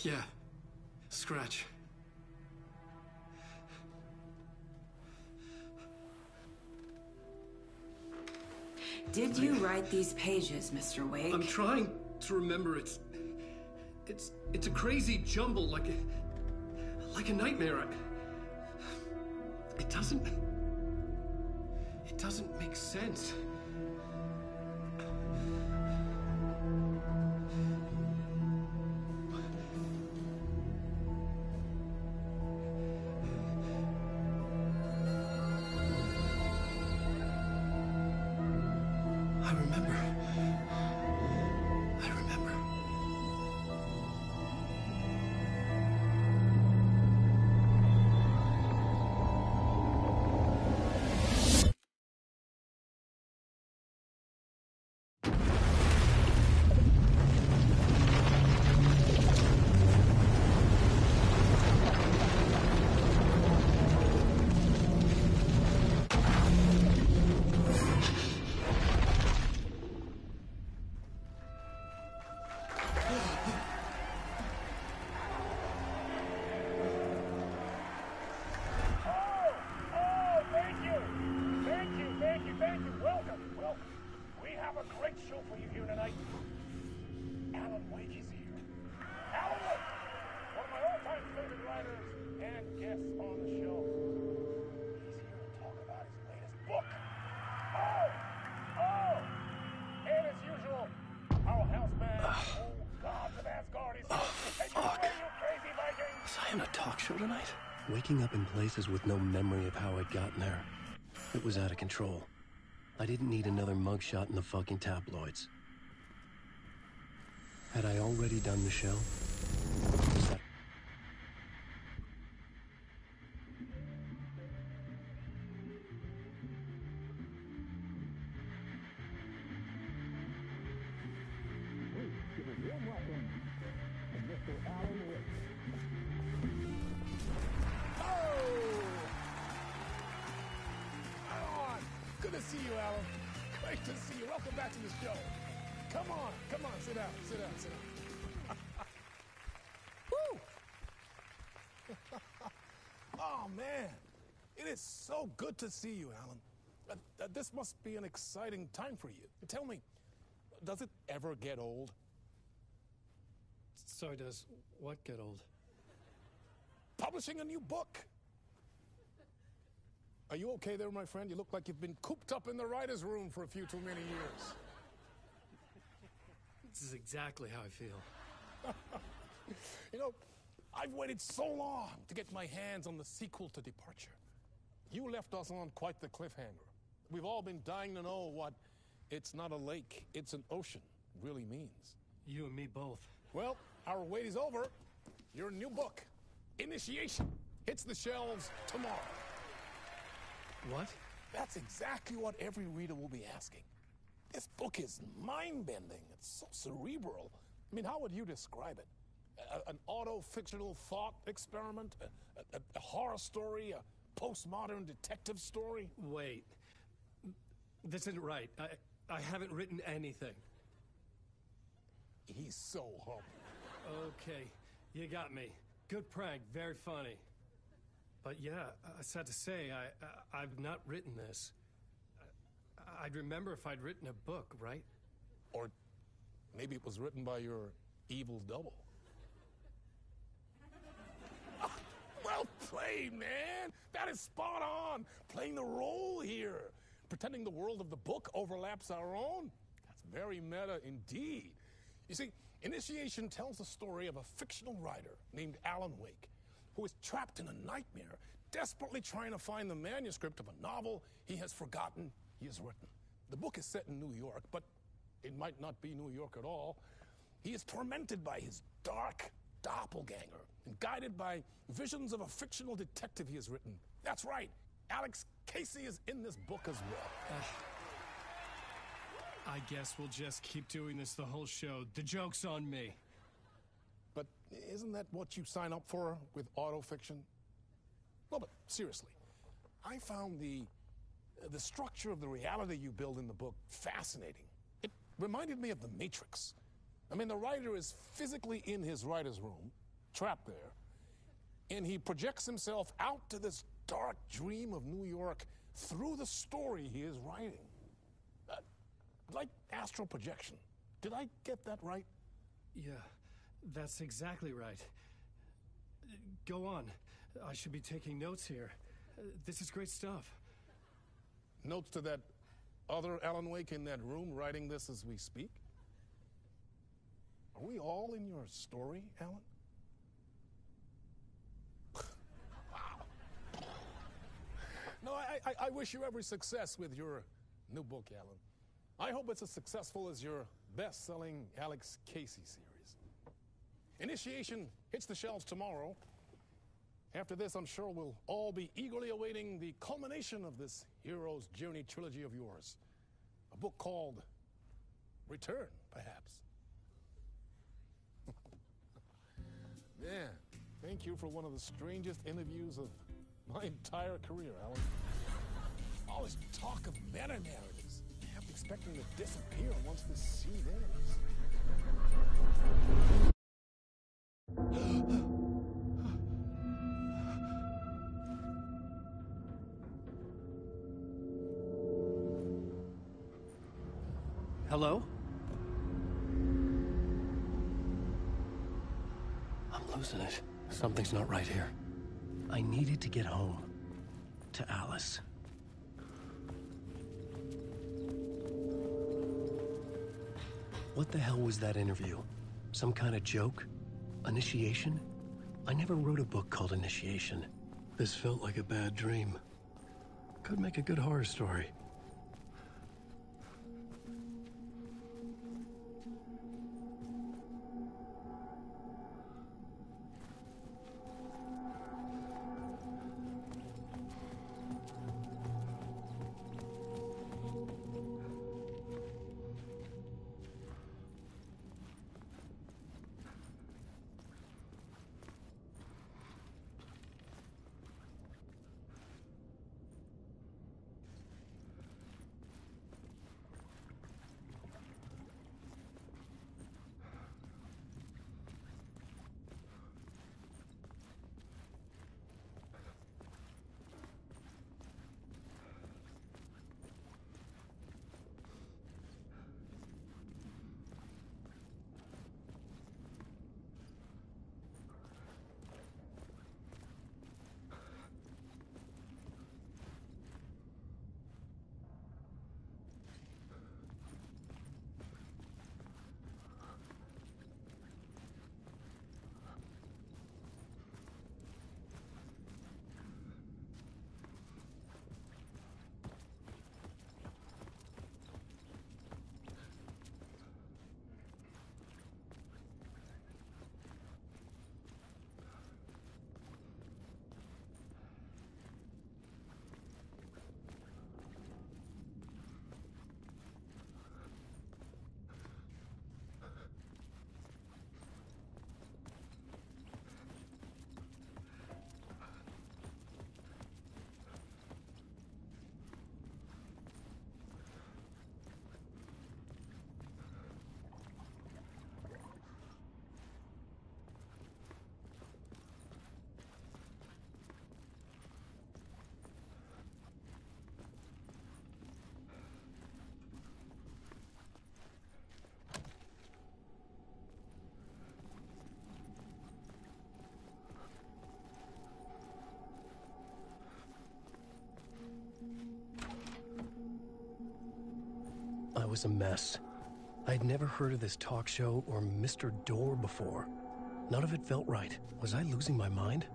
Yeah. Scratch. Did you write these pages, Mr. Wake? I'm trying to remember. It's a crazy jumble, like a nightmare. It doesn't make sense. I remember. Tonight. Waking up in places with no memory of how I'd gotten there. It was out of control. I didn't need another mugshot in the fucking tabloids. Had I already done the show? see you, Alan. Great to see you. Welcome back to the show. Come on, sit down. Woo! Oh, man. It is so good to see you, Alan. This must be an exciting time for you. Tell me, does it ever get old? Sorry, does what get old? Publishing a new book. Are you okay there, my friend? You look like you've been cooped up in the writer's room for a few too many years. This is exactly how I feel. You know, I've waited so long to get my hands on the sequel to Departure. You left us on quite the cliffhanger. We've all been dying to know what "it's not a lake, it's an ocean" really means. You and me both. Well, our wait is over. Your new book, Initiation, hits the shelves tomorrow. What? That's exactly what every reader will be asking. This book is mind-bending. It's so cerebral. I mean, how would you describe it? An auto-fictional thought experiment? A horror story? A postmodern detective story? Wait. This isn't right. I haven't written anything. He's so humble. Okay, you got me. Good prank, very funny. But yeah, sad to say, I've not written this. I'd remember if I'd written a book, right? Or maybe it was written by your evil double. Well played, man! That is spot on! Playing the role here. Pretending the world of the book overlaps our own. That's very meta indeed. You see, Initiation tells the story of a fictional writer named Alan Wake, who is trapped in a nightmare, desperately trying to find the manuscript of a novel he has forgotten he has written. The book is set in New York, but it might not be New York at all. He is tormented by his dark doppelganger and guided by visions of a fictional detective he has written. That's right, Alex Casey is in this book as well. I guess we'll just keep doing this the whole show. The joke's on me. But isn't that what you sign up for with autofiction? No, but seriously, I found the structure of the reality you build in the book fascinating. It reminded me of The Matrix. I mean, the writer is physically in his writer's room, trapped there, and he projects himself out to this dark dream of New York through the story he is writing. Like astral projection. Did I get that right? Yeah, that's exactly right. Go on. I should be taking notes here. This is great stuff. Notes to that other Alan Wake in that room writing this as we speak? Are we all in your story, Alan? Wow. No, I wish you every success with your new book, Alan. I hope it's as successful as your best-selling Alex Casey series. Initiation hits the shelves tomorrow. After this, I'm sure we'll all be eagerly awaiting the culmination of this hero's journey trilogy of yours. A book called Return, perhaps. Man, thank you for one of the strangest interviews of my entire career, Alan. All this talk of meta-narratives. I'm expecting to disappear once this scene ends. Hello? I'm losing it. Something's not right here. I needed to get home. To Alice. What the hell was that interview? Some kind of joke? Initiation? I never wrote a book called Initiation. This felt like a bad dream. Could make a good horror story. was a mess. I'd never heard of this talk show or Mr. Door before. None of it felt right. Was I losing my mind?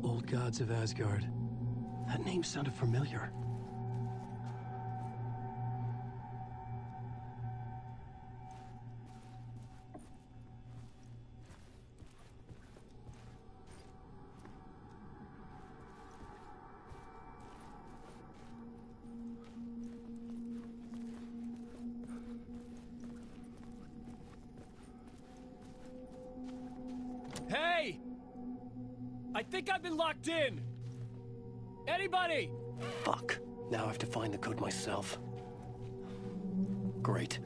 Old Gods of Asgard. That name sounded familiar. Hey! I think I've been locked in! Anybody? Fuck. Now I have to find the code myself. Great.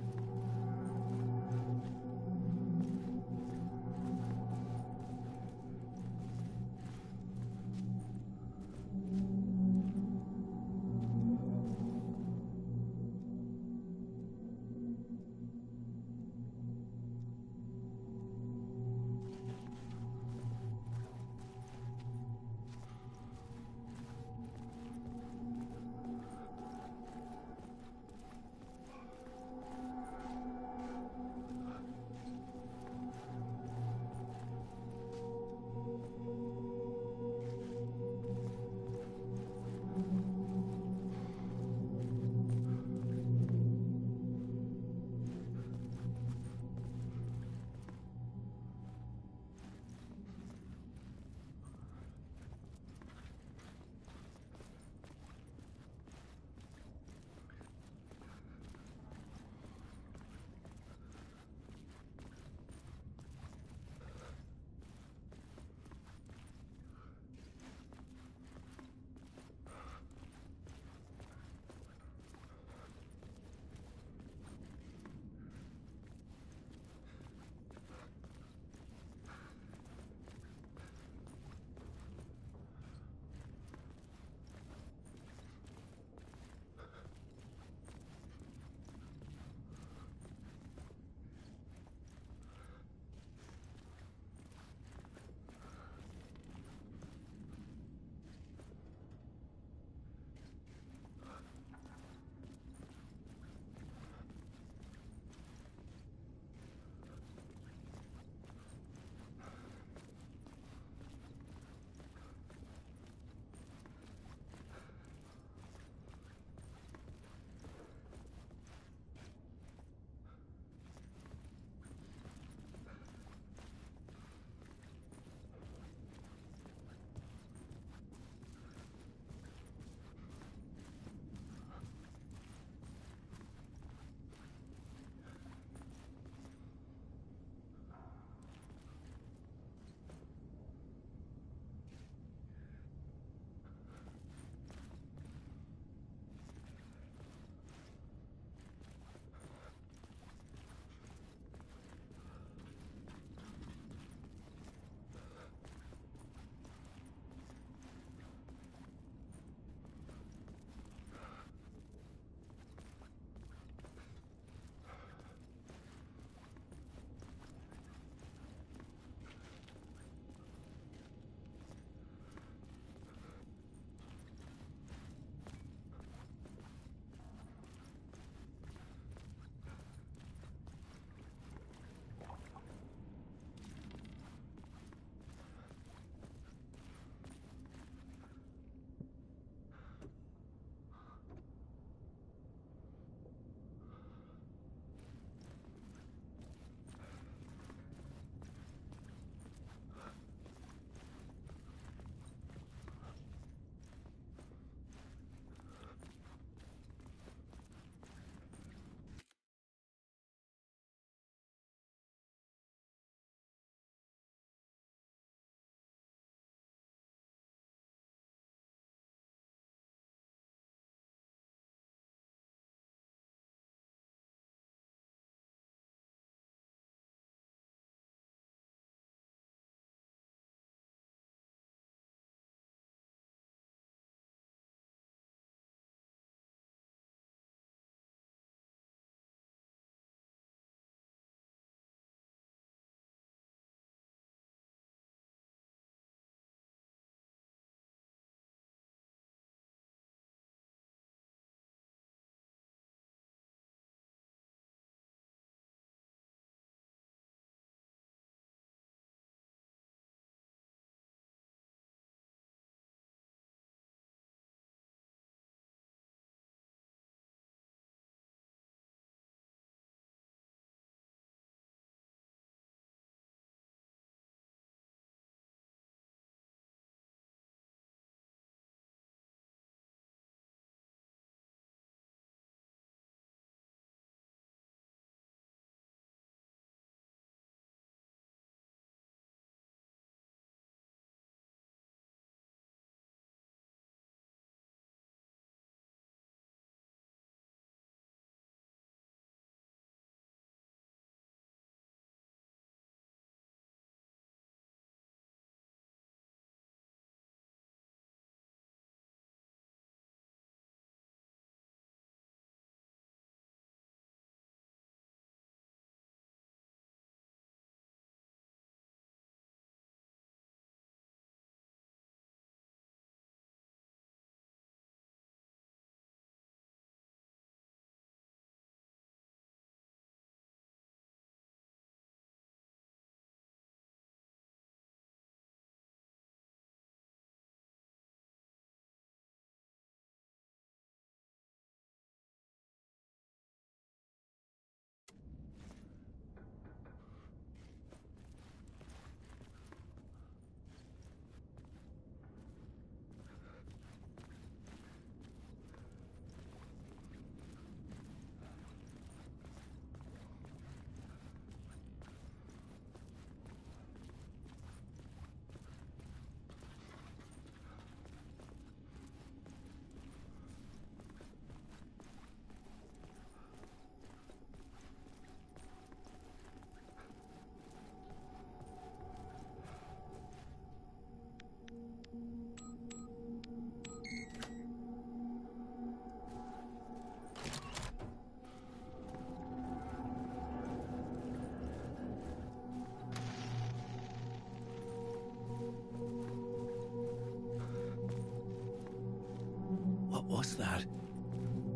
was that?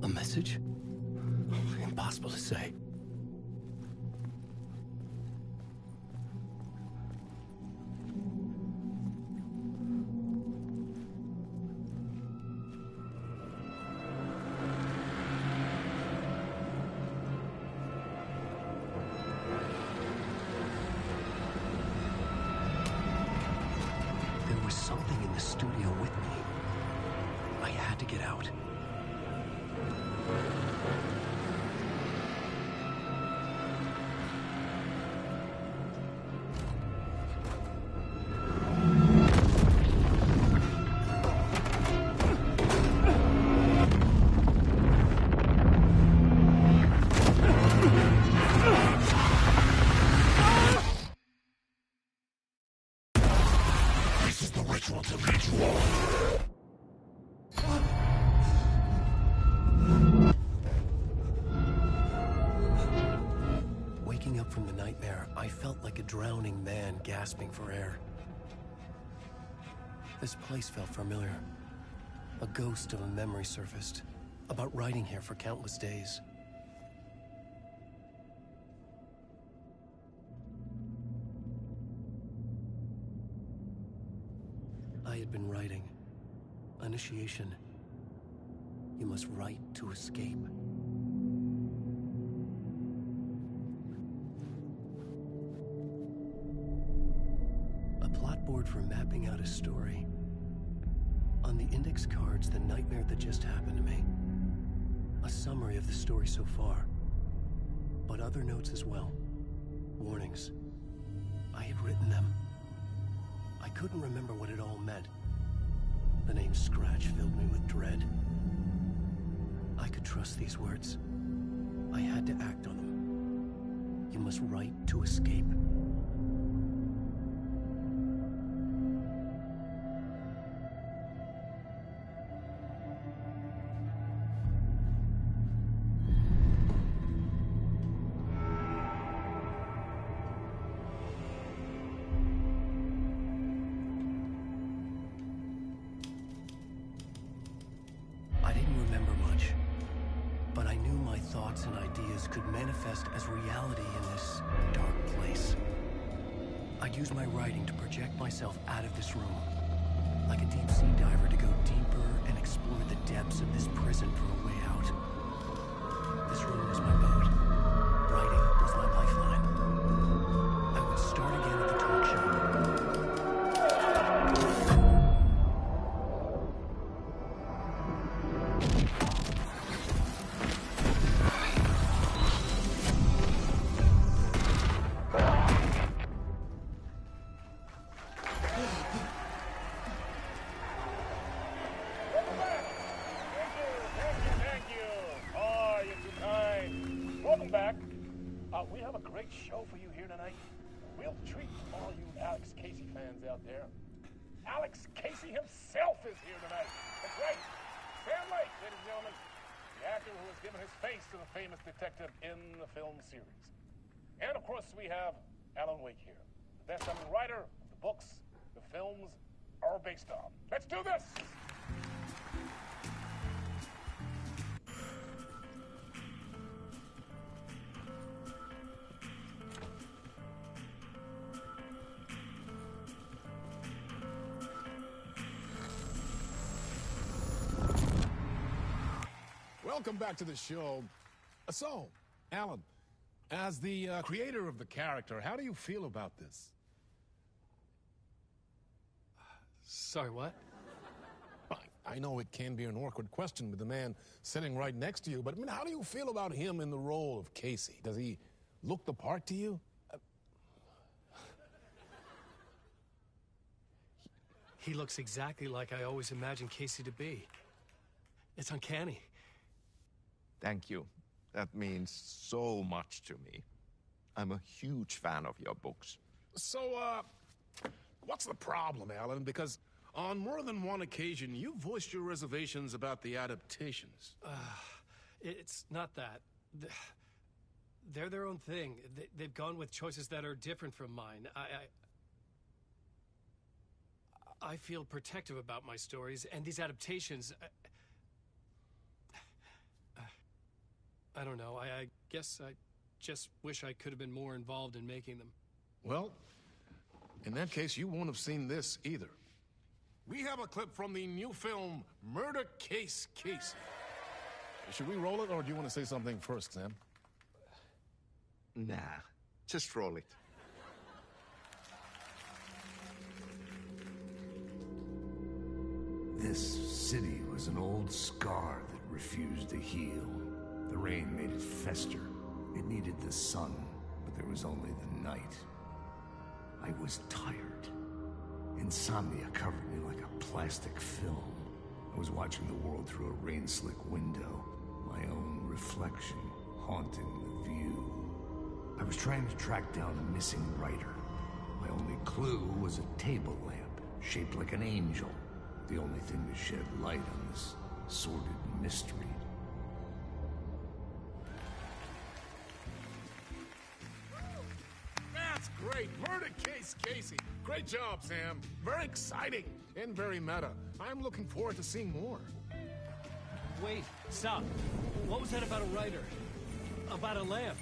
A message? Impossible to say. There was something in the studio with me. I had to get out. This is the ritual to lead you all. Waking up from the nightmare, I felt like a drowning man gasping for air. This place felt familiar. A ghost of a memory surfaced, about riding here for countless days. I had been writing. Initiation. You must write to escape. A plot board for mapping out a story. On the index cards, the nightmare that just happened to me. A summary of the story so far. But other notes as well. Warnings. I had written them. I couldn't remember what it all meant. The name Scratch filled me with dread. I could trust these words. I had to act on them. You must write to escape. I didn't remember much, but I knew my thoughts and ideas could manifest as reality in this dark place. I'd use my writing to project myself out of this room, like a deep sea diver to go deeper and explore the depths of this prison for a way out. This room was my boat. Writing was my lifeline. I would start again at the talk show. Thank you. Oh, you're too kind. Welcome back. We have a great show for you here tonight. We'll treat all you Alex Casey fans out there. Alex Casey himself is here tonight. That's right. Sam Lake, ladies and gentlemen. The actor who has given his face to the famous detective in the film series. And of course, we have Alan Wake here. The best-selling writer of the books the films are based on. Let's do this! Welcome back to the show. So, Alan, as the creator of the character, how do you feel about this? Sorry, what? I know it can be an awkward question with the man sitting right next to you, but I mean, how do you feel about him in the role of Casey? Does he look the part to you? He looks exactly like I always imagined Casey to be. It's uncanny. Thank you. That means so much to me. I'm a huge fan of your books. So, what's the problem, Alan? Because on more than one occasion, you voiced your reservations about the adaptations. It's not that. They're their own thing. They've gone with choices that are different from mine. I feel protective about my stories, and these adaptations... I don't know. I guess I just wish I could have been more involved in making them. Well, in that case, you won't have seen this either. We have a clip from the new film, Murder Case Casey. Should we roll it, or do you want to say something first, Sam? Nah, just roll it. This city was an old scar that refused to heal. The rain made it fester. It needed the sun, but there was only the night. I was tired. Insomnia covered me like a plastic film. I was watching the world through a rain-slick window, my own reflection haunting the view. I was trying to track down a missing writer. My only clue was a table lamp, shaped like an angel. The only thing to shed light on this sordid mystery. That's great! Murder Case Casey! Great job, Sam. Very exciting and very meta. I'm looking forward to seeing more. Wait, stop. What was that about a writer? About a lamp?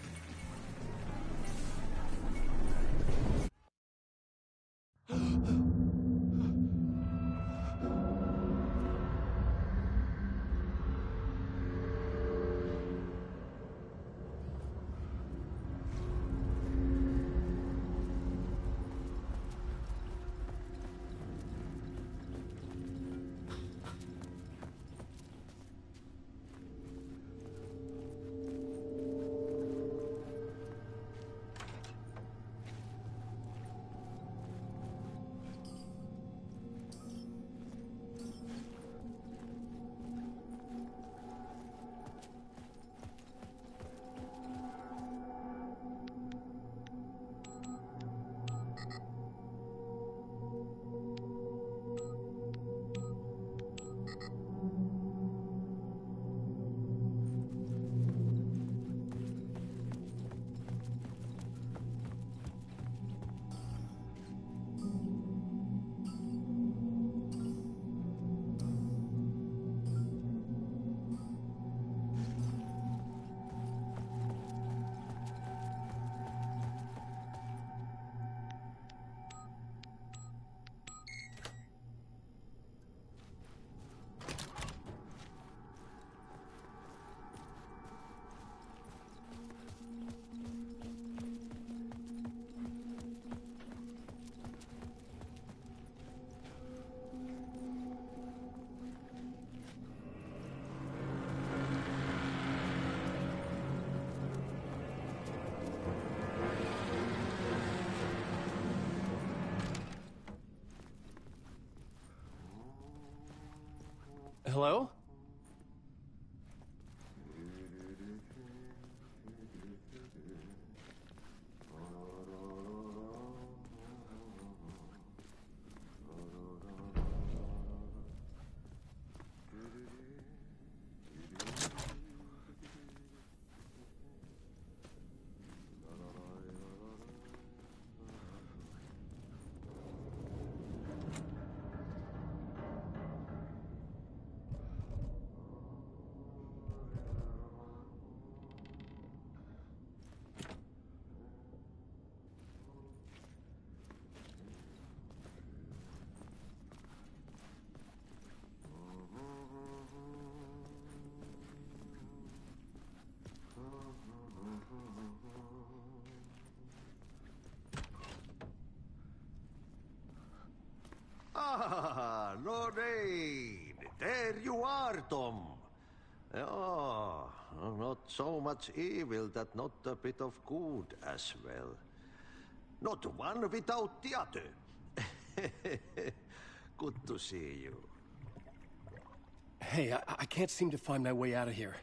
Hello? Ah, Lorraine! There you are, Tom. Oh, not so much evil that not a bit of good as well. Not one without the other. Good to see you. Hey, I can't seem to find my way out of here.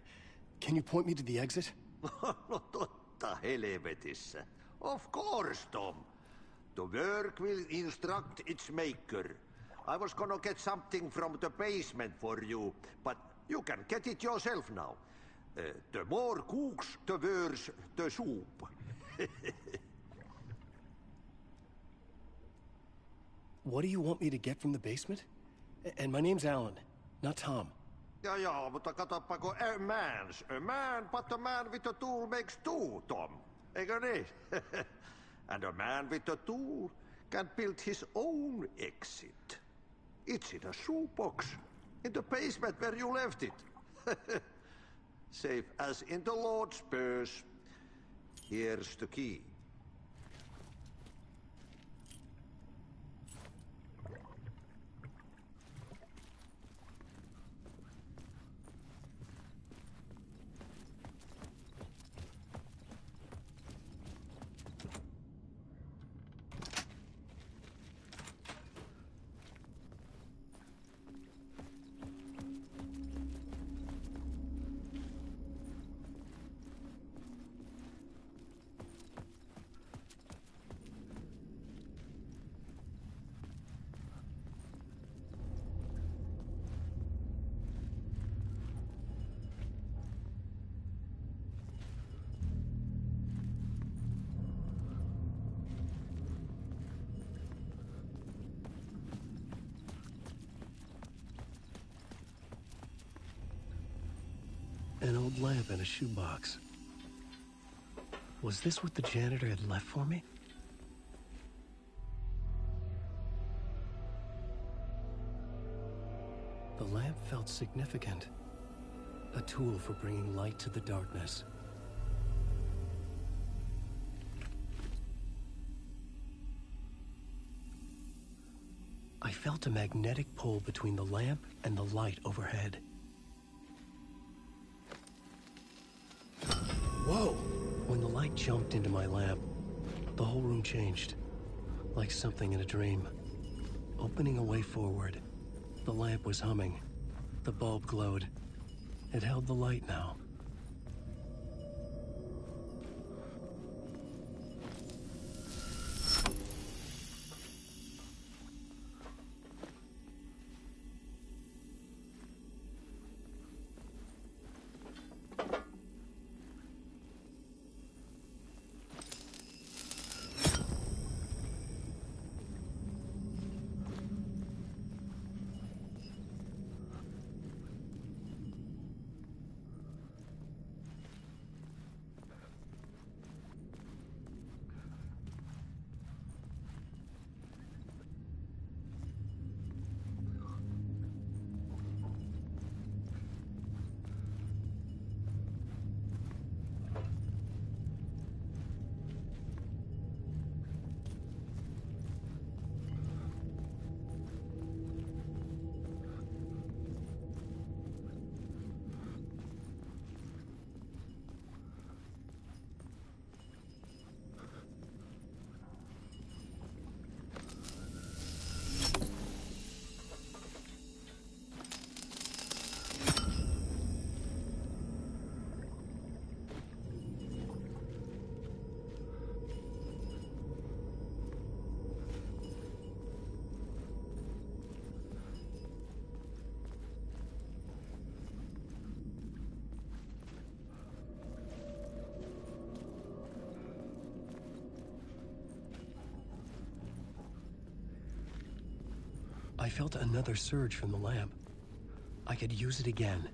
Can you point me to the exit? No totta helvetissä. Of course, Tom. The work will instruct its maker. I was gonna get something from the basement for you, but you can get it yourself now. The more cooks, the worse the soup. What do you want me to get from the basement? And my name's Alan, not Tom. Ja, mutta katsoppa, a man, but a man with a tool makes two, Tom. Eikö niin? And a man with a tool can build his own exit. It's in a shoebox, in the basement where you left it. Safe as in the Lord's purse. Here's the key. An old lamp in a shoebox. Was this what the janitor had left for me? The lamp felt significant. A tool for bringing light to the darkness. I felt a magnetic pull between the lamp and the light overhead. Whoa! When the light jumped into my lamp, the whole room changed. Like something in a dream. Opening a way forward. The lamp was humming. The bulb glowed. It held the light now. I felt another surge from the lamp. I could use it again.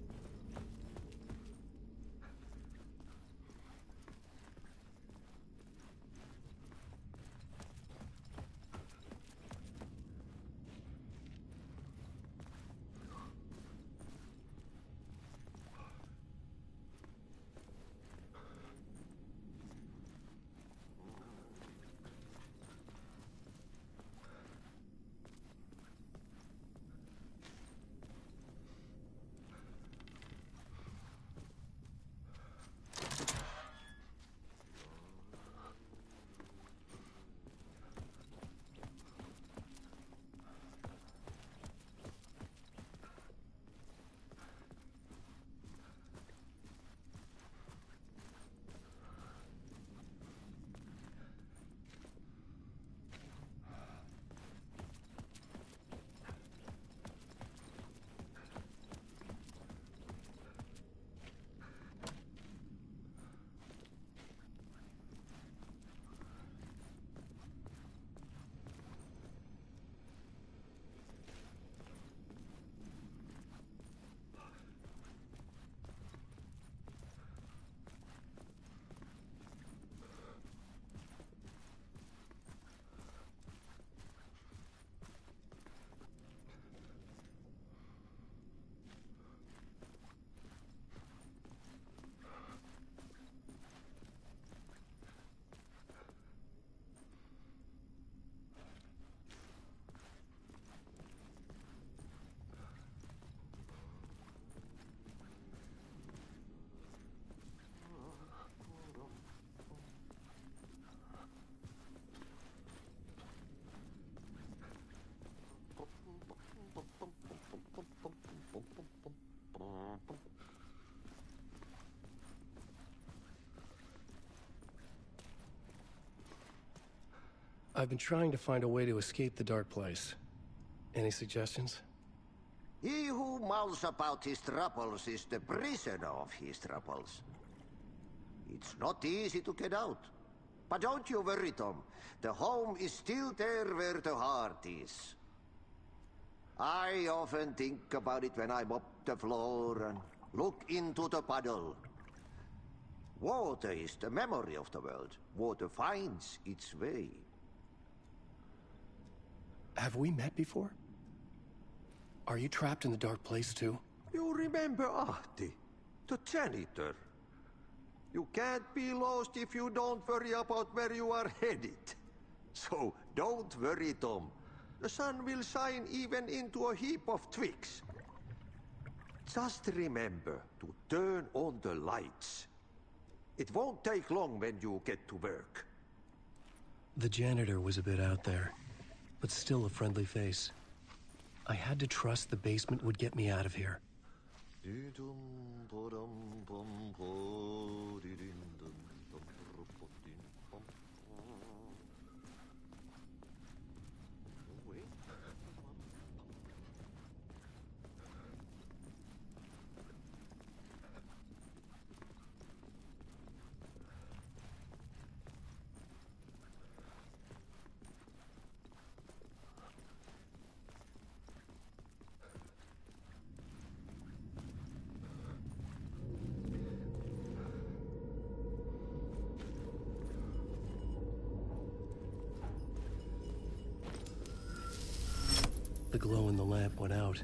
I've been trying to find a way to escape the dark place. Any suggestions? He who mouths about his troubles is the prisoner of his troubles. It's not easy to get out. But don't you worry, Tom. The home is still there where the heart is. I often think about it when I mop the floor and look into the puddle. Water is the memory of the world. Water finds its way. Have we met before? Are you trapped in the dark place too? You remember Ahti, the janitor. You can't be lost if you don't worry about where you are headed. So don't worry, Tom. The sun will shine even into a heap of twigs. Just remember to turn on the lights. It won't take long when you get to work. The janitor was a bit out there, but still a friendly face. I had to trust the basement would get me out of here. The glow in the lamp went out,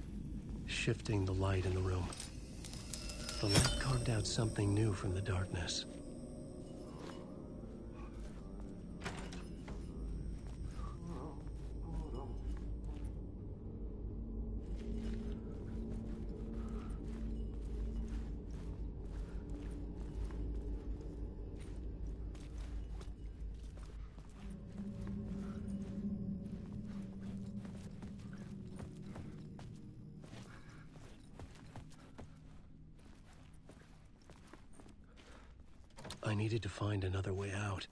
shifting the light in the room. The light carved out something new from the darkness. I needed to find another way out.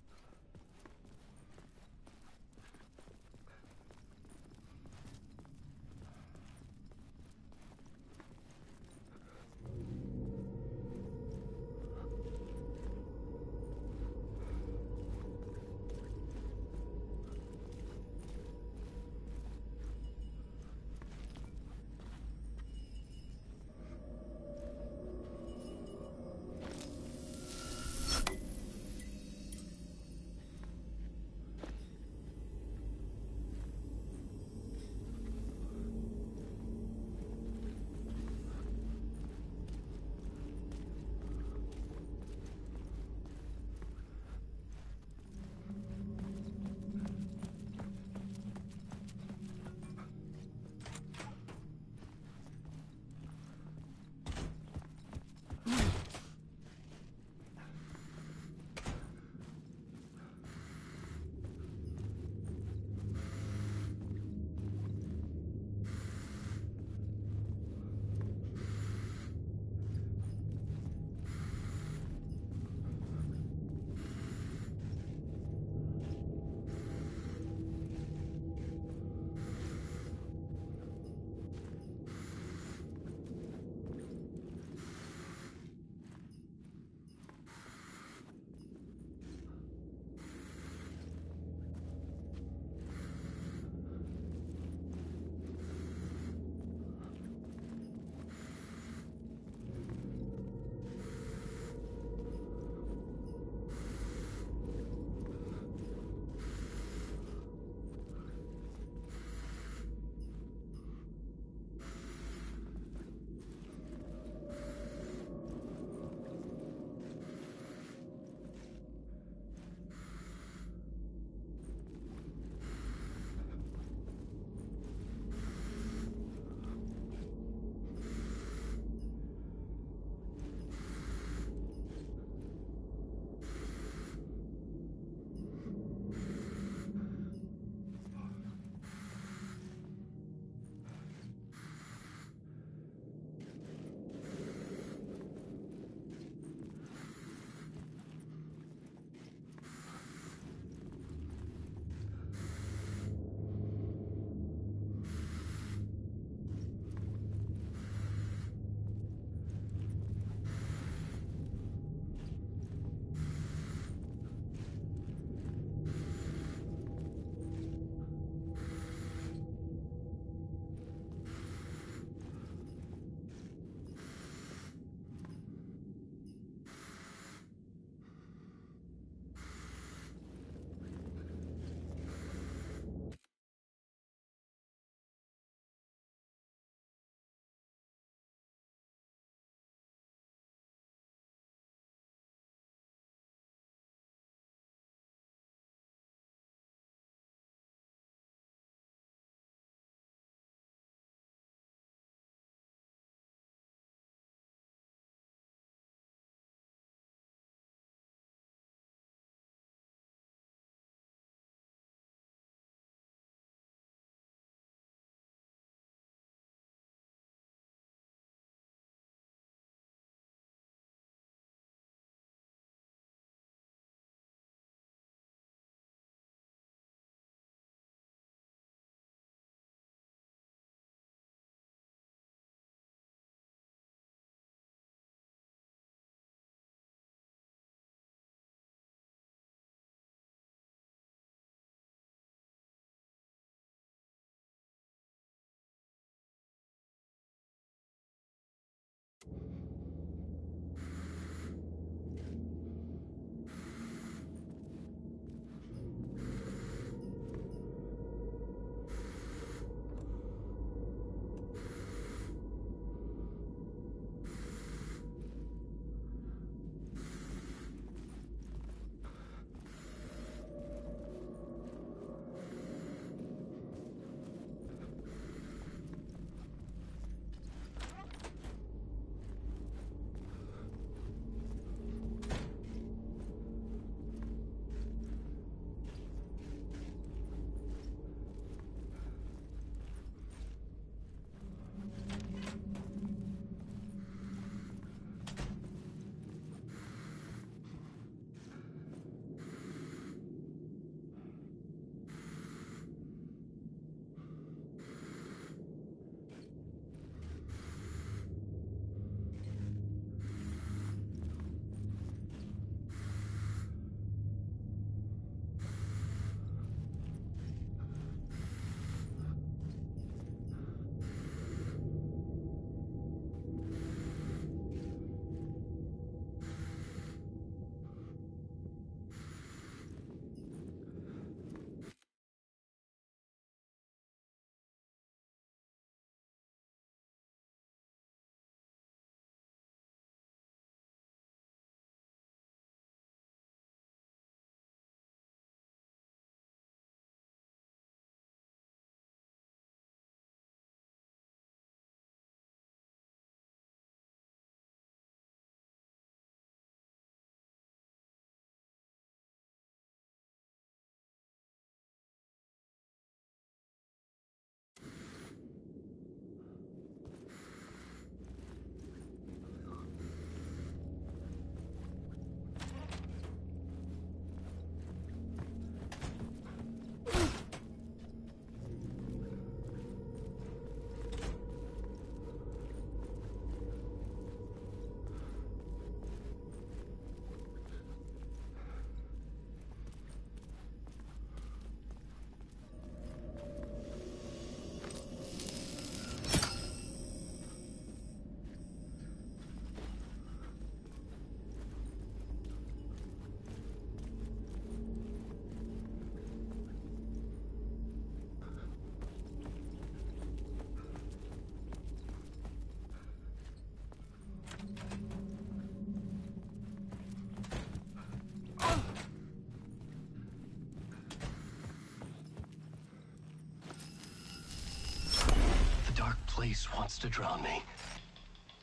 beast wants to drown me.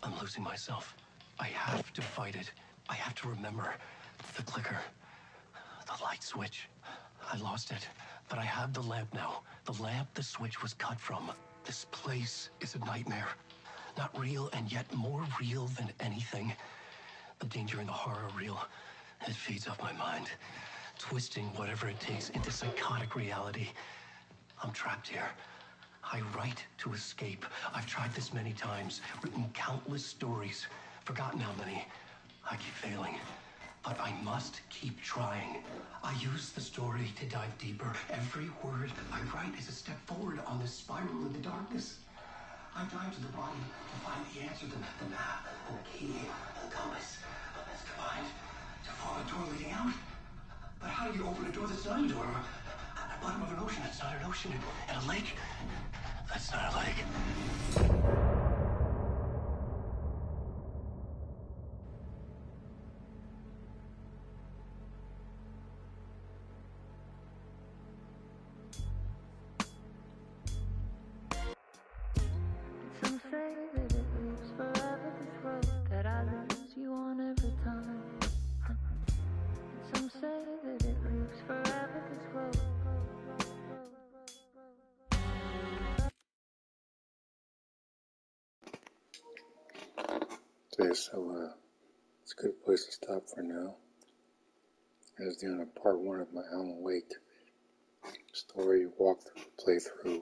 I'm losing myself. I have to fight it. I have to remember the clicker, the light switch. I lost it, but I have the lamp now. The lamp the switch was cut from. This place is a nightmare. Not real, and yet more real than anything. The danger and the horror are real. It feeds off my mind, twisting whatever it takes into psychotic reality. I'm trapped here. I write to escape. I've tried this many times, written countless stories, forgotten how many. I keep failing, but I must keep trying. I use the story to dive deeper. Every word I write is a step forward on this spiral in the darkness. I dive to the bottom to find the answer, the map, and the key, and the compass. That's combined to form a door leading out. But how do you open a door that's not a door? At the bottom of an ocean that's not an ocean, and a lake that's not a lake. Some say that it lives forever, this road that I lose you on every time. Some say that it lives forever, this road. Okay, so it's a good place to stop for now. As the end of part 1 of my Alan Wake story walkthrough playthrough.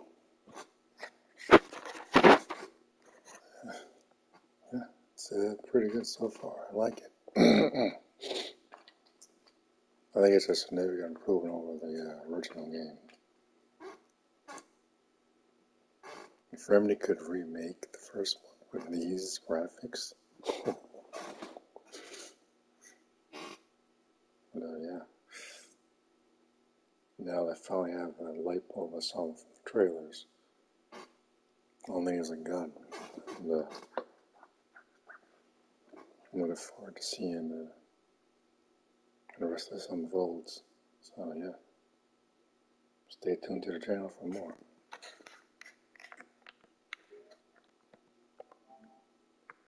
Yeah, it's pretty good so far. I like it. I think it's a significant improvement over the original game. If Remedy could remake the first one with these graphics, but yeah. Now I finally have a light bulb I saw from the trailers. Only as a gun. And, I'm looking forward to seeing the rest of this unfolds. So yeah, stay tuned to the channel for more.